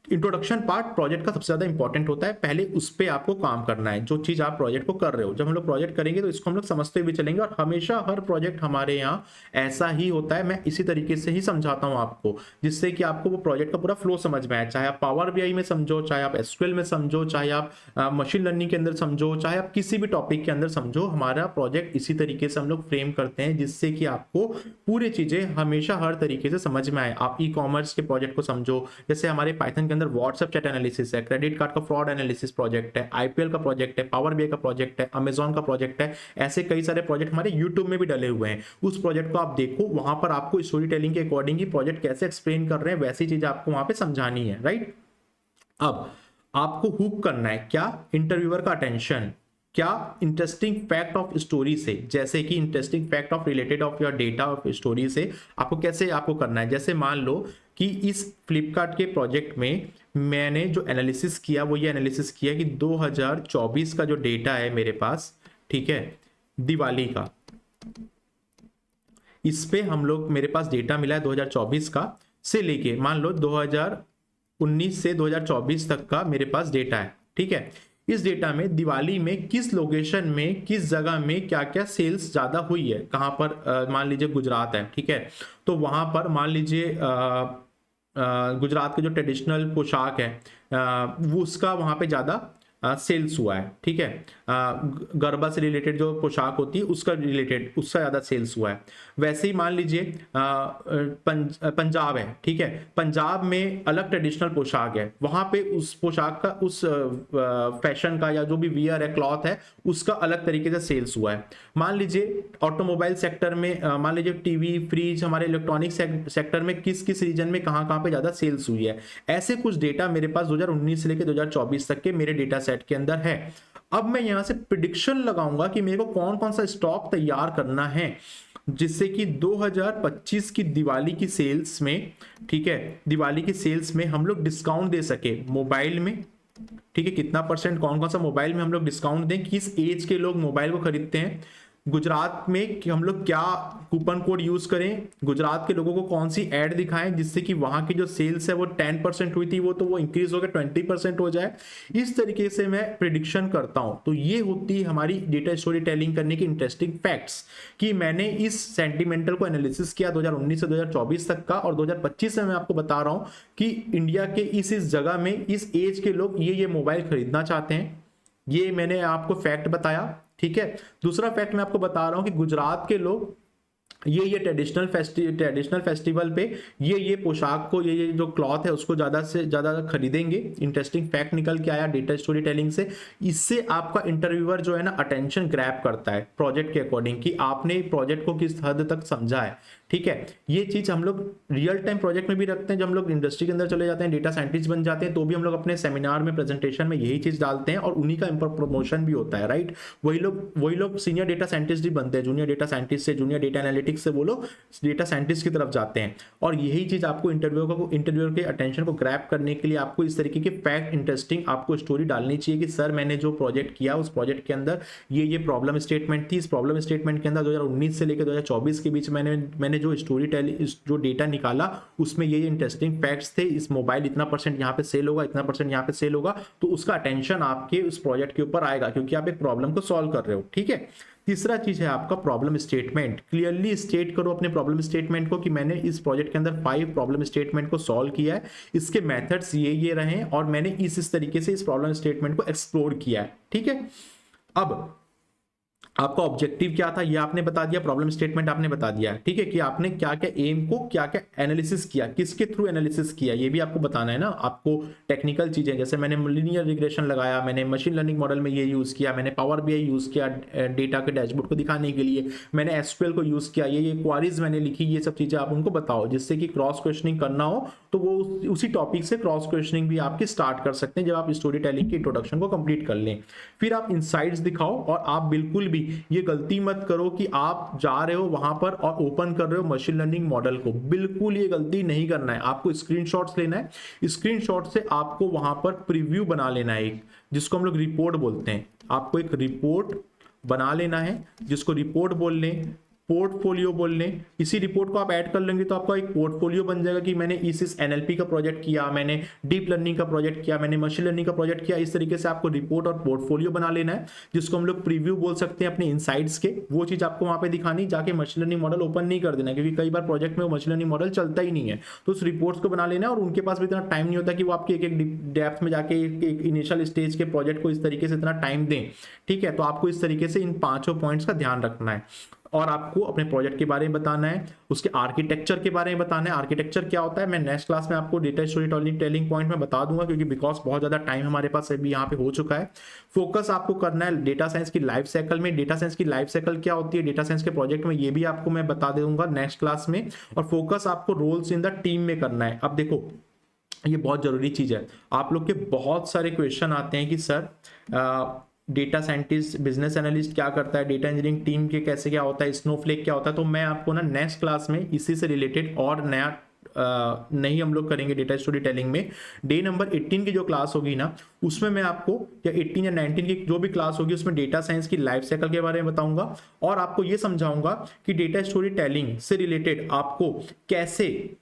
इंट्रोडक्शन पार्ट प्रोजेक्ट का सबसे ज्यादा इंपॉर्टेंट होता है, पहले उस पे आपको काम करना है, जो चीज आप प्रोजेक्ट को कर रहे हो। जब हम लोग प्रोजेक्ट करेंगे तो इसको हम लोग समझते हुए चलेंगे, और हमेशा हर प्रोजेक्ट हमारे यहाँ ऐसा ही होता है, मैं इसी तरीके से ही समझाता हूँ आपको, जिससे कि आपको वो प्रोजेक्ट का पूरा फ्लो समझ में आए। चाहे आप पावर बीआई में समझो, चाहे आप एसक्यूएल में समझो, चाहे आप मशीन लर्निंग के अंदर समझो, चाहे आप किसी भी टॉपिक के अंदर समझो, हमारा प्रोजेक्ट इसी तरीके से हम लोग फ्रेम करते हैं, जिससे कि आपको पूरी चीजें हमेशा हर तरीके से समझ में आए। आप ई कॉमर्स के प्रोजेक्ट को समझो, जैसे हमारे पाइथन के अंदर व्हाट्सएप चैट एनालिसिस है, क्रेडिट कार्ड का फ्रॉड एनालिसिस प्रोजेक्ट है, आईपीएल का प्रोजेक्ट है, पावर बीआई का प्रोजेक्ट है, अमेजॉन का प्रोजेक्ट है, ऐसे कई सारे प्रोजेक्ट हमारे यूट्यूब में भी डले हुए हैं। उस प्रोजेक्ट को आप देखो, वहां पर आपको स्टोरी टेलिंग के अकॉर्डिंग ही प्रोजेक्ट कैसे एक्सप्लेन कर रहे हैं, वैसी चीज आपको वहां पे समझानी है, राइट। अब आपको हुक करना है क्या, इंटरव्यूअर का अटेंशन, क्या इंटरेस्टिंग फैक्ट ऑफ स्टोरी से, जैसे कि interesting fact of related of your data of story से आपको कैसे आपको करना है। जैसे मान लो कि इस फ्लिपकार्ट के प्रोजेक्ट में मैंने जो एनालिसिस किया वो ये एनालिसिस किया कि 2024 का जो डेटा है मेरे पास, ठीक है, दिवाली का, इस पे हम लोग मेरे पास डेटा मिला है 2024 का, से लेके मान लो 2019 से 2024 तक का मेरे पास डेटा है, ठीक है। इस डेटा में दिवाली में किस लोकेशन में, किस जगह में क्या क्या सेल्स ज्यादा हुई है, कहां पर, मान लीजिए गुजरात है, ठीक है, तो वहां पर मान लीजिए गुजरात के जो ट्रेडिशनल पोशाक है वो उसका वहां पे ज्यादा सेल्स हुआ है, ठीक है। गरबा से रिलेटेड जो पोशाक होती है उसका रिलेटेड उसका ज्यादा सेल्स हुआ है। वैसे ही मान लीजिए पंजाब है, ठीक है, पंजाब में अलग ट्रेडिशनल पोशाक है, वहां पे उस पोशाक का, उस फैशन का या जो भी वियर है, क्लॉथ है, उसका अलग तरीके से सेल्स हुआ है। मान लीजिए ऑटोमोबाइल सेक्टर में, मान लीजिए टीवी, फ्रिज, हमारे इलेक्ट्रॉनिक सेक्टर में किस किस रीजन में कहां कहां पे ज्यादा सेल्स हुई है, ऐसे कुछ डेटा मेरे पास 2019 से लेकर 2024 तक के मेरे डेटा सेट के अंदर है। अब मैं यहां से प्रिडिक्शन लगाऊंगा कि मेरे को कौन कौन सा स्टॉक तैयार करना है, जिससे कि 2025 की दिवाली की सेल्स में, ठीक है, दिवाली की सेल्स में हम लोग डिस्काउंट दे सके मोबाइल में, ठीक है, कितना परसेंट कौन कौन सा मोबाइल में हम लोग डिस्काउंट दें, किस एज के लोग मोबाइल को खरीदते हैं, गुजरात में कि हम लोग क्या कूपन कोड यूज करें, गुजरात के लोगों को कौन सी ऐड दिखाएं जिससे कि वहां की जो सेल्स है वो 10% हुई थी वो इंक्रीज होकर 20% हो जाए। इस तरीके से मैं प्रिडिक्शन करता हूं। तो ये होती है हमारी डेटा स्टोरी टेलिंग करने की इंटरेस्टिंग फैक्ट्स, कि मैंने इस सेंटिमेंटल को एनालिसिस किया 2019 से 2024 तक का, और 2025 में मैं आपको बता रहा हूं कि इंडिया के इस जगह में इस एज के लोग ये मोबाइल खरीदना चाहते हैं। ये मैंने आपको फैक्ट बताया, ठीक है। दूसरा फैक्ट मैं आपको बता रहा हूं कि गुजरात के लोग ये ट्रेडिशनल फेस्टिवल पे ये पोशाक को, ये जो क्लॉथ है उसको ज्यादा से ज्यादा खरीदेंगे। इंटरेस्टिंग फैक्ट निकल के आया डेटा स्टोरी टेलिंग से। इससे आपका इंटरव्यूअर जो है ना अटेंशन ग्रैब करता है प्रोजेक्ट के अकॉर्डिंग, कि आपने प्रोजेक्ट को किस हद तक समझा है, ठीक है। ये चीज हम लोग रियल टाइम प्रोजेक्ट में भी रखते हैं। जब हम लोग इंडस्ट्री के अंदर चले जाते हैं, डेटा साइंटिस्ट बन जाते हैं, तो भी हम लोग अपने सेमिनार में, प्रेजेंटेशन में यही चीज डालते हैं, और उन्हीं का प्रमोशन भी होता है, राइट। वही लोग सीनियर डेटा साइंटिस्ट भी बनते हैं, जूनियर डेटा साइंटिस्ट से, जूनियर डेटा एनालिटिक्स से वो लोग डेटा साइंटिस्ट की तरफ जाते हैं। और यही चीज आपको इंटरव्यूअर के अटेंशन को ग्रैब करने के लिए आपको इस तरीके के फैक्ट, इंटरेस्टिंग आपको स्टोरी डालनी चाहिए कि सर मैंने जो प्रोजेक्ट किया उस प्रोजेक्ट के अंदर ये प्रॉब्लम स्टेटमेंट थी, इस प्रॉब्लम स्टेटमेंट के अंदर 2019 से लेकर 2024 के बीच मैंने जो स्टोरी टेलिंग, जो डेटा निकाला उसमें ये इंटरेस्टिंग फैक्ट्स थे, इस मोबाइल इतना % यहाँ पे सेल होगा, इतना % यहाँ पे सेल होगा, तो उसका अटेंशन आपके उस प्रोजेक्ट के ऊपर आएगा, क्योंकि आप एक प्रॉब्लम को सॉल्व कर रहे हो, ठीक है। तीसरा चीज है आपका प्रॉब्लम स्टेटमेंट। क्लियरली स्टेट करो अपने प्रॉब्लम स्टेटमेंट को कि मैंने इस प्रोजेक्ट के अंदर 5 प्रॉब्लम स्टेटमेंट को सॉल्व किया है, इसके मेथड्स ये रहे हैं और मैंने इस तरीके से इस प्रॉब्लम स्टेटमेंट को एक्सप्लोर किया है। ठीक है, अब आपका ऑब्जेक्टिव क्या था ये आपने बता दिया, प्रॉब्लम स्टेटमेंट आपने बता दिया, ठीक है, कि आपने क्या क्या एम को क्या क्या एनालिसिस किया, किसके थ्रू एनालिसिस किया, ये भी आपको बताना है ना। आपको टेक्निकल चीजें जैसे मैंने लीनियर रिग्रेशन लगाया, मैंने मशीन लर्निंग मॉडल में ये यूज किया, मैंने पावर बीआई यूज किया डेटा के डैशबोर्ड को दिखाने के लिए, मैंने एसक्यूएल को यूज किया, ये क्वारीज मैंने लिखी, ये सब चीजें आप उनको बताओ, जिससे कि क्रॉस क्वेश्चनिंग करना हो तो वो उसी टॉपिक से क्रॉस क्वेश्चनिंग भी आपकी स्टार्ट कर सकते हैं जब आप स्टोरी टेलिंग की इंट्रोडक्शन को कंप्लीट कर लें। फिर आप इनसाइट्स दिखाओ और आप बिल्कुल भी ये गलती मत करो कि आप जा रहे हो वहां पर और ओपन कर रहे हो मशीन लर्निंग मॉडल को, बिल्कुल ये गलती नहीं करना है। आपको स्क्रीनशॉट्स लेना है, स्क्रीनशॉट से आपको वहां पर प्रीव्यू बना लेना है, एक जिसको हम लोग रिपोर्ट बोलते हैं। आपको एक रिपोर्ट बना लेना है जिसको रिपोर्ट बोल लें, पोर्टफोलियो बोल लें। इसी रिपोर्ट को आप ऐड कर लेंगे तो आपका एक पोर्टफोलियो बन जाएगा कि मैंने इस एनएलपी का प्रोजेक्ट किया, मैंने डीप लर्निंग का प्रोजेक्ट किया, मैंने मशीन लर्निंग का प्रोजेक्ट किया। इस तरीके से आपको रिपोर्ट और पोर्टफोलियो बना लेना है, जिसको हम लोग प्रीव्यू बोल सकते हैं अपने इनसाइट्स के। वो चीज आपको वहां पे दिखानी, जाके मशीन लर्निंग मॉडल ओपन नहीं कर देना, क्योंकि कई बार प्रोजेक्ट में वो मशीन लर्निंग मॉडल चलता ही नहीं है। तो उस रिपोर्ट्स को बना लेना है, और उनके पास भी इतना टाइम नहीं होता कि वो आपके एक डेप्थ में जाके एक इनिशियल स्टेज के प्रोजेक्ट को इस तरीके से इतना टाइम दें। ठीक है, तो आपको इस तरीके से इन 5 पॉइंट्स का ध्यान रखना है, और आपको अपने प्रोजेक्ट के बारे में बताना है, उसके आर्किटेक्चर के बारे में बताना है। आर्किटेक्चर क्या होता है मैं नेक्स्ट क्लास में आपको डेटा स्टोरी टेलिंग पॉइंट में बता दूंगा, क्योंकि बिकॉज बहुत ज्यादा टाइम हमारे पास अभी यहाँ पे हो चुका है। फोकस आपको करना है डेटा साइंस की लाइफ साइकिल में। डेटा साइंस की लाइफ साइकिल क्या होती है डेटा साइंस के प्रोजेक्ट में, ये भी आपको मैं बता दूंगा नेक्स्ट क्लास में। और फोकस आपको रोल्स इन द टीम में करना है। अब देखो ये बहुत जरूरी चीज है, आप लोग के बहुत सारे क्वेश्चन आते हैं कि sir data scientist business analyst क्या करता है, डेटा इंजीनियरिंग टीम के कैसे क्या होता है, स्नोफ्लेक क्या होता है। तो मैं आपको ना नेक्स्ट क्लास में इसी से रिलेटेड और नया नहीं हम लोग करेंगे डेटा स्टोरी टेलिंग में। डे नंबर 18 की जो क्लास होगी ना, उसमें मैं आपको या 18 या 19 की जो भी क्लास होगी उसमें डेटा साइंस की लाइफ साइकिल के बारे में बताऊंगा, और आपको ये समझाऊंगा कि डेटा स्टोरी टेलिंग से रिलेटेड आपको कैसे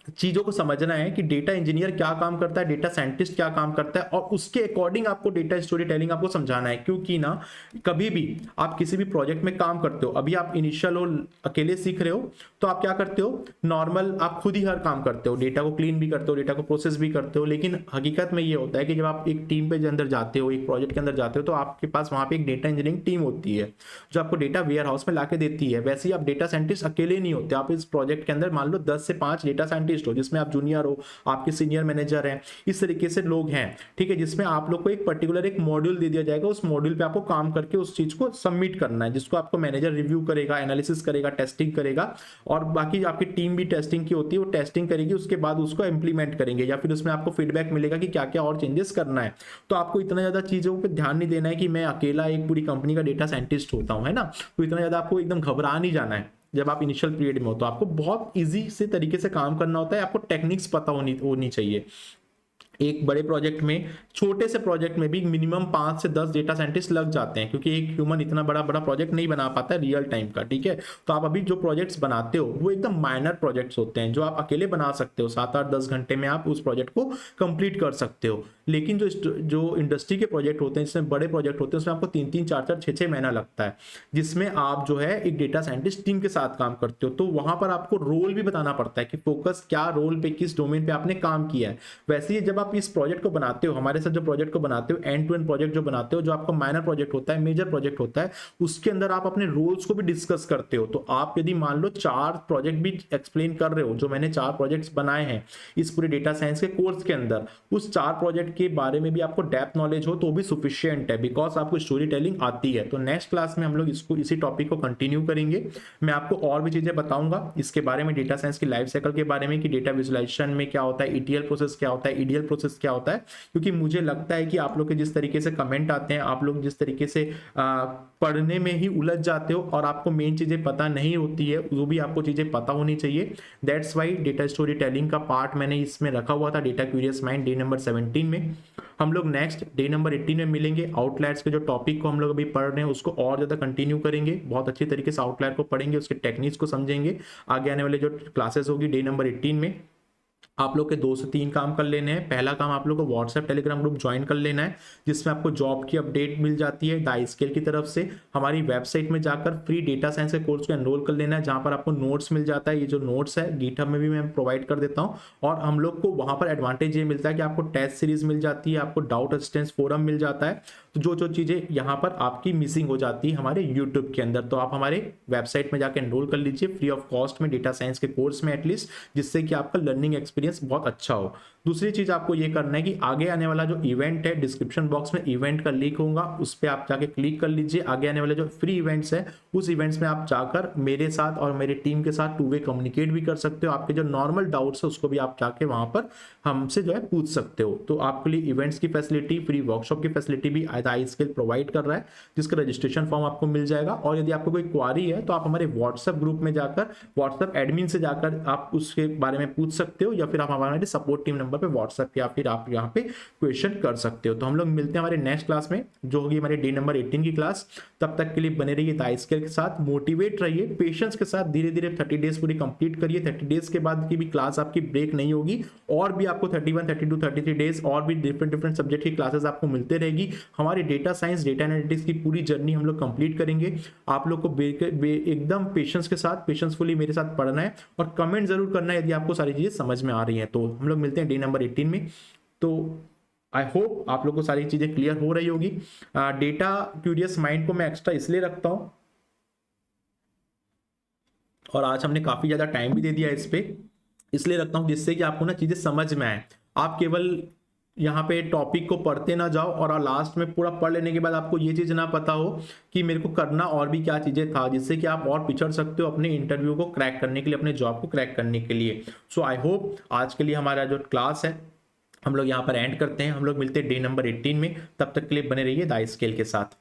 चीजों को समझना है कि डेटा इंजीनियर क्या काम करता है, डेटा साइंटिस्ट क्या काम करता है, और उसके अकॉर्डिंग आपको डेटा स्टोरी टेलिंग आपको समझाना है। क्योंकि ना कभी भी आप किसी भी प्रोजेक्ट में काम करते हो, अभी आप इनिशियल हो, अकेले सीख रहे हो, तो आप क्या करते हो, नॉर्मल आप खुद ही हर काम करते हो, डेटा को क्लीन भी करते हो, डेटा को प्रोसेस भी करते हो। लेकिन हकीकत में ये होता है कि जब आप एक टीम पे अंदर जाते हो, एक प्रोजेक्ट के अंदर जाते हो, तो आपके पास वहां पे एक डेटा इंजीनियरिंग टीम होती है जो आपको डेटा वेयर हाउस में लाके देती है। वैसे ही आप डेटा साइंटिस्ट अकेले नहीं होते, आप इस प्रोजेक्ट के अंदर मान लो 10 से 5 डेटा साइंटिस्ट हो, जिसमें आप जूनियर हो, आपके सीनियर मैनेजर हैं, इस तरीके से लोग हैं। ठीक है, जिसमें आप लोग को एक पर्टिकुलर एक मॉड्यूल दे दिया जाएगा, उस मॉड्यूल पे आपको काम करके उस चीज को सबमिट करना है, जिसको आपको मैनेजर रिव्यू करेगा, एनालिसिस करेगा, टेस्टिंग करेगा, और बाकी आपकी टीम भी टेस्टिंग की होती है, वो टेस्टिंग करेगी, उसके बाद उसको इंप्लीमेंट करेंगे, या फिर उसमें आपको फीडबैक मिलेगा कि क्या क्या और चेंजेस करना है। तो आपको इतना ज्यादा चीजों पर ध्यान नहीं देना है कि मैं अकेला एक पूरी कंपनी का डेटा साइंटिस्ट होता हूं, है ना। तो इतना ज्यादा आपको एकदम घबरा नहीं जाना है। जब आप इनिशियल पीरियड में हो तो आपको बहुत इजी से तरीके से काम करना होता है, आपको टेक्निक्स पता होनी चाहिए। एक बड़े प्रोजेक्ट में, छोटे से प्रोजेक्ट में भी मिनिमम 5 से 10 डेटा साइंटिस्ट लग जाते हैं, क्योंकि एक ह्यूमन इतना बड़ा प्रोजेक्ट नहीं बना पाता रियल टाइम का। ठीक है, तो आप अभी जो प्रोजेक्ट्स बनाते हो वो एकदम माइनर प्रोजेक्ट्स होते हैं, जो आप अकेले बना सकते हो, 7-8-10 घंटे में आप उस प्रोजेक्ट को कंप्लीट कर सकते हो। लेकिन जो इंडस्ट्री के प्रोजेक्ट होते हैं, जिसमें बड़े प्रोजेक्ट होते हैं, उसमें आपको 3-3, 4-4, 6-6 महीना लगता है, जिसमें आप जो है एक डेटा साइंटिस्ट टीम के साथ काम करते हो। तो वहां पर आपको रोल भी बताना पड़ता है कि फोकस क्या रोल पे, किस डोमेन पे आपने काम किया है। वैसे ही जब आप इस प्रोजेक्ट को बनाते हो, हमारे साथ जो प्रोजेक्ट को बनाते हो, एंड टू एंड प्रोजेक्ट जो बनाते हो, जो आपका माइनर प्रोजेक्ट होता है, मेजर प्रोजेक्ट होता है, उसके अंदर आप अपने रोल्स को भी डिस्कस करते हो। तो आप यदि मान लो 4 प्रोजेक्ट भी एक्सप्लेन कर रहे हो, जो मैंने 4 प्रोजेक्ट्स बनाए हैं इस पूरे डेटा साइंस के कोर्स के अंदर, उस 4 प्रोजेक्ट के बारे में भी आपको डेप्थ नॉलेज हो तो भी सफिशिएंट है, बिकॉज आपको स्टोरी टेलिंग आती है। तो नेक्स्ट क्लास में हम लोग इसी टॉपिक को कंटिन्यू करेंगे। मैं आपको और भी चीजें बताऊंगा इसके बारे में, डेटा साइंस की लाइफ साइकिल के बारे में, कि डेटा विजुअलाइजेशन में क्या होता है, ETL प्रोसेस क्या होता है, EDL प्रोसेस क्या होता है। क्योंकि मुझे लगता है कि आप लोग के जिस तरीके से कमेंट आते हैं, आप लोग जिस तरीके से पढ़ने में ही उलझ जाते हो और आपको मेन चीजें पता नहीं होती है, वो भी आपको चीजें पता होनी चाहिए। That's why data story telling का पार्ट मैंने इसमें रखा हुआ था, data curious mind day number 17 में। हम लोग नेक्स्ट डे नंबर 18 में मिलेंगे। आउटलायर्स के जो टॉपिक को हम लोग अभी पढ़ रहे हैं उसको और ज्यादा कंटिन्यू करेंगे, बहुत अच्छी तरीके से आउटलायर को पढ़ेंगे, उसके टेक्निक्स को समझेंगे। आगे आने वाले जो क्लासेस होगी डे नंबर 18 में, आप लोग के 2 से 3 काम कर लेने हैं। पहला काम आप लोग को व्हाट्सएप टेलीग्राम ग्रुप ज्वाइन कर लेना है, जिसमें आपको जॉब की अपडेट मिल जाती है द स्केल की तरफ से। हमारी वेबसाइट में जाकर फ्री डेटा साइंस के कोर्स को एनरोल कर लेना है, जहां पर आपको नोट्स मिल जाता है। ये जो नोट्स है गिटहब में भी मैं प्रोवाइड कर देता हूँ, और हम लोग को वहां पर एडवांटेज ये मिलता है कि आपको टेस्ट सीरीज मिल जाती है, आपको डाउट असिस्टेंस फोरम मिल जाता है। तो जो चीजें यहाँ पर आपकी मिसिंग हो जाती है हमारे यूट्यूब के अंदर, तो आप हमारे वेबसाइट में जाकर एनरोल कर लीजिए फ्री ऑफ कॉस्ट में डेटा साइंस के कोर्स में एटलीस्ट, जिससे कि आपका लर्निंग एक्सपीरियंस बहुत अच्छा हो। दूसरी चीज आपको ये करना है कि आगे आने वाला जो इवेंट है, डिस्क्रिप्शन बॉक्स में इवेंट का लिंक होगा, उस पर आप जाके क्लिक कर लीजिए। आगे आने वाले जो फ्री इवेंट्स है, उस इवेंट्स में आप जाकर मेरे साथ और मेरे टीम के साथ 2 वे कम्युनिकेट भी कर सकते हो। आपके जो नॉर्मल डाउट्स है उसको भी आप जाके वहां पर हमसे जो है पूछ सकते हो। तो आपके लिए इवेंट्स की फैसिलिटी, फ्री वर्कशॉप की फैसिलिटी भी आई स्किल प्रोवाइड कर रहा है, जिसका रजिस्ट्रेशन फॉर्म आपको मिल जाएगा। और यदि आपको कोई क्वारी है तो आप हमारे व्हाट्सएप ग्रुप में जाकर, व्हाट्सएप एडमिन से जाकर आप उसके बारे में पूछ सकते हो, या फिर आप हमारे सपोर्ट टीम नंबर पे व्हाट्सएप या फिर आप यहाँ पे क्वेश्चन कर सकते हो। तो हम लोग मिलते हैं हमारे नेक्स्ट क्लास में, जो होगी हमारे डे नंबर 18 की क्लास। तब तक के लिए बने रहिए द स्केल के साथ, मोटिवेट रहिए, पेशेंस के साथ धीरे धीरे 30 डेज पूरी कंप्लीट करिए। 30 डेज के बाद की भी क्लास आपकी ब्रेक नहीं होगी, और भी आपको 31, 32, 33 डेज और भी डिफरेंट सब्जेक्ट की क्लासेस आपको मिलते रहेगी। हमारी डेटा साइंस, डेटा एनालिटिक्स की पूरी जर्नी हम लोग कंप्लीट करेंगे। आप लोग को एकदम पेशेंस के साथ, पेशेंसफुली मेरे साथ पढ़ना है, और कमेंट जरूर करना है यदि आपको सारी चीजें समझ में आ रही हैं। तो हम लोग मिलते हैं डे नंबर 18 में। तो आई होप आप लोग को सारी चीजें क्लियर हो रही होगी। डेटा क्यूरियस माइंड को मैं एक्स्ट्रा इसलिए रखता हूं, और आज हमने काफी ज्यादा टाइम भी दे दिया इस पे, इसलिए रखता हूं जिससे कि आपको ना चीजें समझ में आए। आप केवल यहाँ पे टॉपिक को पढ़ते ना जाओ, और लास्ट में पूरा पढ़ लेने के बाद आपको ये चीज ना पता हो कि मेरे को करना और भी क्या चीजें था, जिससे कि आप और पिछड़ सकते हो अपने इंटरव्यू को क्रैक करने के लिए, अपने जॉब को क्रैक करने के लिए। सो आई होप आज के लिए हमारा जो क्लास है हम लोग यहाँ पर एंड करते हैं। हम लोग मिलते हैं डे नंबर 18 में। तब तक के लिए बने रहिए द स्केल के साथ।